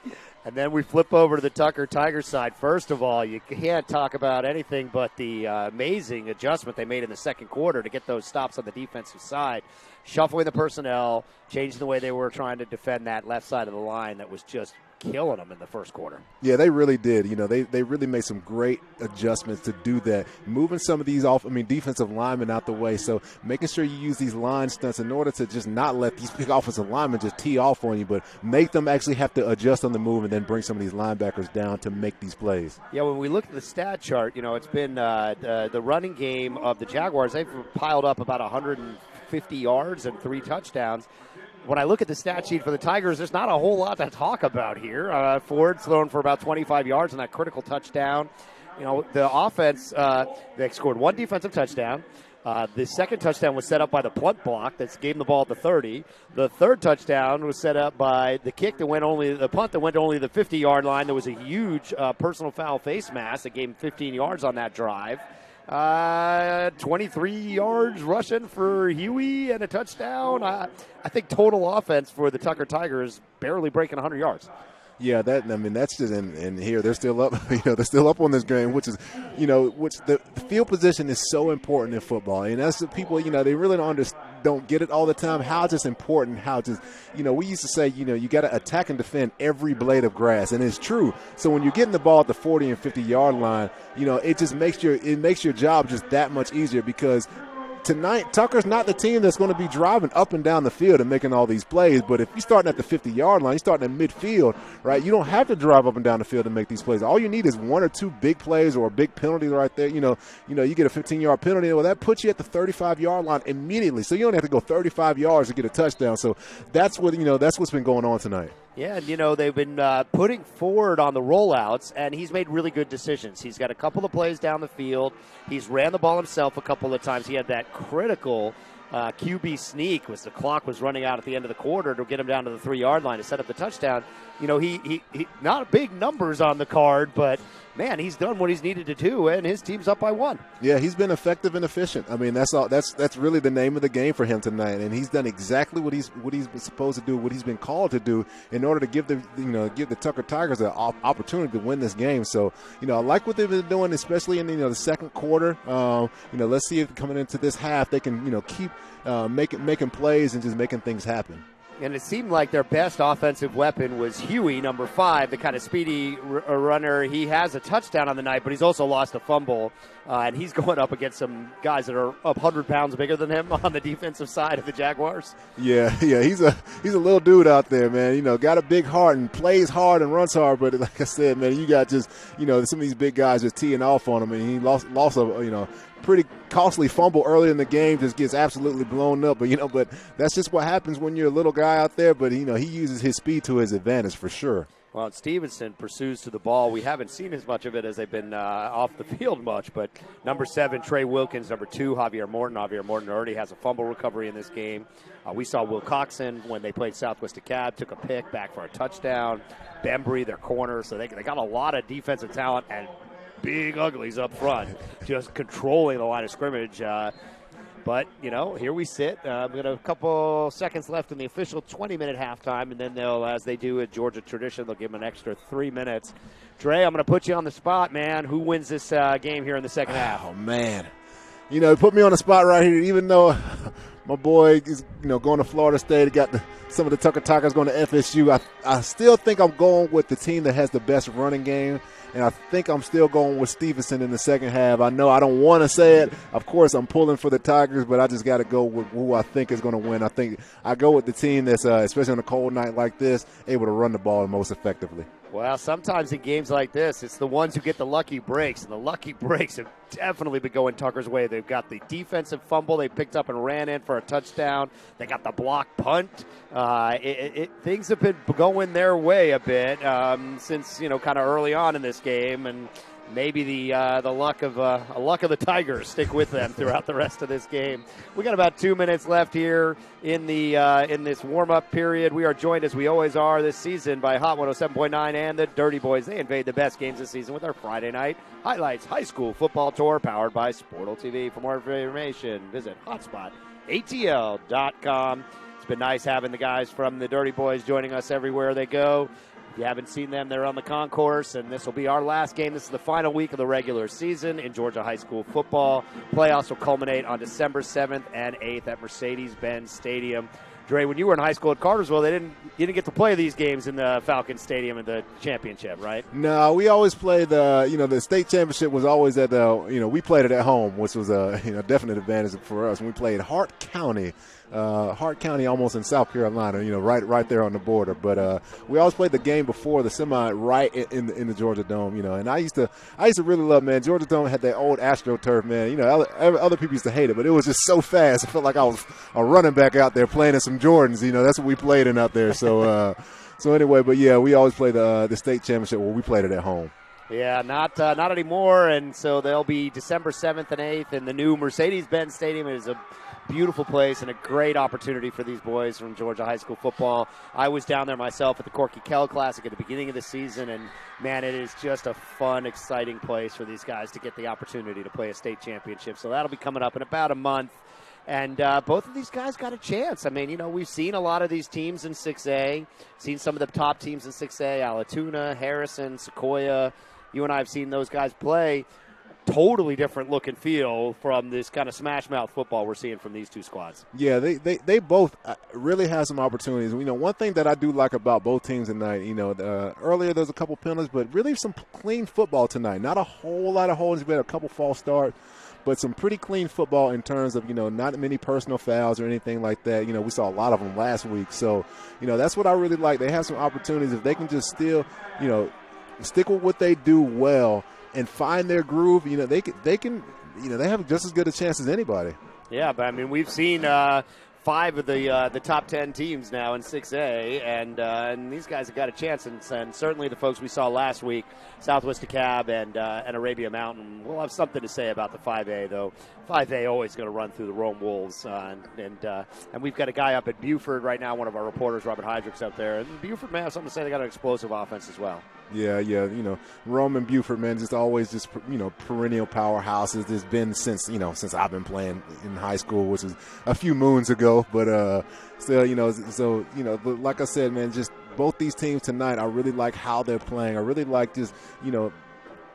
And then we flip over to the Tucker Tigers side. First of all, you can't talk about anything but the amazing adjustment they made in the second quarter to get those stops on the defensive side. Shuffling the personnel, changing the way they were trying to defend that left side of the line that was just killing them in the first quarter. Yeah, they really did. They really made some great adjustments to do that. Moving some of these defensive linemen out the way. So making sure you use these line stunts in order to just not let these big offensive linemen just tee off on you, but make them actually have to adjust on the move and then bring some of these linebackers down to make these plays. Yeah, when we look at the stat chart, it's been the running game of the Jaguars. They've piled up about 150 yards and 3 touchdowns. When I look at the stat sheet for the Tigers, there's not a whole lot to talk about here. Ford's thrown for about 25 yards on that critical touchdown. The offense, they scored 1 defensive touchdown. The second touchdown was set up by the punt block that gave them the ball at the 30. The third touchdown was set up by the punt that went only the 50-yard line. There was a huge personal foul face mask that gave him 15 yards on that drive. 23 yards rushing for Huey and a touchdown. I think total offense for the Tucker Tigers barely breaking 100 yards. Yeah, that's just in here. They're still up. They're still up on this game, which is, which the field position is so important in football, and that's the people. They really don't get it all the time. How just important. How just we used to say, you got to attack and defend every blade of grass, and it's true. So when you're getting the ball at the 40 and 50 yard line, it just makes your job just that much easier because tonight, Tucker's not the team that's going to be driving up and down the field and making all these plays. But if you're starting at the 50-yard line, you're starting at midfield, right? You don't have to drive up and down the field to make these plays. All you need is 1 or 2 big plays or a big penalty right there. You get a 15-yard penalty. Well, that puts you at the 35-yard line immediately. So you don't have to go 35 yards to get a touchdown. So that's what's been going on tonight. Yeah, and, they've been putting forward on the rollouts, and he's made really good decisions. He's got a couple of plays down the field. He's ran the ball himself a couple of times. He had that critical QB sneak was the clock was running out at the end of the quarter to get him down to the 3-yard line to set up the touchdown. He not big numbers on the card, but man, he's done what he's needed to do, and his team's up by 1. Yeah, he's been effective and efficient. I mean, that's all. That's really the name of the game for him tonight, and he's done exactly what he's been supposed to do, what he's been called to do, in order to give the Tucker Tigers an opportunity to win this game. So, I like what they've been doing, especially in the second quarter. Let's see if coming into this half they can keep making plays and just making things happen. And it seemed like their best offensive weapon was Huey, number 5, the kind of speedy runner. He has a touchdown on the night, but he's also lost a fumble. And he's going up against some guys that are 100 pounds bigger than him on the defensive side of the Jaguars. Yeah, he's a little dude out there, man. Got a big heart and plays hard and runs hard. But like I said, man, you got just some of these big guys just teeing off on him, and he lost a pretty costly fumble early in the game, just gets absolutely blown up. But that's just what happens when you're a little guy out there. But he uses his speed to his advantage for sure. Well, Stephenson pursues to the ball. We haven't seen as much of it as they've been off the field much, but number 7, Trey Wilkins, number 2, Javier Morton. Javier Morton already has a fumble recovery in this game. We saw Will Coxon when they played Southwest DeKalb, took a pick back for a touchdown. Bembry, their corner, so they got a lot of defensive talent and big uglies up front, just controlling the line of scrimmage. But, here we sit. We've got a couple seconds left in the official 20-minute halftime, and then they'll, as they do at Georgia tradition, they'll give them an extra 3 minutes. Dre, I'm going to put you on the spot, man. Who wins this game here in the second half? Oh, man. Put me on the spot right here, even though my boy is, going to Florida State. Got some of the Tucker Tigers going to FSU. I still think I'm going with the team that has the best running game. And I think I'm still going with Stephenson in the second half. I know I don't want to say it. Of course, I'm pulling for the Tigers, but I just got to go with who I think is going to win. I think I go with the team that's, especially on a cold night like this, able to run the ball most effectively. Well, sometimes in games like this, it's the ones who get the lucky breaks, and the lucky breaks have definitely been going Tucker's way. They've got the defensive fumble they picked up and ran in for a touchdown. They got the block punt. Things have been going their way a bit since kind of early on in this game, and maybe the luck of the Tigers stick with them throughout the rest of this game. We got about 2 minutes left here in this warm-up period. We are joined, as we always are this season, by Hot 107.9 and the Dirty Boys. They invade the best games this season with our Friday night highlights high school football tour powered by Sportal TV. For more information, visit hotspot.atl.com. It's been nice having the guys from the Dirty Boys joining us everywhere they go. If you haven't seen them, they're on the concourse, and this will be our last game. This is the final week of the regular season in Georgia high school football. Playoffs will culminate on December 7th and 8th at Mercedes-Benz Stadium. Dre, when you were in high school at Cartersville, you didn't get to play these games in the Falcon Stadium in the championship, right? No, we always played the state championship was always at we played it at home, which was a definite advantage for us. And we played Hart County almost in South Carolina, right there on the border. But we always played the game before the semi right in the Georgia Dome, and I used to really love, man. Georgia Dome had that old AstroTurf, man. Other people used to hate it, but it was just so fast. I felt like I was a running back out there playing in some Jordans. That's what we played in out there. So anyway, but yeah, we always play the state championship where we played it at home. Yeah, not anymore. And so they'll be December 7th and 8th in the new Mercedes-Benz Stadium. It is a beautiful place and a great opportunity for these boys from Georgia high school football. I was down there myself at the Corky Kell Classic at the beginning of the season, and man, it is just a fun, exciting place for these guys to get the opportunity to play a state championship. So that'll be coming up in about a month. And both of these guys got a chance. I mean, we've seen a lot of these teams in 6A, seen some of the top teams in 6A, Alatoona, Harrison, Sequoia. You and I have seen those guys play. Totally different look and feel from this kind of smash mouth football we're seeing from these two squads. Yeah, they both really have some opportunities. One thing that I do like about both teams tonight, earlier there's a couple penalties, but really some clean football tonight. Not a whole lot of holdings, but a couple false starts. but some pretty clean football in terms of, not many personal fouls or anything like that. We saw a lot of them last week. So, that's what I really like. They have some opportunities. If they can just still, stick with what they do well and find their groove, they can, they have just as good a chance as anybody. Yeah, but I mean, we've seen 5 of the top 10 teams now in 6A, and these guys have got a chance. And certainly the folks we saw last week, Southwest DeKalb and Arabia Mountain, will have something to say about the 5A, though. 5A always going to run through the Rome Wolves, and we've got a guy up at Buford right now, one of our reporters, Robert Heydrich's up there, and Buford may have something to say. They got an explosive offense as well. Yeah, Rome and Buford, man, just always just, perennial powerhouses. There's been since I've been playing in high school, which is a few moons ago. But still, like I said, man, just both these teams tonight, I really like how they're playing. I really like just,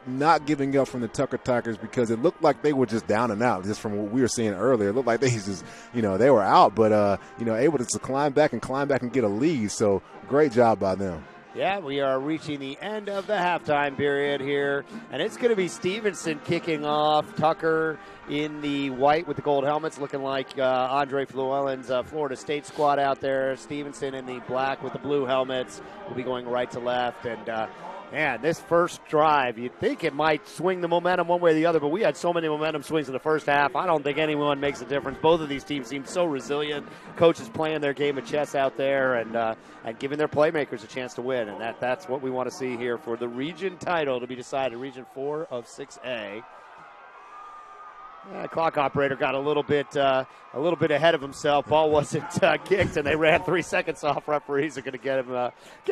not giving up from the Tucker Tigers, because it looked like they were just down and out just from what we were seeing earlier. It looked like they just, they were out, but, able to climb back and get a lead. So great job by them. Yeah, we are reaching the end of the halftime period here, and it's going to be Stephenson kicking off. Tucker in the white with the gold helmets, looking like Andre Flewellen's Florida State squad out there. Stephenson in the black with the blue helmets will be going right to left, and man, this first drive, you'd think it might swing the momentum one way or the other, but we had so many momentum swings in the first half. I don't think anyone makes a difference. Both of these teams seem so resilient. Coaches playing their game of chess out there and giving their playmakers a chance to win, and that's what we want to see here for the region title to be decided, Region 4 of 6A. Clock operator got a little bit ahead of himself. Ball wasn't kicked, and they ran 3 seconds off. Referees are going to give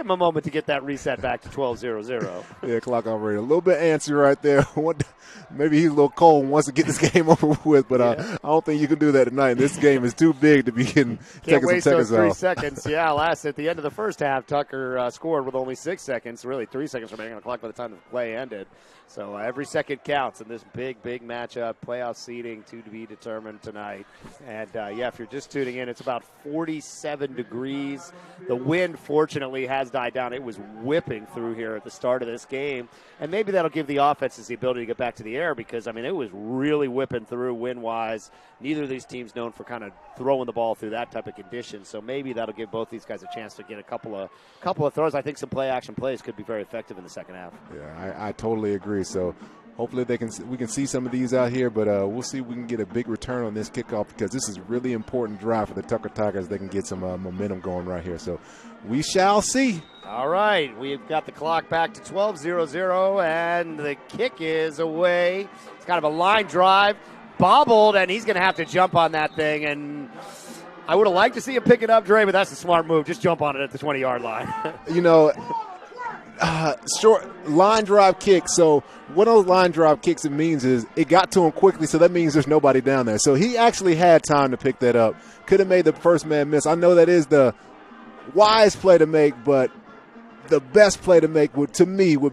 him a moment to get that reset back to 12:00. Yeah, clock operator, a little bit antsy right there. Maybe he's a little cold and wants to get this game over with, but I don't think you can do that tonight. This game is too big to be taking some seconds off. 3 seconds. Yeah, at the end of the first half, Tucker scored with only 6 seconds, really 3 seconds remaining on the clock by the time the play ended. So every second counts in this big matchup. Playoff seeding to be determined tonight. And, if you're just tuning in, it's about 47 degrees. The wind, fortunately, has died down. It was whipping through here at the start of this game. And maybe that'll give the offenses the ability to get back to the air because, it was really whipping through wind-wise. Neither of these teams known for kind of throwing the ball through that type of condition. So maybe that'll give both these guys a chance to get a couple of throws. I think some play-action plays could be very effective in the second half. Yeah, I totally agree. So hopefully we can see some of these out here, but we'll see if we can get a big return on this kickoff because this is a really important drive for the Tucker Tigers. They can get some momentum going right here. So we shall see. All right, we've got the clock back to 12:00, and the kick is away. It's kind of a line drive, bobbled, and he's going to have to jump on that thing. And I would have liked to see him pick it up, Dre, but that's a smart move. Just jump on it at the 20-yard line. Short line drive kick. So one of those line drive kicks, it means is it got to him quickly, so that means there's nobody down there. So he actually had time to pick that up. Could have made the first man miss. I know that is the wise play to make, but the best play to make would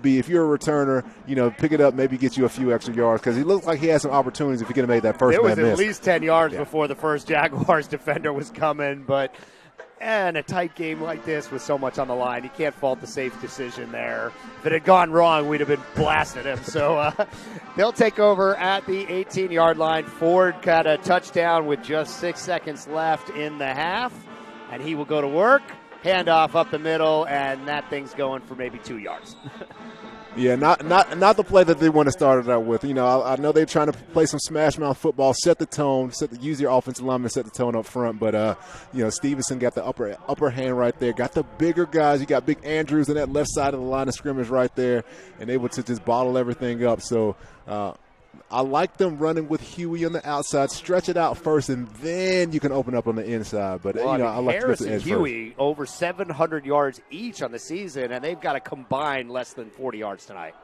be if you're a returner, pick it up, maybe get you a few extra yards because he looked like he had some opportunities if he could have made that first man miss. It was at least 10 yards before the first Jaguars defender was coming, but in a tight game like this with so much on the line, you can't fault the safe decision there. If it had gone wrong, we'd have been blasting him. So they'll take over at the 18-yard line. Ford got a touchdown with just 6 seconds left in the half, and he will go to work. Handoff up the middle, and that thing's going for maybe 2 yards. Yeah, not the play that they want to start it out with. I know they're trying to play some smash mouth football, set the tone, use your offensive lineman, set the tone up front. But Stephenson got the upper hand right there. Got the bigger guys. You got Big Andrews on that left side of the line of scrimmage right there, and able to just bottle everything up. So I like them running with Huey on the outside. Stretch it out first, and then you can open up on the inside. But I like Harris to get the edge and Huey first. Over 700 yards each on the season, and they've got a combined less than 40 yards tonight.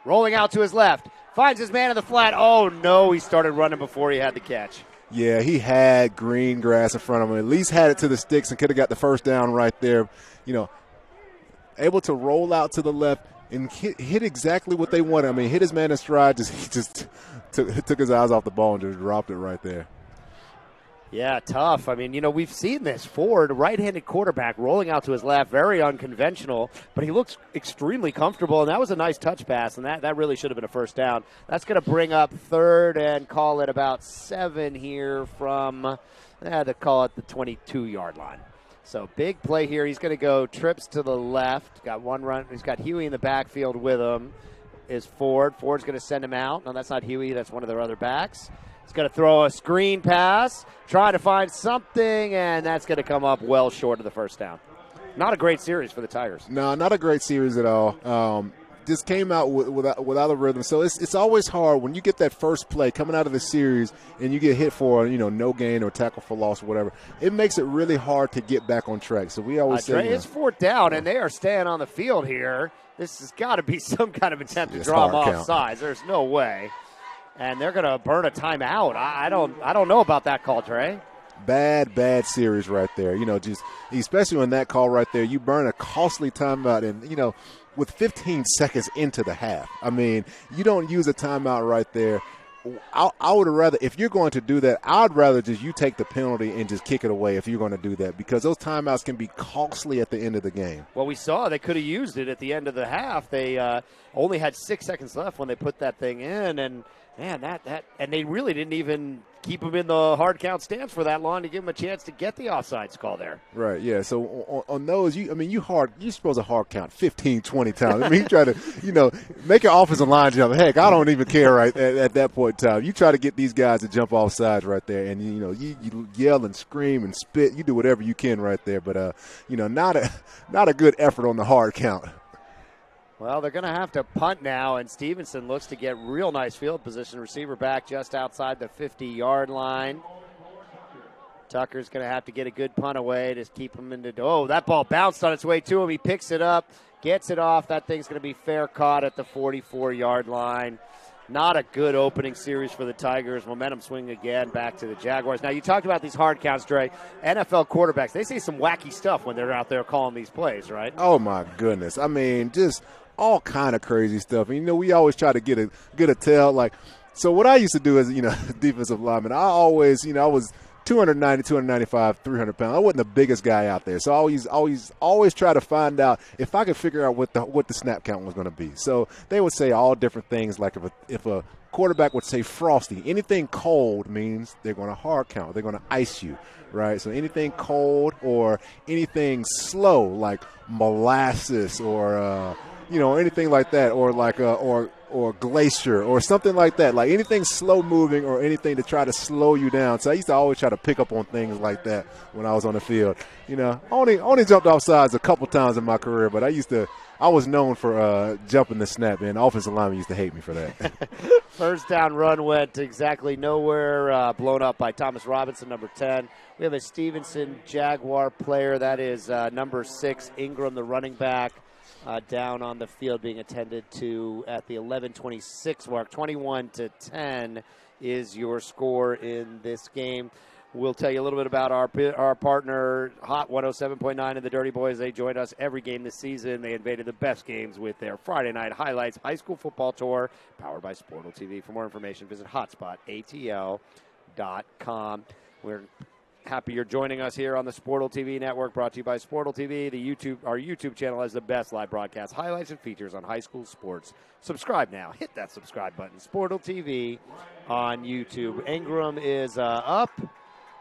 Rolling out to his left, finds his man in the flat. Oh no, he started running before he had the catch. Yeah, he had green grass in front of him. At least had it to the sticks and could have got the first down right there. Able to roll out to the left. And hit exactly what they wanted. Hit his man in stride. He just took his eyes off the ball and just dropped it right there. Yeah, tough. I mean, we've seen this. Ford, right-handed quarterback, rolling out to his left, very unconventional, but he looks extremely comfortable, and that was a nice touch pass, and that really should have been a first down. That's going to bring up third and call it about 7 here from, they call it the 22-yard line. So big play here. He's going to go trips to the left. Got one run. He's got Huey in the backfield with him. Is Ford. Ford's going to send him out. No, that's not Huey. That's one of their other backs. He's going to throw a screen pass, trying to find something, and that's going to come up well short of the first down. Not a great series for the Tigers. No, not a great series at all. Just came out without a rhythm. So it's always hard when you get that first play coming out of the series and you get hit for, no gain or tackle for loss or whatever. It makes it really hard to get back on track. So we always say, it's 4th down, and they are staying on the field here. This has got to be some kind of attempt to draw them off sides. There's no way. And they're going to burn a timeout. I don't know about that call, Trey. Bad series right there. Just especially on that call right there, you burn a costly timeout, and with 15 seconds into the half. I mean, you don't use a timeout right there. I would rather, if you're going to do that, I'd rather just you take the penalty and just kick it away if you're going to do that, because those timeouts can be costly at the end of the game. Well, we saw they could have used it at the end of the half. They only had 6 seconds left when they put that thing in, and man, and they really didn't even keep him in the hard count stance for that long to give him a chance to get the offsides call there. Right, yeah. So on those, you're supposed to hard count 15, 20 times. I mean, you try to, make your offensive line jump. Heck, I don't even care right at that point in time. You try to get these guys to jump off sides right there, and you yell and scream and spit. You do whatever you can right there, but not a good effort on the hard count. Well, they're going to have to punt now, and Stephenson looks to get real nice field position. Receiver back just outside the 50-yard line. Tucker's going to have to get a good punt away to keep him into – that ball bounced on its way to him. He picks it up, gets it off. That thing's going to be fair caught at the 44-yard line. Not a good opening series for the Tigers. Momentum swing again back to the Jaguars. Now, you talked about these hard counts, Dre. NFL quarterbacks, they say some wacky stuff when they're out there calling these plays, right? Oh, my goodness. I mean, just – all kind of crazy stuff. And, we always try to get a tell. So what I used to do as, defensive lineman, I always, I was 290, 295, 300 pounds. I wasn't the biggest guy out there. So I always try to find out if I could figure out what the snap count was going to be. So they would say all different things, like if a quarterback would say frosty, anything cold means they're going to hard count. They're going to ice you, right? So anything cold or anything slow, like molasses or anything like that, or or glacier or something like that, like anything slow moving or anything to try to slow you down. So I used to always try to pick up on things like that when I was on the field. Only jumped off sides a couple times in my career, but I was known for jumping the snap, and offensive linemen used to hate me for that. First down run went exactly nowhere, blown up by Thomas Robinson, number 10. We have a Stephenson Jaguar player. That is number 6, Ingram, the running back. Down on the field, being attended to at the 11:26 mark. 21-10 is your score in this game. We'll tell you a little bit about our partner, Hot 107.9 and the Dirty Boys. They joined us every game this season. They invaded the best games with their Friday Night Highlights High School Football Tour, powered by Sportal TV. For more information, visit hotspotatl.com. We're happy you're joining us here on the Sportal TV network, brought to you by Sportal TV. Our YouTube channel has the best live broadcast highlights and features on high school sports. Subscribe now. Hit that subscribe button. Sportal TV on YouTube. Ingram is up,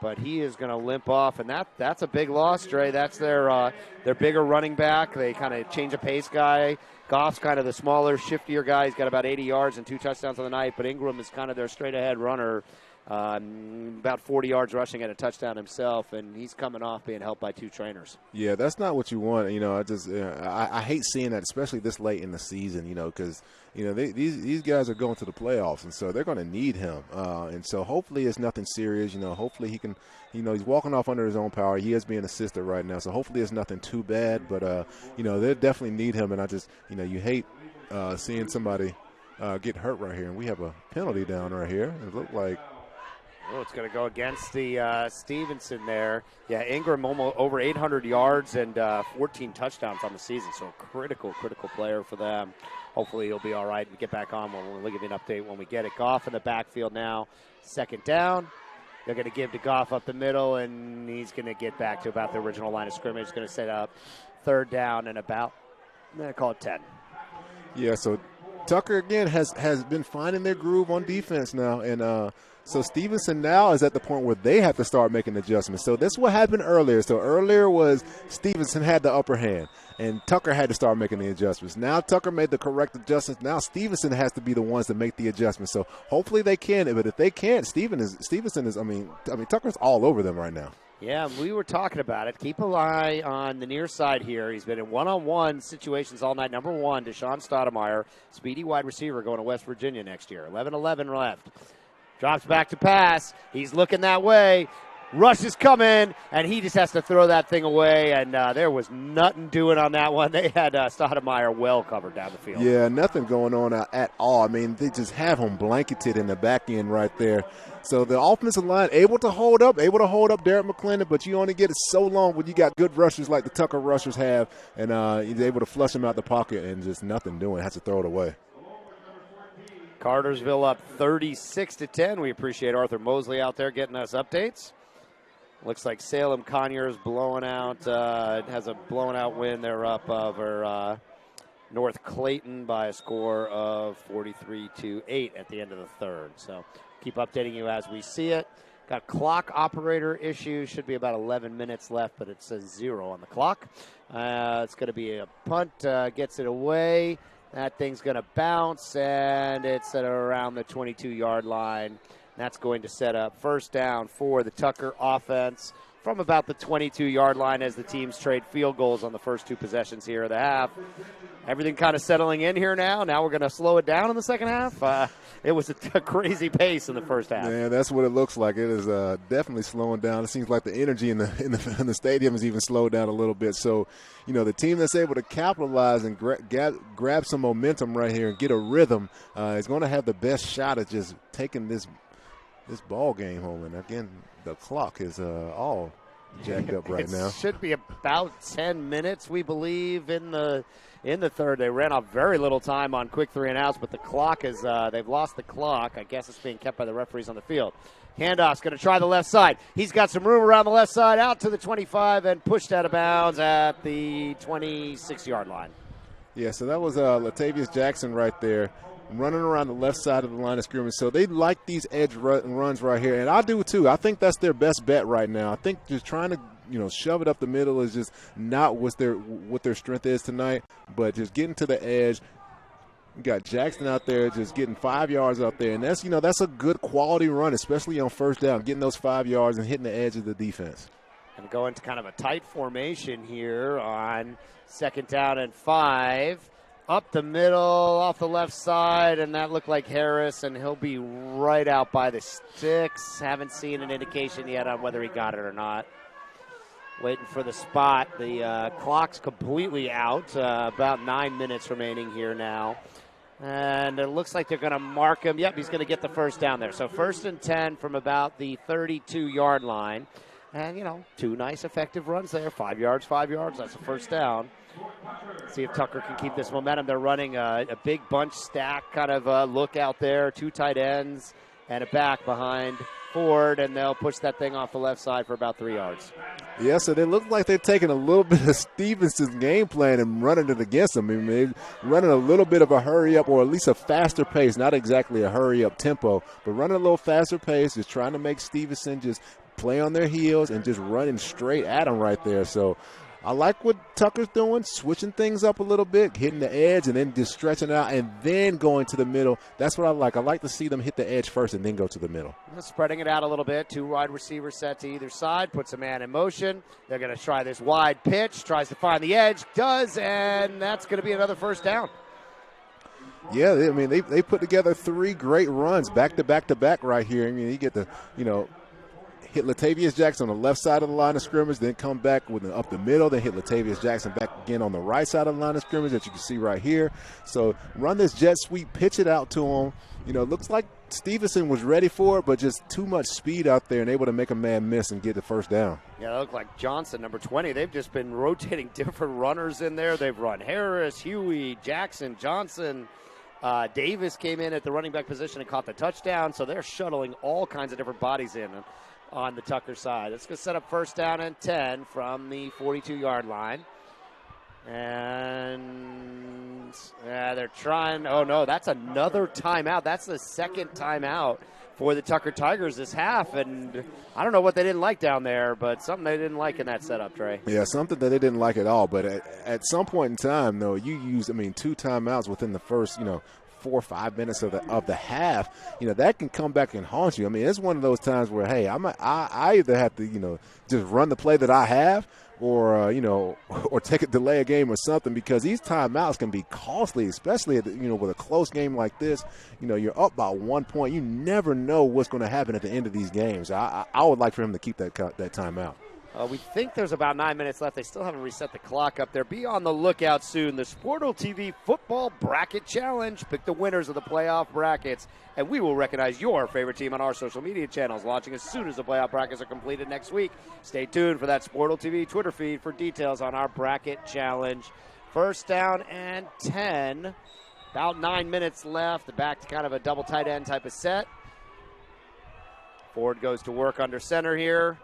but he is going to limp off, and that's a big loss, Dre. That's their bigger running back. They kind of change a pace guy. Goff's kind of the smaller, shiftier guy. He's got about 80 yards and 2 touchdowns on the night, but Ingram is kind of their straight-ahead runner. About 40 yards rushing and a touchdown himself, and he's coming off being helped by 2 trainers. Yeah, that's not what you want. I hate seeing that, especially this late in the season, because, these guys are going to the playoffs, and so they're going to need him. And so hopefully it's nothing serious. Hopefully he can, he's walking off under his own power. He is being assisted right now, so hopefully it's nothing too bad. But, they definitely need him, and I just, you hate seeing somebody get hurt right here. And we have a penalty down right here. It looked like. Oh, it's going to go against the Stephenson there. Yeah, Ingram almost over 800 yards and 14 touchdowns on the season, so critical player for them. Hopefully he'll be all right and get back on. We'll give you an update when we get it. Goff in the backfield now. Second down. They're going to give to Goff up the middle, and he's going to get back to about the original line of scrimmage. He's going to set up third down and about, call it 10. Yeah, so Tucker, again, has been finding their groove on defense now. And so Stephenson now is at the point where they have to start making adjustments. So this is what happened earlier. So earlier was Stephenson had the upper hand, and Tucker had to start making the adjustments. Now Tucker made the correct adjustments. Now Stephenson has to be the ones to make the adjustments. So hopefully they can. But if they can't, Stephenson is, I mean, Tucker's all over them right now. Yeah, we were talking about it. Keep an eye on the near side here. He's been in one-on-one situations all night. Number 1, Deshaun Stoudemire, speedy wide receiver going to West Virginia next year. 11-11 left. Drops back to pass. He's looking that way. Rush is coming, and he just has to throw that thing away, and there was nothing doing on that one. They had Stoudemire well covered down the field. Yeah, nothing going on at all. I mean, they just have him blanketed in the back end right there. So the offensive line able to hold up Derek McClendon, but you only get it so long when you got good rushers like the Tucker rushers have, and he's able to flush him out the pocket and just nothing doing. Has to throw it away. Cartersville up 36-10. We appreciate Arthur Mosley out there getting us updates. Looks like Salem Conyers blowing out, has a blown out win. They're up over North Clayton by a score of 43-8 at the end of the third. So keep updating you as we see it. Got clock operator issues. Should be about 11 minutes left, but it says 0 on the clock. It's going to be a punt. Gets it away. That thing's going to bounce, and it's at around the 22-yard line. That's going to set up first down for the Tucker offense from about the 22-yard line as the teams trade field goals on the first 2 possessions here of the half. Everything kind of settling in here now. Now we're going to slow it down in the second half. It was a crazy pace in the first half. Yeah, that's what it looks like. It is definitely slowing down. It seems like the energy in the stadium has even slowed down a little bit. So, the team that's able to capitalize and grab some momentum right here and get a rhythm is going to have the best shot at just taking this ball game home. And again, the clock is all jacked up right now. It should be about 10 minutes, we believe, in the third. They ran off very little time on quick 3 and outs, but the clock is they've lost the clock. I guess it's being kept by the referees on the field. Handoff's going to try the left side. He's got some room around the left side, out to the 25 and pushed out of bounds at the 26-yard line. Yeah, so that was Latavius Jackson right there, running around the left side of the line of scrimmage. So they like these edge runs right here, and I do too. I think that's their best bet right now. I think just trying to shove it up the middle is just not what their strength is tonight, but just getting to the edge. We got Jackson out there just getting 5 yards out there, and that's a good quality run, especially on first down, getting those 5 yards and hitting the edge of the defense. And go into kind of a tight formation here on second down and 5. Up the middle, off the left side, and that looked like Harris, and he'll be right out by the sticks. Haven't seen an indication yet on whether he got it or not. Waiting for the spot. The clock's completely out. About 9 minutes remaining here now. And it looks like they're going to mark him. Yep, he's going to get the first down there. So 1st and 10 from about the 32-yard line. And, 2 nice effective runs there. 5 yards, 5 yards. That's a first down. See if Tucker can keep this momentum. They're running a big bunch stack kind of look out there. 2 tight ends and a back behind Ford, and they'll push that thing off the left side for about 3 yards. Yeah, so they look like they're taking a little bit of Stephenson's game plan and running it against them. I mean, they're running a little bit of a hurry-up or at least a faster pace, not exactly a hurry-up tempo, but running a little faster pace, just trying to make Stephenson just play on their heels and just running straight at him right there. So I like what Tucker's doing, switching things up a little bit, hitting the edge and then just stretching out and then going to the middle. That's what I like. I like to see them hit the edge first and then go to the middle. Spreading it out a little bit. 2 wide receivers set to either side. Puts a man in motion. They're going to try this wide pitch. Tries to find the edge. Does, and that's going to be another first down. Yeah, I mean, they put together 3 great runs back to back to back right here. I mean, you get the, hit Latavius Jackson on the left side of the line of scrimmage, then come back up the middle, then hit Latavius Jackson back again on the right side of the line of scrimmage that you can see right here. So run this jet sweep, pitch it out to him. Looks like Stephenson was ready for it, but just too much speed out there and able to make a man miss and get the first down. Yeah, it looked like Johnson, number 20. They've just been rotating different runners in there. They've run Harris, Huey, Jackson, Johnson. Davis came in at the running back position and caught the touchdown, so they're shuttling all kinds of different bodies in. on the Tucker side. Let's go set up first down and 10 from the 42-yard line. And they're trying. Oh, no, that's another timeout. That's the second timeout for the Tucker Tigers this half. And I don't know what they didn't like down there, but something they didn't like in that setup, Trey. Yeah, something that they didn't like at all. But at some point in time, though, you use, 2 timeouts within the first, 4 or 5 minutes of the half. That can come back and haunt you. It's one of those times where, hey, I either have to, just run the play that I have, or or take a delay a game or something, because these timeouts can be costly, especially with a close game like this. You're up by 1 point. You never know what's going to happen at the end of these games. I would like for him to keep that timeout. We think there's about 9 minutes left. They still haven't reset the clock up there. Be on the lookout soon. The Sportal TV Football Bracket Challenge. Pick the winners of the playoff brackets, and we will recognize your favorite team on our social media channels, launching as soon as the playoff brackets are completed next week. Stay tuned for that Sportal TV Twitter feed for details on our bracket challenge. First down and 10. About 9 minutes left. Back to kind of a double tight end type of set. Ford goes to work under center here.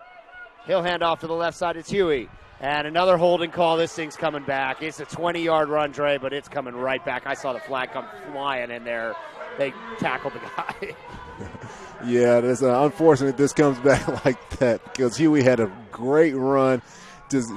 He'll hand off to the left side. It's Huey. And another holding call. This thing's coming back. It's a 20-yard run, Dre, but it's coming right back. I saw the flag come flying in there. They tackled the guy. Yeah, that's unfortunate this comes back like that, because Huey had a great run. Just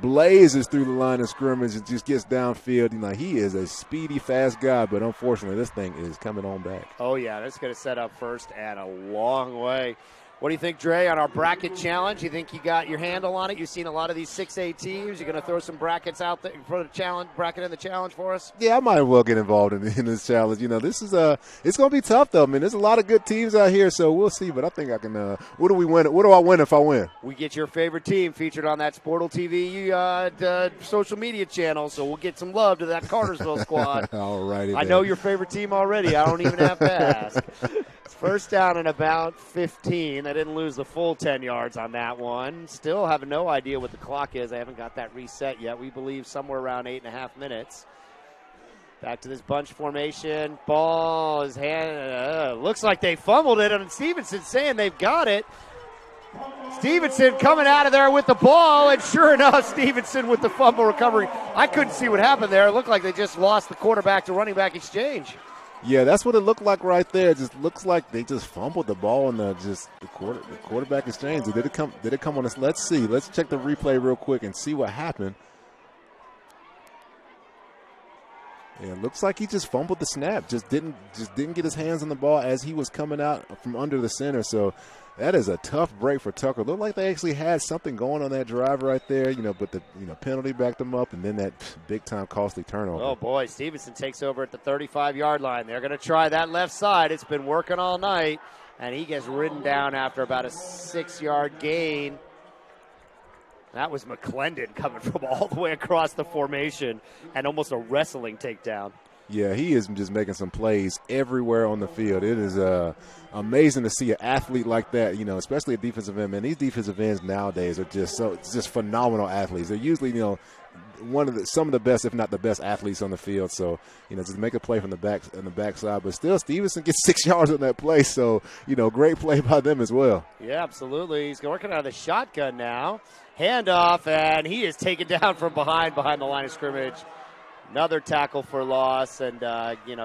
blazes through the line of scrimmage and just gets downfield. He is a speedy, fast guy, but unfortunately this thing is coming on back. Oh, yeah, that's going to set up first and a long way. What do you think, Dre, on our bracket challenge? You think you got your handle on it? You've seen a lot of these 6A teams. You're going to throw some brackets out there for the challenge, bracket in the challenge for us? Yeah, I might as well get involved in this challenge. This is it's going to be tough, though. There's a lot of good teams out here, so we'll see. But I think I can. What do we win? What do I win if I win? We get your favorite team featured on that Sportal TV social media channel, so we'll get some love to that Cartersville squad. All righty. I know your favorite team already. I don't even have to ask. First down and about 15. They didn't lose the full 10 yards on that one. Still have no idea what the clock is. I haven't got that reset yet. We believe somewhere around 8.5 minutes. Back to this bunch formation. Ball is looks like they fumbled it, and Stephenson saying they've got it. Stephenson coming out of there with the ball, and sure enough, Stephenson with the fumble recovery. I couldn't see what happened there. It looked like they just lost the quarterback to running back exchange. Yeah, that's what it looked like right there. It just looks like they just fumbled the ball in the quarterback exchange. Did it come on us? Let's see. Let's check the replay real quick and see what happened. Yeah, it looks like he just fumbled the snap. Just didn't get his hands on the ball as he was coming out from under the center. So that is a tough break for Tucker. Looked like they actually had something going on that drive right there, but the penalty backed them up, and then that big-time costly turnover. Oh, boy, Stephenson takes over at the 35-yard line. They're going to try that left side. It's been working all night, and he gets ridden down after about a 6-yard gain. That was McClendon coming from all the way across the formation and almost a wrestling takedown. Yeah, he is just making some plays everywhere on the field. It is amazing to see an athlete like that, especially a defensive end. Man, these defensive ends nowadays are just phenomenal athletes. They're usually, some of the best, if not the best, athletes on the field. So, just make a play from the backside. But still, Stephenson gets 6 yards on that play. So, great play by them as well. Yeah, absolutely. He's working out of the shotgun now. Handoff, and he is taken down from behind the line of scrimmage. Another tackle for loss, and,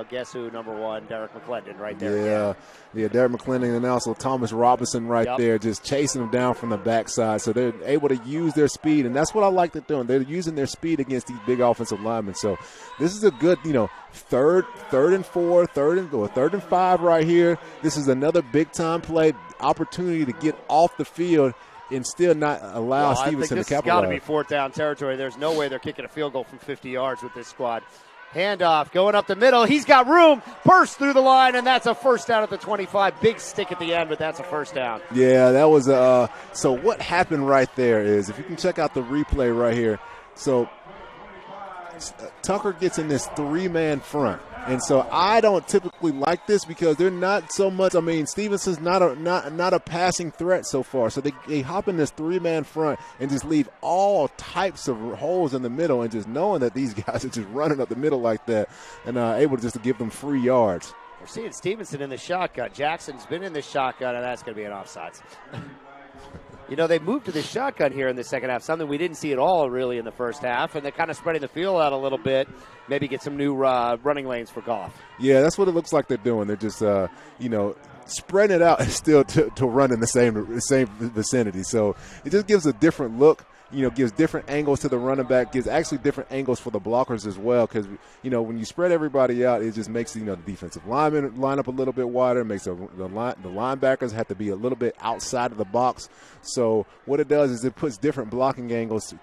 guess who, number one, Derek McClendon right there. Yeah, Derek McClendon, and also Thomas Robinson there, just chasing them down from the backside. So they're able to use their speed, and that's what I like they're doing. They're using their speed against these big offensive linemen. So this is a good, third and 4, third and 5 right here. This is another big-time play, opportunity to get off the field and still not allow Stephenson to capitalize. This has got to be fourth down territory. There's no way they're kicking a field goal from 50 yards with this squad. Handoff, going up the middle. He's got room, burst through the line, and that's a first down at the 25. Big stick at the end, but that's a first down. Yeah, that was so what happened right there is, if you can check out the replay right here, so Tucker gets in this 3-man front. And so I don't typically like this because they're not so much. Stevenson's not a passing threat so far. So they hop in this 3-man front and just leave all types of holes in the middle, and just knowing that these guys are just running up the middle like that and able just to give them free yards. We're seeing Stephenson in the shotgun. Jackson's been in the shotgun, and that's going to be an offsides. You know, they moved to the shotgun here in the second half, something we didn't see at all really in the first half, and they're kind of spreading the field out a little bit, maybe get some new running lanes for Goff. Yeah, that's what it looks like they're doing. They're just, spreading it out and still to run in the same vicinity. So it just gives a different look. Gives different angles to the running back, gives actually different angles for the blockers as well. Because, when you spread everybody out, it just makes, the defensive linemen line up a little bit wider. It makes the linebackers have to be a little bit outside of the box. So what it does is it puts different blocking angles,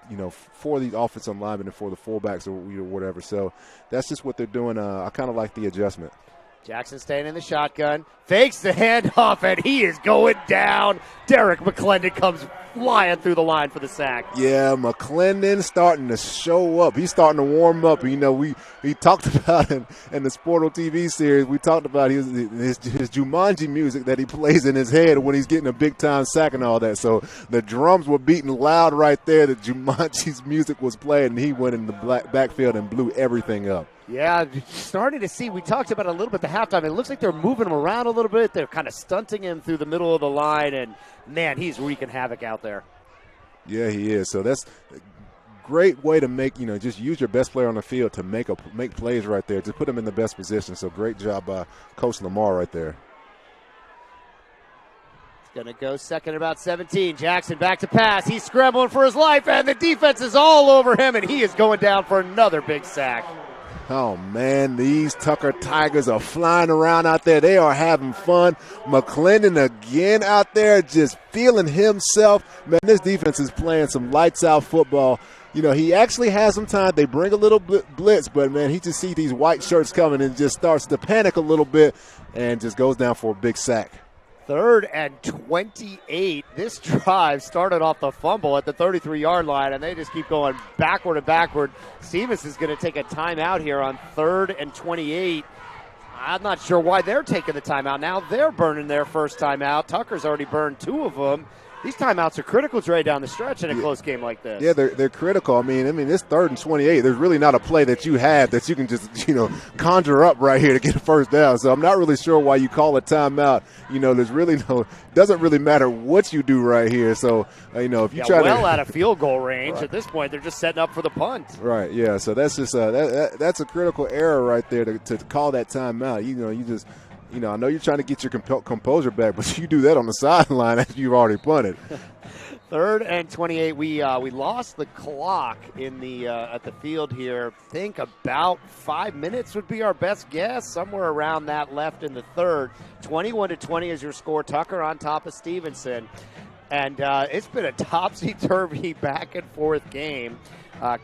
for the offensive linemen and for the fullbacks or whatever. So that's just what they're doing. I kind of like the adjustment. Jackson staying in the shotgun, fakes the handoff, and he is going down. Derek McClendon comes flying through the line for the sack. Yeah, McClendon starting to show up. He's starting to warm up. We talked about in the Sportal TV series, we talked about his Jumanji music that he plays in his head when he's getting a big-time sack and all that. So the drums were beating loud right there. The Jumanji's music was playing, and he went in the backfield and blew everything up. Yeah, starting to see, we talked about it a little bit at the halftime. It looks like they're moving him around a little bit. They're kind of stunting him through the middle of the line, and, man, he's wreaking havoc out there. Yeah, he is. So that's a great way to make, just use your best player on the field to make plays right there. Just put him in the best position. So great job by Coach Lamar right there. Going to go second about 17. Jackson back to pass. He's scrambling for his life, and the defense is all over him, and he is going down for another big sack. Oh, man, these Tucker Tigers are flying around out there. They are having fun. McClendon again out there just feeling himself. Man, this defense is playing some lights-out football. He actually has some time. They bring a little blitz, but, man, he just sees these white shirts coming and just starts to panic a little bit and just goes down for a big sack. 3rd and 28. This drive started off the fumble at the 33-yard line, and they just keep going backward and backward. Stevens is going to take a timeout here on 3rd and 28. I'm not sure why they're taking the timeout. Now they're burning their first timeout. Tucker's already burned 2 of them. These timeouts are critical, Dre, down the stretch in a close game like this. Yeah, they're critical. I mean, this 3rd and 28, there's really not a play that you have that you can just, conjure up right here to get a first down. So I'm not really sure why you call a timeout. There's really doesn't really matter what you do right here. So, if you try out of field goal range. Right. At this point, they're just setting up for the punt. Right, yeah. So that's just that's a critical error right there to call that timeout. You just – I know you're trying to get your composure back, but you do that on the sideline after you've already punted. 3rd and 28. We lost the clock in the at the field here. Think about 5 minutes would be our best guess. Somewhere around that left in the 3rd. 21-20 is your score. Tucker on top of Stephenson. And it's been a topsy-turvy back and forth game.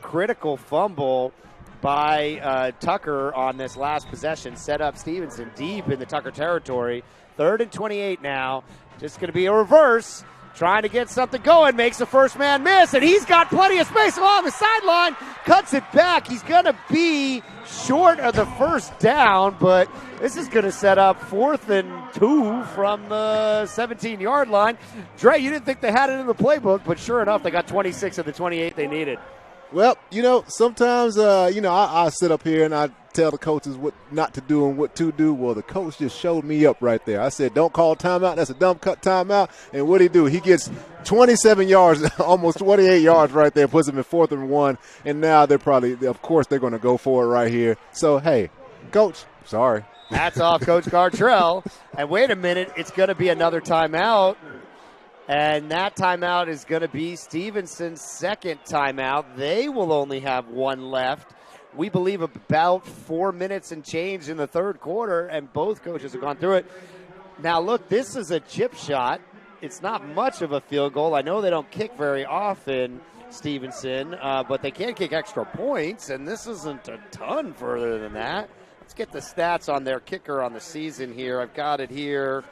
Critical fumble by Tucker on this last possession, set up Stephenson deep in the Tucker territory. 3rd and 28 now. Just going to be a reverse. Trying to get something going. Makes the first man miss, and he's got plenty of space along the sideline. Cuts it back. He's going to be short of the first down, but this is going to set up 4th and 2 from the 17-yard line. Dre, you didn't think they had it in the playbook, but sure enough, they got 26 of the 28 they needed. Well, sometimes, I sit up here and I tell the coaches what not to do and what to do. Well, the coach just showed me up right there. I said, don't call timeout. That's a dumb cut timeout. And what did he do? He gets 27 yards, almost 28 yards right there, puts him in 4th and 1. And now they're going to go for it right here. So, hey, coach, sorry. Hats off, Coach Gartrell. And wait a minute, it's going to be another timeout. And that timeout is going to be Stevenson's second timeout. They will only have 1 left. We believe about 4 minutes and change in the 3rd quarter, and both coaches have gone through it. Now, look, this is a chip shot. It's not much of a field goal. I know they don't kick very often, Stephenson, but they can kick extra points, and this isn't a ton further than that. Let's get the stats on their kicker on the season here. I've got it here.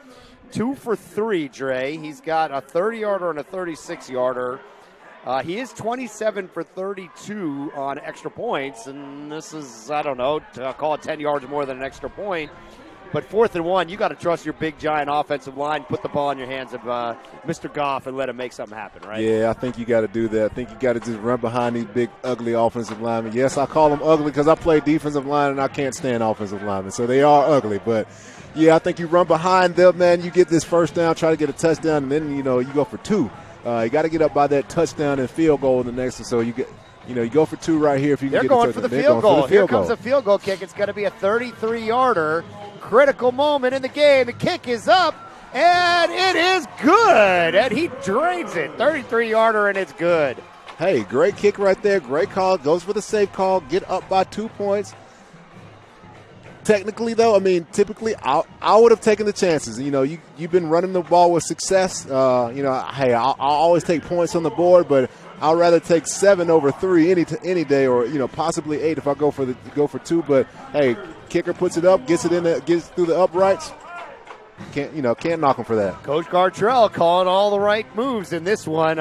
2 for 3, Dre. He's got a 30-yarder and a 36-yarder. He is 27 for 32 on extra points, and this is, I don't know, call it 10 yards more than an extra point. But 4th and 1, you got to trust your big, giant offensive line, put the ball in your hands of Mr. Goff and let him make something happen, right? Yeah, I think you got to do that. I think you got to just run behind these big, ugly offensive linemen. Yes, I call them ugly because I play defensive line and I can't stand offensive linemen, so they are ugly. But, Yeah, I think you run behind them, man. You get this first down, try to get a touchdown, and then, you go for 2. You got to get up by that touchdown and field goal in the next one. So you go for 2 right here if you can They're get going for the field goal. Here comes a field goal kick. It's going to be a 33-yarder. Critical moment in the game. The kick is up, and it is good. And he drains it. 33-yarder, and it's good. Hey, great kick right there. Great call. Goes for the safe call. Get up by 2 points. Technically, though, typically I would have taken the chances. You've been running the ball with success. Hey, I'll always take points on the board, but I'd rather take 7 over 3 any day, or possibly 8 if I go for 2. But hey, kicker puts it up, gets through the uprights. Can't knock him for that. Coach Gartrell calling all the right moves in this one.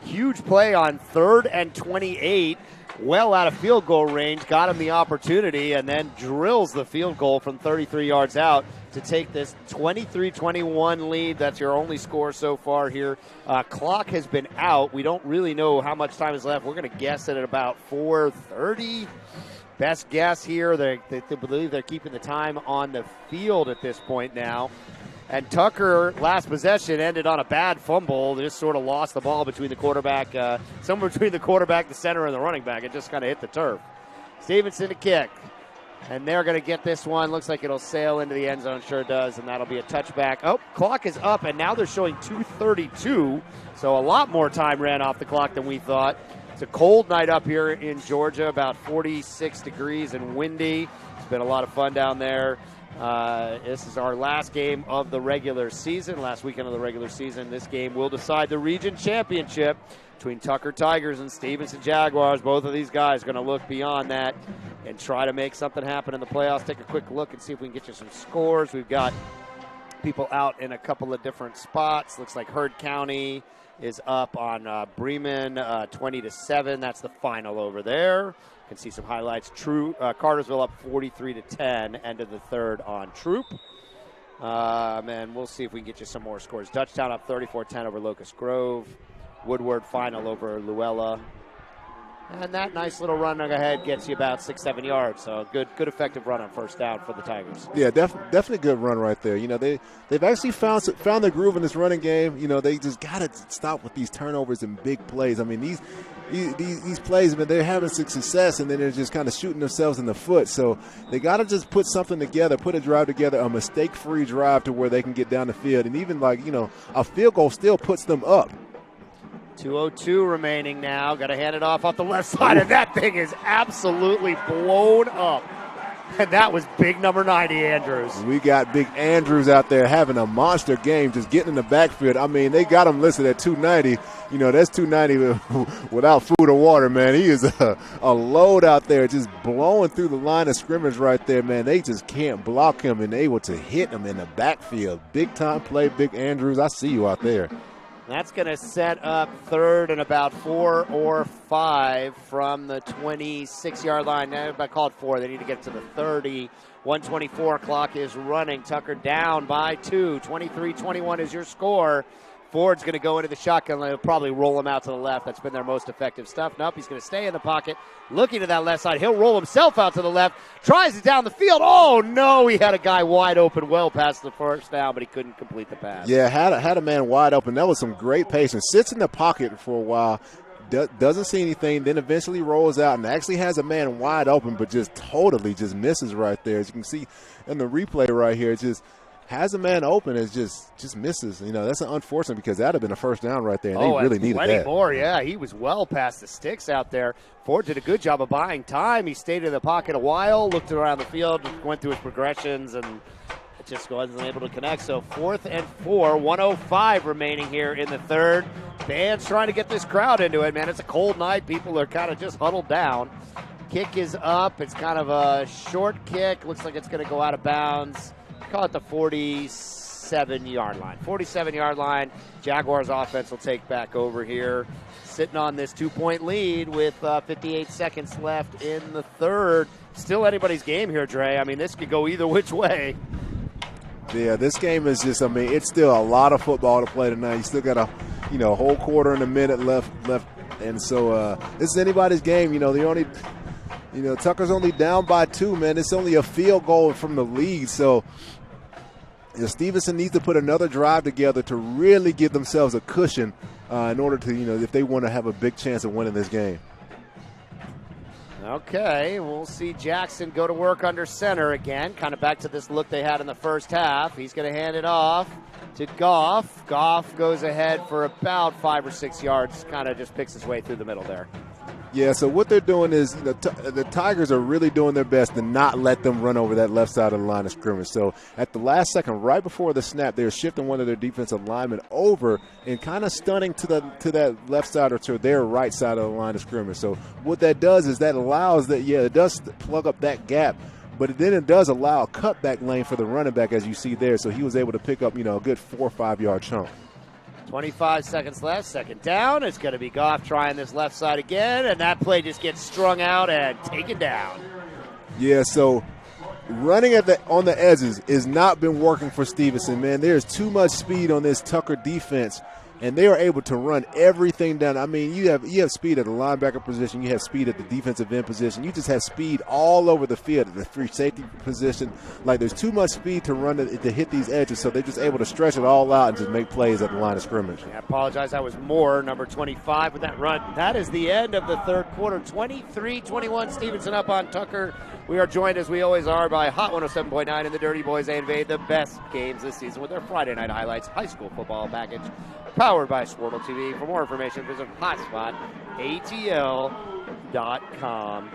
Huge play on 3rd and 28. Well out of field goal range, got him the opportunity, and then drills the field goal from 33 yards out to take this 23-21 lead. That's your only score so far here. Clock has been out. We don't really know how much time is left. We're going to guess it at about 4:30. Best guess here, they believe they're keeping the time on the field at this point now. And Tucker, last possession, ended on a bad fumble. They just sort of lost the ball between the quarterback, somewhere between the quarterback, the center, and the running back. It just kind of hit the turf. Stephenson to kick. And they're going to get this one. Looks like it'll sail into the end zone. Sure does. And that'll be a touchback. Oh, clock is up, and now they're showing 2:32. So a lot more time ran off the clock than we thought. It's a cold night up here in Georgia, about 46 degrees and windy. It's been a lot of fun down there. This is our last game of the regular season, last weekend of the regular season. This game will decide the region championship between Tucker Tigers and Stephenson Jaguars. Both of these guys are going to look beyond that and try to make something happen in the playoffs. Take a quick look and see if we can get you some scores. We've got people out in a couple of different spots. Looks like Heard County is up on Bremen 20-7. That's the final over there. You can see some highlights. Cartersville up 43-10, end of the third on Troop. And we'll see if we can get you some more scores. Dutchtown up 34-10 over Locust Grove. Woodward final over Luella. And that nice little run ahead gets you about 6-7 yards. So good effective run on first down for the Tigers. Yeah, definitely a good run right there. They've actually found their groove in this running game. They just got to stop with these turnovers and big plays. These plays, they're having some success, and then they're just kind of shooting themselves in the foot. So they got to just put something together, put a drive together, a mistake-free drive to where they can get down the field. And even a field goal still puts them up. 2:02 remaining now. Got to hand it off the left side, and that thing is absolutely blown up. And that was big number 90, Andrews. We got big Andrews out there having a monster game, just getting in the backfield. They got him listed at 290. That's 290 without food or water, man. He is a load out there, just blowing through the line of scrimmage right there, man. They just can't block him and able to hit him in the backfield. Big-time play, big Andrews. I see you out there. That's going to set up third and about 4 or 5 from the 26-yard line. Now, if I call it 4, they need to get to the 30. 1:24 clock is running. Tucker down by 2. 23-21 is your score. Ford's going to go into the shotgun. They'll probably roll him out to the left. That's been their most effective stuff. Nope, he's going to stay in the pocket, looking to that left side. He'll roll himself out to the left, tries it down the field. Oh, no, he had a guy wide open well past the first down, but he couldn't complete the pass. Yeah, had a man wide open. That was some great patience. Sits in the pocket for a while, doesn't see anything, then eventually rolls out and actually has a man wide open, but just totally just misses right there. As you can see in the replay right here, just has a man open, it just misses. That's unfortunate because that would have been a first down right there, and they really needed that. Plenty more, yeah. He was well past the sticks out there. Ford did a good job of buying time. He stayed in the pocket a while, looked around the field, went through his progressions, and it just wasn't able to connect. So 4th and 4, 1:05 remaining here in the third. Band's trying to get this crowd into it, man. It's a cold night. People are kind of just huddled down. Kick is up. It's kind of a short kick. Looks like it's going to go out of bounds. Call it the 47-yard line. 47-yard line. Jaguars offense will take back over here. Sitting on this 2-point lead with 58 seconds left in the third. Still anybody's game here, Dre. This could go either which way. Yeah, this game is just, it's still a lot of football to play tonight. You still got a, whole quarter and a minute left. And so this is anybody's game. Tucker's only down by 2, man. It's only a field goal from the lead. So, Stephenson needs to put another drive together to really give themselves a cushion in order to, if they want to have a big chance of winning this game. Okay, we'll see Jackson go to work under center again, kind of back to this look they had in the first half. He's going to hand it off to Goff. Goff goes ahead for about 5 or 6 yards, kind of just picks his way through the middle there. Yeah, so what they're doing is the Tigers are really doing their best to not let them run over that left side of the line of scrimmage. So at the last second, right before the snap, they're shifting one of their defensive linemen over and kind of stunning to that left side or to their right side of the line of scrimmage. So what that does is that allows that, it does plug up that gap, but then it does allow a cutback lane for the running back, as you see there. So he was able to pick up, a good 4 or 5 yard chunk. 25 seconds left, second down. It's going to be Goff trying this left side again, and that play just gets strung out and taken down. Yeah, so running on the edges has not been working for Stephenson, man. There's too much speed on this Tucker defense, and they are able to run everything down. I mean, you have speed at the linebacker position. You have speed at the defensive end position. You just have speed all over the field at the free safety position. Like, there's too much speed to run to hit these edges, so they're just able to stretch it all out and just make plays at the line of scrimmage. I apologize. That was Moore, number 25, with that run. That is the end of the third quarter. 23-21, Stephenson up on Tucker. We are joined, as we always are, by Hot 107.9 and the Dirty Boys. They invade the best games this season with their Friday night highlights high school football package, powered by Sportal TV. For more information, visit hotspotatl.com.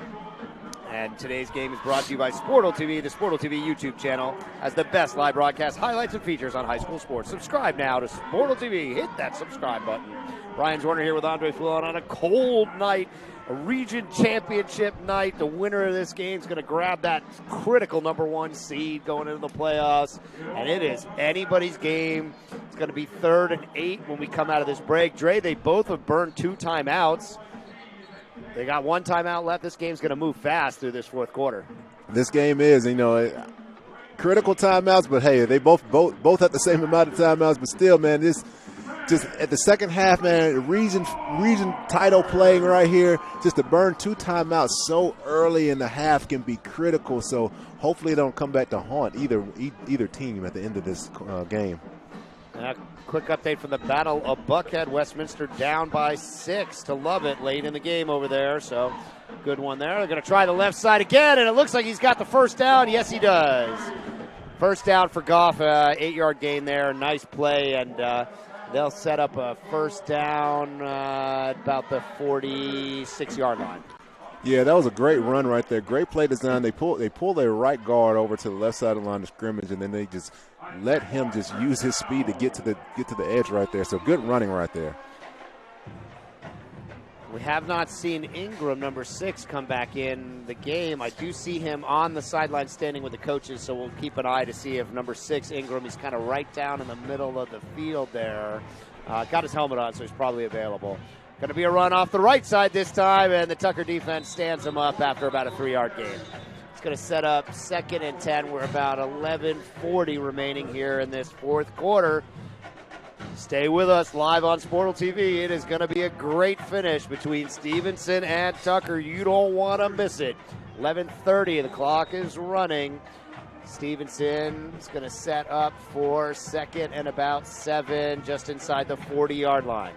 And today's game is brought to you by Sportal TV. The Sportal TV YouTube channel has the best live broadcast highlights and features on high school sports. Subscribe now to Sportal TV. Hit that subscribe button. Brian Jordan here with Andre Fluen on a cold night, a region championship night. The winner of this game is going to grab that critical number 1 seed going into the playoffs. And it is anybody's game. It's going to be 3rd and 8 when we come out of this break. Dre, they both have burned 2 timeouts. They got 1 timeout left. This game's going to move fast through this fourth quarter. This game is, critical timeouts, but hey, they both have the same amount of timeouts, but still, man, this just at the second half, man, region title playing right here, just to burn 2 timeouts so early in the half can be critical. So hopefully it don't come back to haunt either team at the end of this game. A quick update from the Battle of Buckhead. Westminster down by 6 to Lovett late in the game over there. So good one there. They're going to try the left side again, and it looks like he's got the first down. Yes, he does. First down for Goff, 8-yard gain there. Nice play, and they'll set up a first down at about the 46-yard line. Yeah, that was a great run right there. Great play design. They pull their right guard over to the left side of the line of scrimmage, and then they just let him just use his speed to get to the edge right there. So good running right there. We have not seen Ingram, number 6, come back in the game. I do see him on the sideline standing with the coaches, so we'll keep an eye to see if number 6, Ingram, he's kind of right down in the middle of the field there. Got his helmet on, so he's probably available. Going to be a run off the right side this time, and the Tucker defense stands him up after about a 3-yard gain. It's going to set up 2nd and 10. We're about 11:40 remaining here in this fourth quarter. Stay with us live on Sportal TV. It is going to be a great finish between Stephenson and Tucker. You don't want to miss it. 11:30, the clock is running. Stephenson is going to set up for 2nd and about 7, just inside the 40-yard line.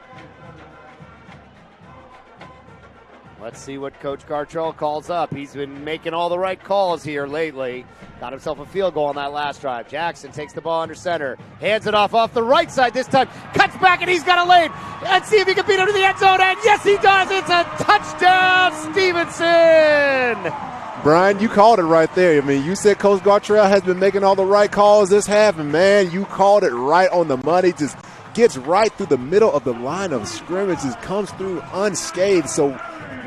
Let's see what Coach Gartrell calls up. He's been making all the right calls here lately. Got himself a field goal on that last drive. Jackson takes the ball under center. Hands it off the right side this time. Cuts back, and he's got a lane. Let's see if he can beat him to the end zone. And yes, he does. It's a touchdown, Stephenson. Brian, you called it right there. I mean, you said Coach Gartrell has been making all the right calls this half, and, man, you called it right on the money. Just gets right through the middle of the line of scrimmage. Just comes through unscathed. So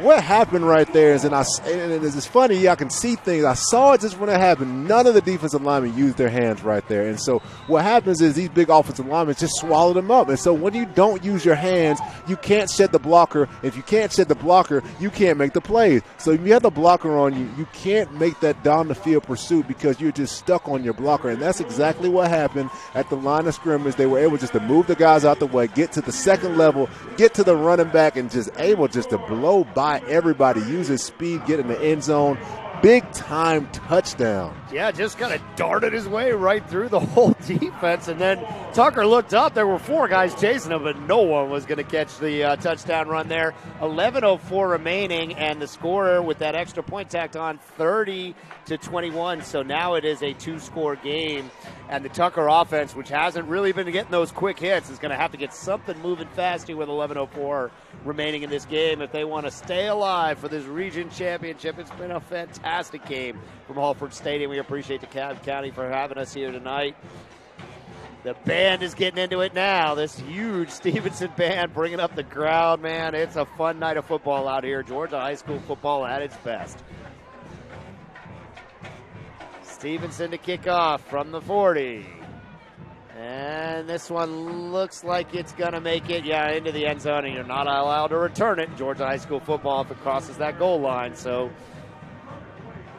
what happened right there is, and it's funny, I can see things. I saw it just when it happened. None of the defensive linemen used their hands right there. And so what happens is these big offensive linemen just swallow them up. And so when you don't use your hands, you can't shed the blocker. If you can't shed the blocker, you can't make the plays. So if you have the blocker on you, you can't make that down the field pursuit because you're just stuck on your blocker. And that's exactly what happened at the line of scrimmage. They were able just to move the guys out the way, get to the second level, get to the running back, and just able just to blow by everybody, use his speed, get in the end zone. big-time touchdown. Yeah, just kind of darted his way right through the whole defense. And then Tucker looked up. There were 4 guys chasing him, but no one was going to catch the touchdown run there. 11:04 remaining, and the score with that extra point tacked on, 30-21. So now it is a 2-score game. And the Tucker offense, which hasn't really been getting those quick hits, is going to have to get something moving fast here with 11:04 remaining in this game if they want to stay alive for this region championship. It's been a fantastic game from Halford Stadium. We appreciate the DeKalb County for having us here tonight. The band is getting into it now. This huge Stephenson band bringing up the crowd, man. It's a fun night of football out here. Georgia high school football at its best. Stephenson to kick off from the 40. And this one looks like it's going to make it, into the end zone, and you're not allowed to return it in Georgia high school football if it crosses that goal line. So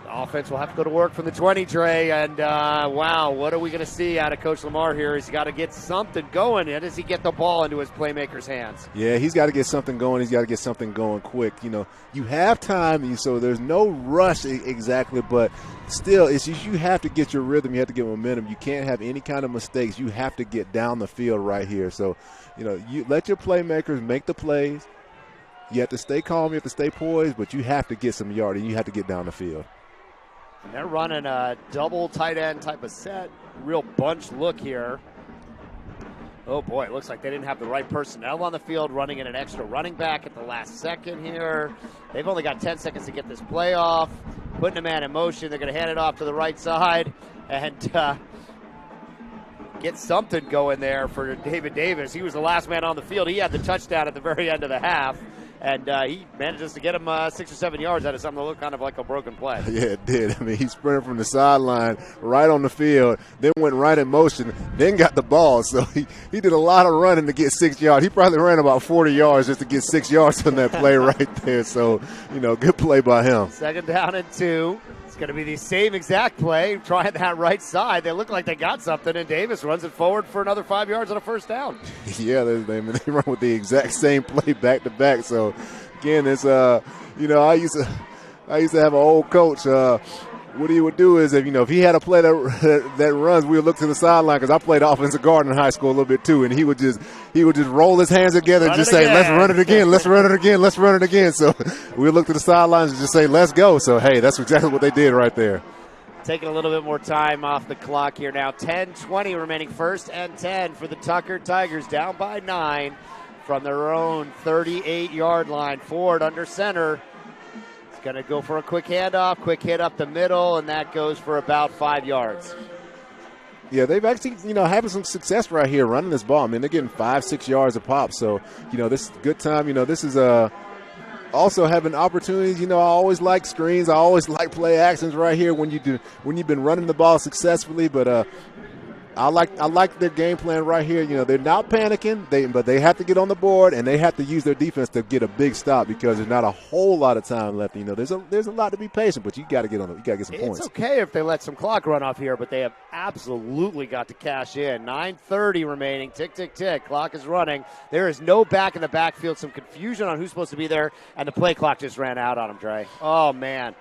the offense will have to go to work from the 20, Trey. And, wow, what are we going to see out of Coach Lamar here? He's got to get something going. How does he get the ball into his playmakers' hands? Yeah, he's got to get something going. He's got to get something going quick. You have time, so there's no rush exactly, but still, it's just you have to get your rhythm. You have to get momentum. You can't have any kind of mistakes. You have to get down the field right here. So, you let your playmakers make the plays. You have to stay calm. You have to stay poised, but you have to get some yardage. You have to get down the field. And they're running a double tight end type of set. Real bunch look here. Oh, boy, it looks like they didn't have the right personnel on the field, running in an extra running back at the last second here. They've only got 10 seconds to get this play off. Putting a man in motion. They're going to hand it off to the right side and get something going there for David Davis. He was the last man on the field. He had the touchdown at the very end of the half. And he manages to get him 6 or 7 yards out of something that looked kind of like a broken play. Yeah, it did. He sprinted from the sideline right on the field, then went right in motion, then got the ball. So he did a lot of running to get 6 yards. He probably ran about 40 yards just to get 6 yards on that play right there. So, good play by him. 2nd down and 2. It's going to be the same exact play, trying that right side. They look like they got something, and Davis runs it forward for another 5 yards on a 1st down. Yeah, they run with the exact same play back to back. So, again, it's I used to have an old coach. What he would do is if he had a play that runs, we would look to the sideline because I played offensive guard in high school a little bit too, and he would just roll his hands together and just say, "Let's run it again, let's run it again, let's run it again." So we would look to the sidelines and just say, "Let's go." So hey, that's exactly what they did right there. Taking a little bit more time off the clock here now. 10:20 remaining, 1st and 10 for the Tucker Tigers, down by 9 from their own 38-yard line. Ford under center. Going to go for a quick handoff, quick hit up the middle, and that goes for about 5 yards. Yeah, they've actually, having some success right here running this ball. They're getting 5-6 yards a pop. So, this is a good time. This is also having opportunities. I always like screens. I always like play actions right here when you've been running the ball successfully. But I like their game plan right here. They're not panicking, but they have to get on the board and they have to use their defense to get a big stop because there's not a whole lot of time left. There's a lot to be patient, but you got to get on it. You got to get some points. It's okay if they let some clock run off here, but they have absolutely got to cash in. 9:30 remaining. Tick, tick, tick. Clock is running. There is no back in the backfield. Some confusion on who's supposed to be there, and the play clock just ran out on them, Trey. Oh man.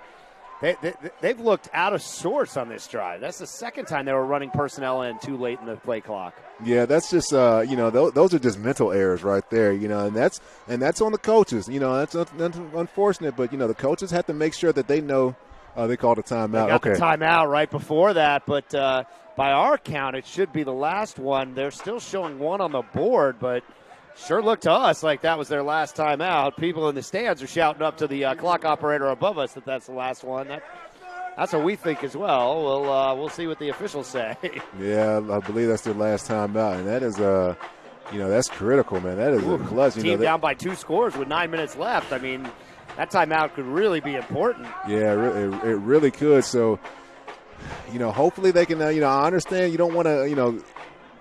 They've looked out of sorts on this drive. That's the 2nd time they were running personnel in too late in the play clock. Yeah, that's just those are just mental errors right there. And that's on the coaches. That's unfortunate, but the coaches have to make sure that they know they called a timeout. They got the timeout right before that, but by our count, it should be the last one. They're still showing one on the board, but. Sure looked to us like that was their last time out. People in the stands are shouting up to the clock operator above us that that's the last one. That's what we think as well. We'll see what the officials say. Yeah, I believe that's their last time out, and that is that's critical, man. That is a clutch. Team down by 2 scores with 9 minutes left. That timeout could really be important. Yeah, it really could. So, hopefully they can. I understand you don't want to.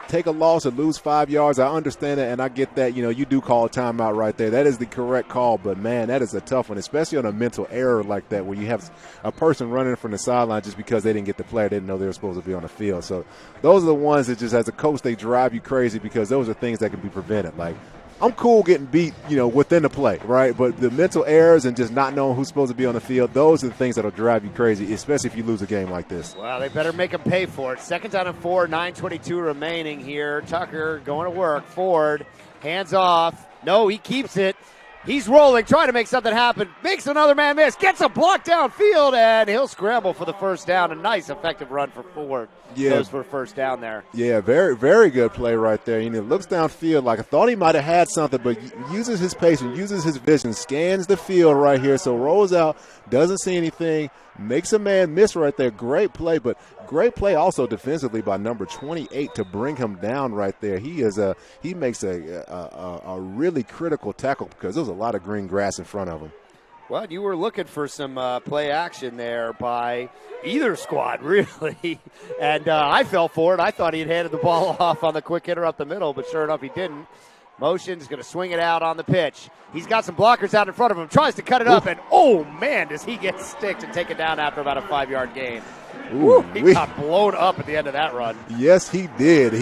Take a loss or lose 5 yards. I understand it, and I get that. You do call a timeout right there. That is the correct call, but, man, that is a tough one, especially on a mental error like that where you have a person running from the sideline just because they didn't get the play. They didn't know they were supposed to be on the field. So those are the ones that just, as a coach, they drive you crazy because those are things that can be prevented, like I'm cool getting beat, within the play, right? But the mental errors and just not knowing who's supposed to be on the field, those are the things that'll drive you crazy, especially if you lose a game like this. Well, they better make them pay for it. 2nd down and 4, 9:22 remaining here. Tucker going to work. Ford, hands off. No, he keeps it. He's rolling, trying to make something happen. Makes another man miss. Gets a block downfield, and he'll scramble for the first down. A nice, effective run for Ford. Yeah. Goes for first down there. Yeah, very, very good play right there. Looks downfield like I thought he might have had something, but uses his patience, uses his vision, scans the field right here. So rolls out, doesn't see anything, makes a man miss right there. Great play, but great play also defensively by number 28 to bring him down right there. He makes a really critical tackle because there was a lot of green grass in front of him. Well, you were looking for some play action there by either squad, really. And I fell for it. I thought he had handed the ball off on the quick hitter up the middle, but sure enough, he didn't. Motion's going to swing it out on the pitch. He's got some blockers out in front of him, tries to cut it up, and oh, man, does he get sticked and taken down after about a 5-yard gain. He got blown up at the end of that run. Yes, he did.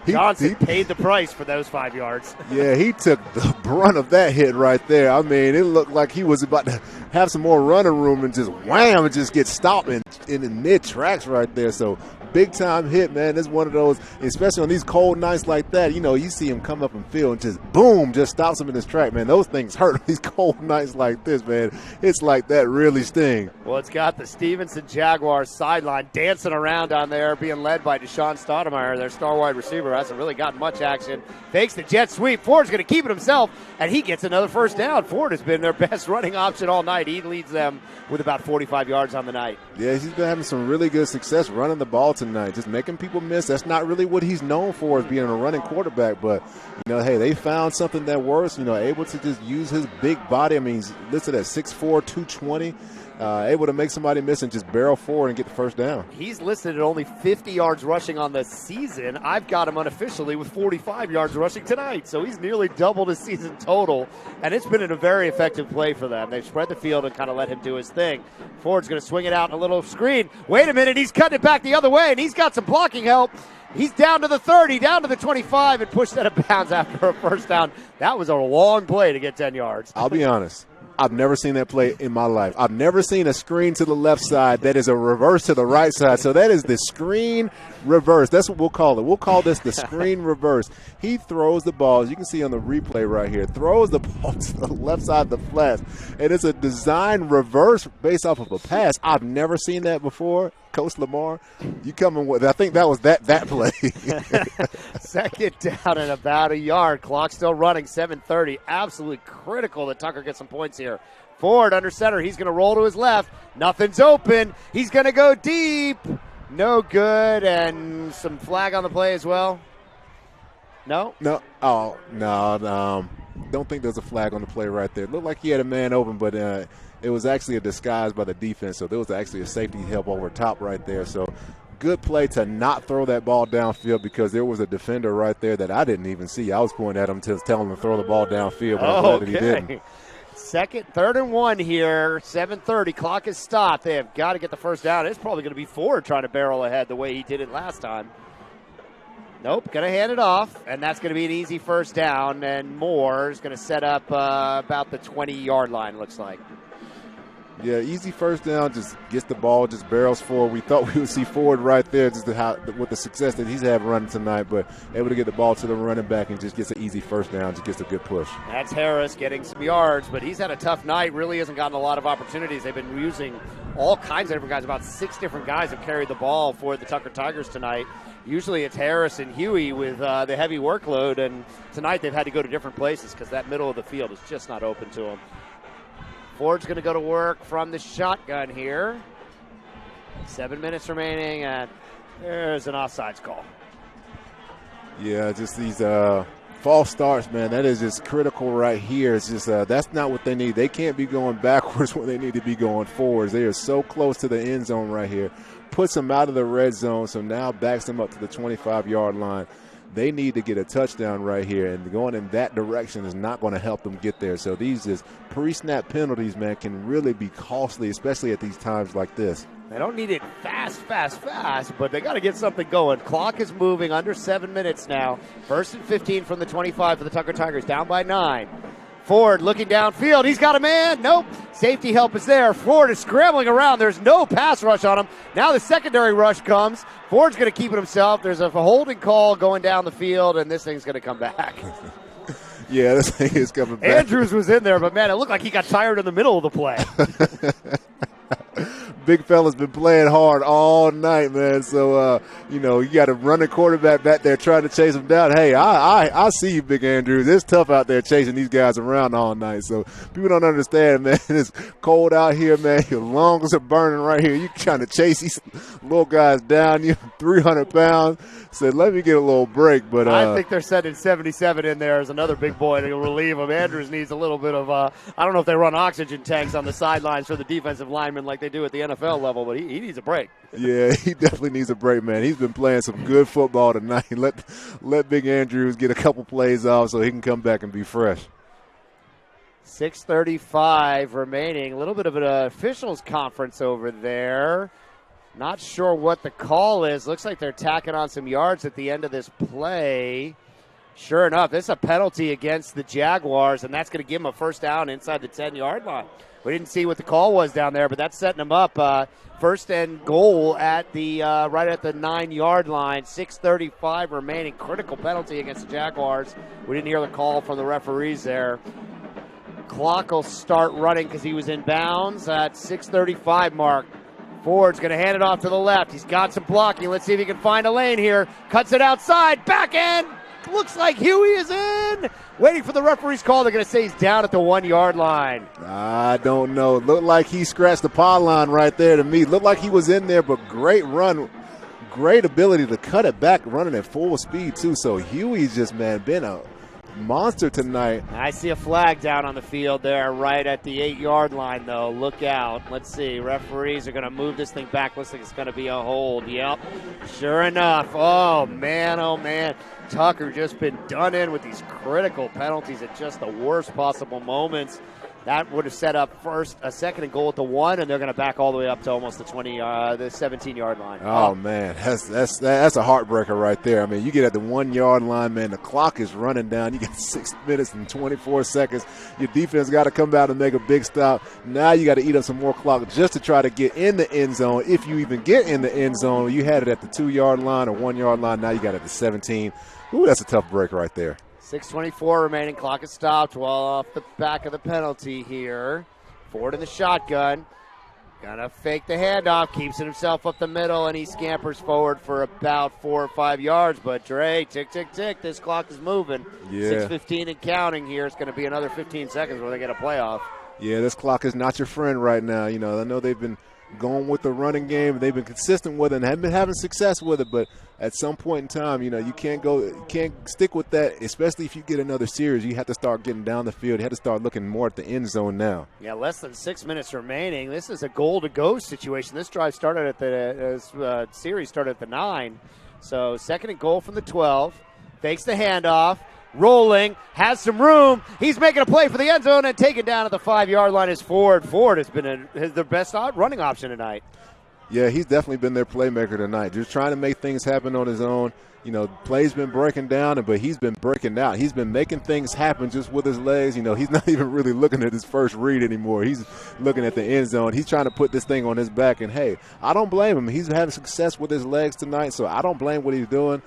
Johnson paid the price for those 5 yards. Yeah, he took the brunt of that hit right there. I mean, it looked like he was about to have some more running room and just wham, and just get stopped in the mid-tracks right there. So big-time hit, man. It's one of those, especially on these cold nights like that, you see him come up and field and just boom, just stops him in his track, man. Those things hurt on these cold nights like this, man. It's like that really sting. Well, it's got the Stephenson Jaguars sideline dancing around on there, being led by Deshaun Stoudemire, their star wide receiver. Hasn't really gotten much action. Fakes the jet sweep. Ford's going to keep it himself, and he gets another first down. Ford has been their best running option all night. He leads them with about 45 yards on the night. Yeah, he's been having some really good success running the ball tonight, just making people miss. That's not really what he's known for, as being a running quarterback. But, hey, they found something that works, able to just use his big body. I mean, he's listed at 6'4", 220. Able to make somebody miss and just barrel forward and get the first down. He's listed at only 50 yards rushing on the season. I've got him unofficially with 45 yards rushing tonight, so he's nearly doubled his season total, and it's been a very effective play for them. They've spread the field and kind of let him do his thing. Ford's going to swing it out in a little screen. Wait a minute, he's cutting it back the other way, and he's got some blocking help. He's down to the 30, down to the 25, and pushed out of bounds after a first down. That was a long play to get 10 yards. I'll be honest. I've never seen that play in my life. I've never seen a screen to the left side that is a reverse to the right side. So that is the screen reverse. That's what we'll call it. We'll call this the screen reverse. He throws the ball, as you can see on the replay right here, throws the ball to the left side of the flats. And it's a design reverse based off of a pass. I've never seen that before. Coach Lamar, you coming with? I think that was that play. 2nd down and about a yard. Clock still running. 7:30. Absolutely critical that Tucker gets some points here. Ford under center. He's going to roll to his left. Nothing's open. He's going to go deep. No good. And some flag on the play as well. No. Oh no. Don't think there's a flag on the play right there. It looked like he had a man open, but it was actually a disguise by the defense, so there was actually a safety help over top right there. So good play to not throw that ball downfield, because there was a defender right there that I didn't even see. I was pointing at him to tell him to throw the ball downfield, but I'm glad that he didn't. 3rd and 1 here, 7:30. Clock is stopped. They have got to get the first down. It's probably going to be Ford trying to barrel ahead the way he did it last time. Nope, going to hand it off, and that's going to be an easy first down, and Moore is going to set up about the 20-yard line, looks like. Yeah, easy first down, just gets the ball, just barrels forward. We thought we would see Ford right there just with the success that he's had running tonight, but able to get the ball to the running back and just gets an easy first down, just gets a good push. That's Harris getting some yards, but he's had a tough night, really hasn't gotten a lot of opportunities. They've been using all kinds of different guys. About 6 different guys have carried the ball for the Tucker Tigers tonight. Usually it's Harris and Huey with the heavy workload, and tonight they've had to go to different places because that middle of the field is just not open to them. Ford's going to go to work from the shotgun here. 7 minutes remaining, and there's an offsides call. Yeah, just these false starts, man. That is just critical right here. It's just that's not what they need. They can't be going backwards when they need to be going forwards. They are so close to the end zone right here. Puts them out of the red zone, so now backs them up to the 25-yard line. They need to get a touchdown right here, and going in that direction is not going to help them get there. So these just pre-snap penalties, man, can really be costly, especially at these times like this. They don't need it fast, but they got to get something going. Clock is moving under 7 minutes now. 1st and 15 from the 25 for the Tucker Tigers, down by 9. Ford looking downfield. He's got a man. Nope. Safety help is there. Ford is scrambling around. There's no pass rush on him. Now the secondary rush comes. Ford's going to keep it himself. There's a holding call going down the field, and this thing's going to come back. Yeah, this thing is coming back. Andrews was in there, but, man, it looked like he got tired in the middle of the play. Big fella's been playing hard all night, man. So, you got a running quarterback back there trying to chase him down. Hey, I see you, Big Andrews. It's tough out there chasing these guys around all night. So people don't understand, man. It's cold out here, man. Your lungs are burning right here. You're trying to chase these little guys down. You're 300 pounds. Said, let me get a little break. But I think they're sending 77 in there as another big boy to relieve him. Andrews needs a little bit of, I don't know if they run oxygen tanks on the sidelines for the defensive linemen like they do at the NFL level, but he needs a break. Yeah, he definitely needs a break, man. He's been playing some good football tonight. Let Big Andrews get a couple plays off so he can come back and be fresh. 6:35 remaining. A little bit of an officials conference over there. Not sure what the call is. Looks like they're tacking on some yards at the end of this play. Sure enough, this is a penalty against the Jaguars, and that's going to give them a first down inside the 10-yard line. We didn't see what the call was down there, but that's setting them up. First and goal at the right at the 9-yard line. 6:35 remaining. Critical penalty against the Jaguars. We didn't hear the call from the referees there. Clock will start running because he was in bounds at 6:35 mark. Ford's going to hand it off to the left. He's got some blocking. Let's see if he can find a lane here. Cuts it outside. Back end. Looks like Huey is in. Waiting for the referee's call. They're going to say he's down at the 1-yard line. I don't know. Looked like he scratched the pylon right there to me. Looked like he was in there, but great run. Great ability to cut it back, running at full speed, too. So Huey's just, man, been a monster tonight. I see a flag down on the field there right at the 8-yard line, though. Look out. Let's see. Referees are going to move this thing back. Looks like it's going to be a hold. Yep. Sure enough. Oh, man. Tucker just been done in with these critical penalties at just the worst possible moments. That would have set up a second and goal at the 1, and they're going to back all the way up to almost the 17-yard line. Oh, man, that's a heartbreaker right there. I mean, you get at the 1-yard line, man, the clock is running down. You get 6 minutes and 24 seconds. Your defense got to come out and make a big stop. Now you got to eat up some more clock just to try to get in the end zone. If you even get in the end zone, you had it at the 2-yard line or 1-yard line. Now you got it at the 17. Ooh, that's a tough break right there. 6:24 remaining. Clock is stopped well off the back of the penalty here. Ford in the shotgun. Gonna fake the handoff. Keeps it himself up the middle, and he scampers forward for about 4 or 5 yards. But Dre, tick, tick, tick. This clock is moving. Yeah. 6:15 and counting here. It's going to be another 15 seconds where they get a playoff. Yeah, this clock is not your friend right now. I know they've been going with the running game. They've been consistent with it and have been having success with it. But at some point in time, you can't stick with that, especially if you get another series. You have to start getting down the field. You have to start looking more at the end zone now. Yeah, less than 6 minutes remaining. This is a goal-to-go situation. This drive started at the series started at the 9. So second and goal from the 12. Fakes the handoff. Rolling, has some room. He's making a play for the end zone and taken down at the 5-yard line is Ford. Ford has been their best running option tonight. Yeah, he's definitely been their playmaker tonight. Just trying to make things happen on his own. Play's been breaking down, but he's been breaking out. He's been making things happen just with his legs. He's not even really looking at his first read anymore. He's looking at the end zone. He's trying to put this thing on his back, and, hey, I don't blame him. He's having success with his legs tonight, so I don't blame what he's doing.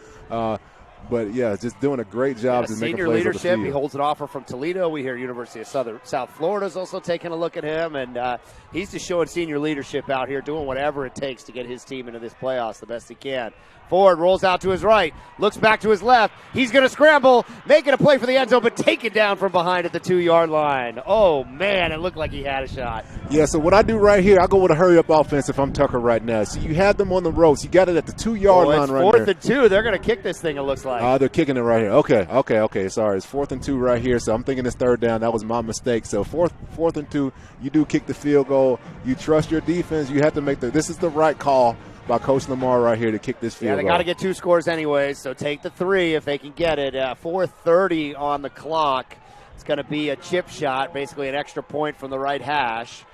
But, yeah, just doing a great job to make senior plays leadership. on the field. He holds an offer from Toledo. We hear University of South Florida is also taking a look at him, and he's just showing senior leadership out here, doing whatever it takes to get his team into this playoffs the best he can. Ford rolls out to his right, looks back to his left. He's going to scramble, making a play for the end zone, but taken down from behind at the 2-yard line. Oh, man, it looked like he had a shot. Yeah, so what I do right here, I go with a hurry-up offense if I'm Tucker right now. So you have them on the ropes. You got it at the 2-yard line right there. It's 4th and 2. They're going to kick this thing, it looks like. They're kicking it right here. Okay. Sorry, it's 4th and 2 right here. So I'm thinking it's 3rd down. That was my mistake. So 4th and 2, you do kick the field goal. You trust your defense. You have to make this is the right call by Coach Lamar right here to kick this field goal. Yeah, they got to get 2 scores anyways, so take the 3 if they can get it. 4:30 on the clock. It's going to be a chip shot, basically an extra point from the right hash.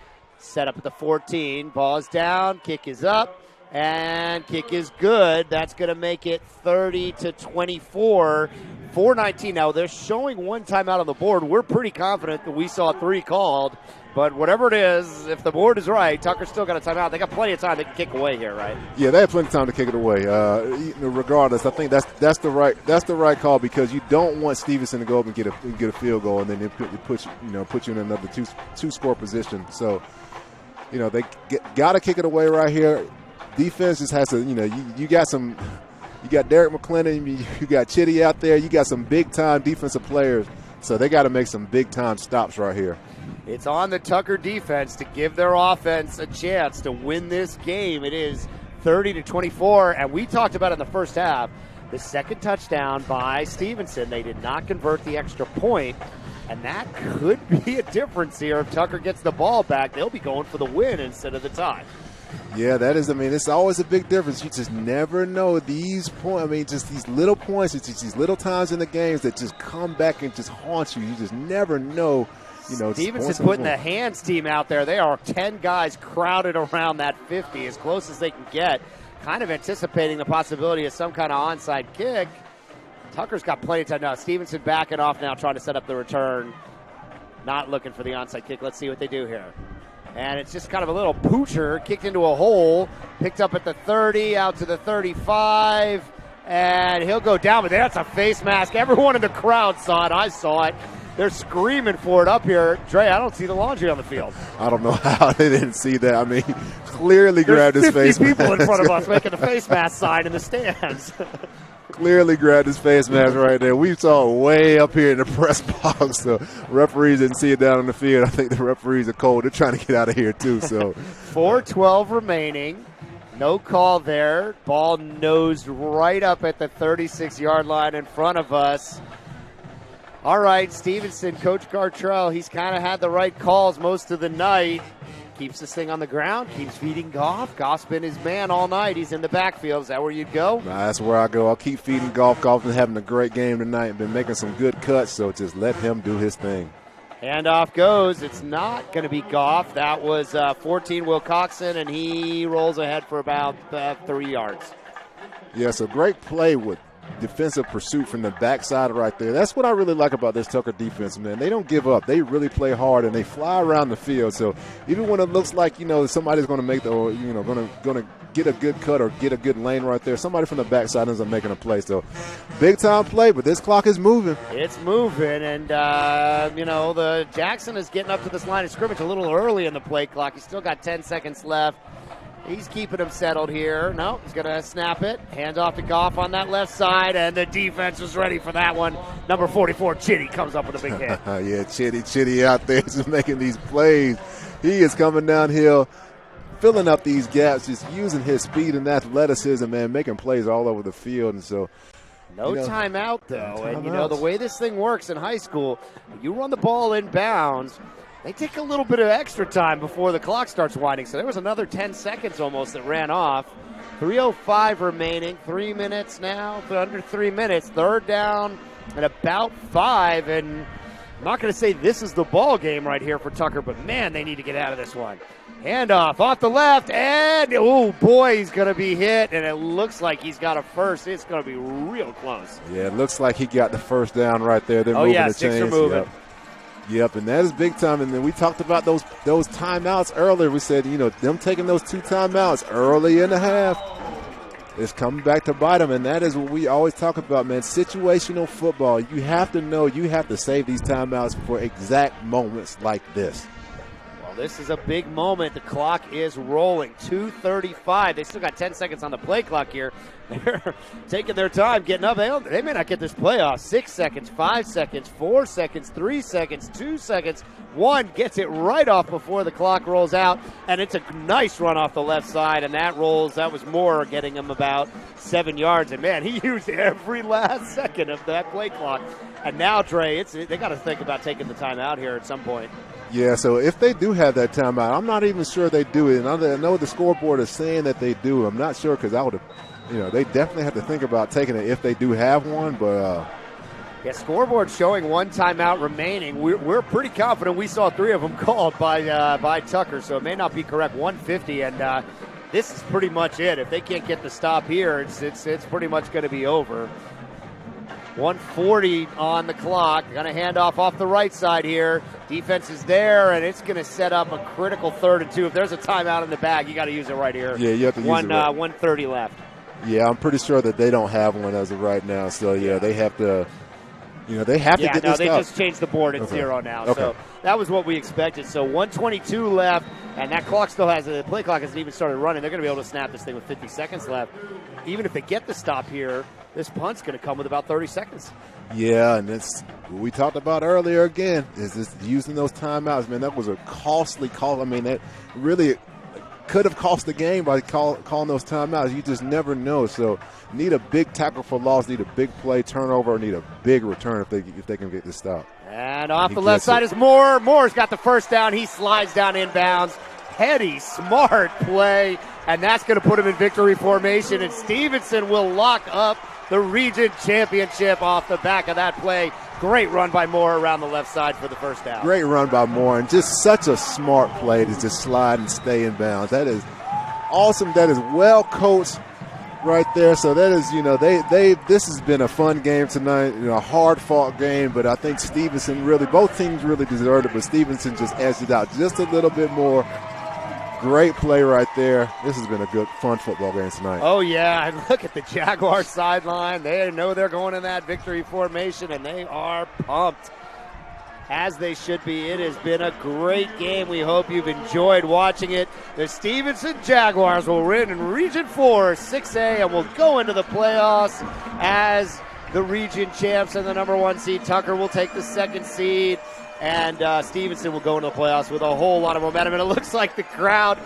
Set up at the 14. Ball is down. Kick is up. And kick is good. That's going to make it 30-24. 4:19. Now, they're showing one timeout on the board. We're pretty confident that we saw 3 called. But whatever it is, if the board is right, Tucker's still got a timeout. They got plenty of time. They can kick away here, right? Yeah, they have plenty of time to kick it away. Regardless, I think that's the right call, because you don't want Stephenson to go up and get a field goal, and then it put you in another two score position. So, they got to kick it away right here. Defense just has to, you got Derek McClendon, you got Chitty out there, you got some big-time defensive players, so they got to make some big-time stops right here. It's on the Tucker defense to give their offense a chance to win this game. It is 30-24, and we talked about in the first half, the second touchdown by Stephenson. They did not convert the extra point, and that could be a difference here. If Tucker gets the ball back, they'll be going for the win instead of the tie. Yeah, that is, it's always a big difference. You just never know these points. Just these little points, it's just these little times in the games that just come back and just haunt you. You just never know. Stevenson putting the hands team out there. They are 10 guys crowded around that 50, as close as they can get, kind of anticipating the possibility of some kind of onside kick. Tucker's got plenty of time now. Stevenson backing off now, trying to set up the return. Not looking for the onside kick. Let's see what they do here. And it's just kind of a little poocher, kicked into a hole, picked up at the 30, out to the 35, and he'll go down. But that's a face mask. Everyone in the crowd saw it. I saw it. They're screaming for it up here. Dre, I don't see the laundry on the field. I don't know how they didn't see that. Clearly grabbed his face mask. There's 50 people in front of us making the face mask sign in the stands. Clearly grabbed his face mask right there. We saw it way up here in the press box. So referees didn't see it down on the field. I think the referees are cold. They're trying to get out of here too. So 4:12 remaining. No call there. Ball nosed right up at the 36-yard line in front of us. All right, Stephenson, Coach Gartrell, he's kind of had the right calls most of the night. Keeps this thing on the ground, keeps feeding Goff. Goff's been his man all night. He's in the backfield. Is that where you'd go? That's where I go. I'll keep feeding Goff. Goff's been having a great game tonight and been making some good cuts, so just let him do his thing. Handoff goes. It's not going to be Goff. That was 14 Wilcoxon, and he rolls ahead for about 3 yards. Yeah, so great play with defensive pursuit from the backside right there. That's what I really like about this Tucker defense, man. They don't give up. They really play hard, and they fly around the field. So even when it looks like, somebody's going to make going to get a good cut or get a good lane right there, somebody from the backside ends up making a play. So big-time play, but this clock is moving. It's moving, and, the Jackson is getting up to this line of scrimmage a little early in the play clock. He's still got 10 seconds left. He's keeping him settled here. No, he's going to snap it. Hands off to Goff on that left side, and the defense was ready for that one. Number 44, Chitty, comes up with a big hit. Yeah, Chitty out there just making these plays. He is coming downhill, filling up these gaps, just using his speed and athleticism, man, making plays all over the field. And so, no timeout, though. And, the way this thing works in high school, you run the ball inbounds, they take a little bit of extra time before the clock starts winding. So there was another 10 seconds almost that ran off. 3:05 remaining, 3 minutes now, under 3 minutes. Third down and about 5. And I'm not going to say this is the ball game right here for Tucker, but, man, they need to get out of this one. Handoff off the left, and, oh, boy, he's going to be hit. And it looks like he's got a first. It's going to be real close. Yeah, it looks like he got the first down right there. They're moving the sticks chains. are moving. Yep, and that is big time. And then we talked about those timeouts earlier. We said, them taking those 2 timeouts early in the half is coming back to bite them. And that is what we always talk about, man. Situational football. You have to know you have to save these timeouts for exact moments like this. Well, this is a big moment. The clock is rolling. 2:35. They still got 10 seconds on the play clock here. They're taking their time getting up. They may not get this play off. 6 seconds, 5 seconds, 4 seconds, 3 seconds, 2 seconds. 1 gets it right off before the clock rolls out, and it's a nice run off the left side, and that was Moore getting him about 7 yards. And, man, he used every last second of that play clock. And now, Trey, they got to think about taking the time out here at some point. Yeah, so if they do have that timeout, I'm not even sure they do it. And I know the scoreboard is saying that they do. I'm not sure because I would have, they definitely have to think about taking it if they do have one. But Yeah, scoreboard showing 1 timeout remaining. We're pretty confident we saw 3 of them called by Tucker, so it may not be correct. 150, and this is pretty much it. If they can't get the stop here, it's pretty much going to be over. 140 on the clock. Going to hand off the right side here. Defense is there, and it's going to set up a critical 3rd and 2. If there's a timeout in the bag, you got to use it right here. Yeah, you have to use it right. 130 left. Yeah, I'm pretty sure that they don't have one as of right now. So, yeah, they have to, they have to get this they up. just changed the board at 0 now. Okay. So that was what we expected. So 122 left, and that clock still has the play clock hasn't even started running. They're going to be able to snap this thing with 50 seconds left. Even if they get the stop here, this punt's going to come with about 30 seconds. Yeah, and that's what we talked about earlier again, is just using those timeouts. Man, that was a costly call. I mean, that really could have cost the game by calling those timeouts. You just never know. So need a big tackle for loss, need a big play turnover, or need a big return if they can get this stop. And off the left side is Moore. Moore's got the first down. He slides down inbounds. Heady, smart play, and that's going to put him in victory formation, and Stephenson will lock up the region championship off the back of that play. Great run by Moore around the left side for the first down. Great run by Moore, and just such a smart play to just slide and stay in bounds. That is awesome. That is well coached right there. So that is, this has been a fun game tonight, a hard-fought game, but I think Stephenson both teams really deserved it, but Stephenson just edged it out just a little bit more. Great play right there. This has been a good, fun football game tonight. Oh, yeah. And look at the Jaguars sideline. They know they're going in that victory formation, and they are pumped, as they should be. It has been a great game. We hope you've enjoyed watching it. The Stephenson Jaguars will win in Region 4, 6A, and will go into the playoffs as the region champs and the number 1 seed. Tucker will take the 2nd seed. And Stephenson will go into the playoffs with a whole lot of momentum. And it looks like the crowd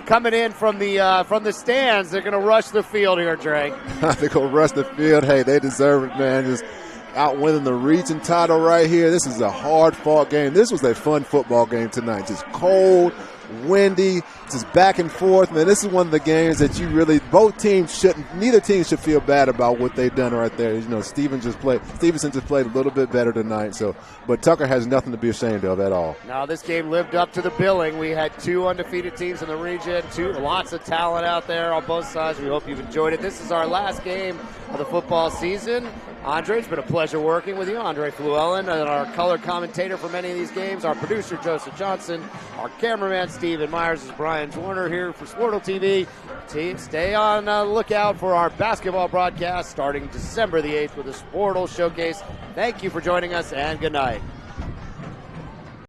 coming in from the stands. They're going to rush the field here, Dre. They're going to rush the field. Hey, they deserve it, man. Just out winning the region title right here. This is a hard-fought game. This was a fun football game tonight. Just cold, windy, just back and forth. Man, this is one of the games that neither team should feel bad about what they've done right there. Stephenson just played a little bit better tonight. But Tucker has nothing to be ashamed of at all. Now this game lived up to the billing. We had 2 undefeated teams in the region, lots of talent out there on both sides. We hope you've enjoyed it. This is our last game of the football season. Andre, it's been a pleasure working with you. Andre Fluellen, and our color commentator for many of these games, our producer, Joseph Johnson, our cameraman, Steven Myers, is Brian Warner here for Sportle TV. Stay on the lookout for our basketball broadcast starting December the 8th with the Sportle Showcase. Thank you for joining us, and good night.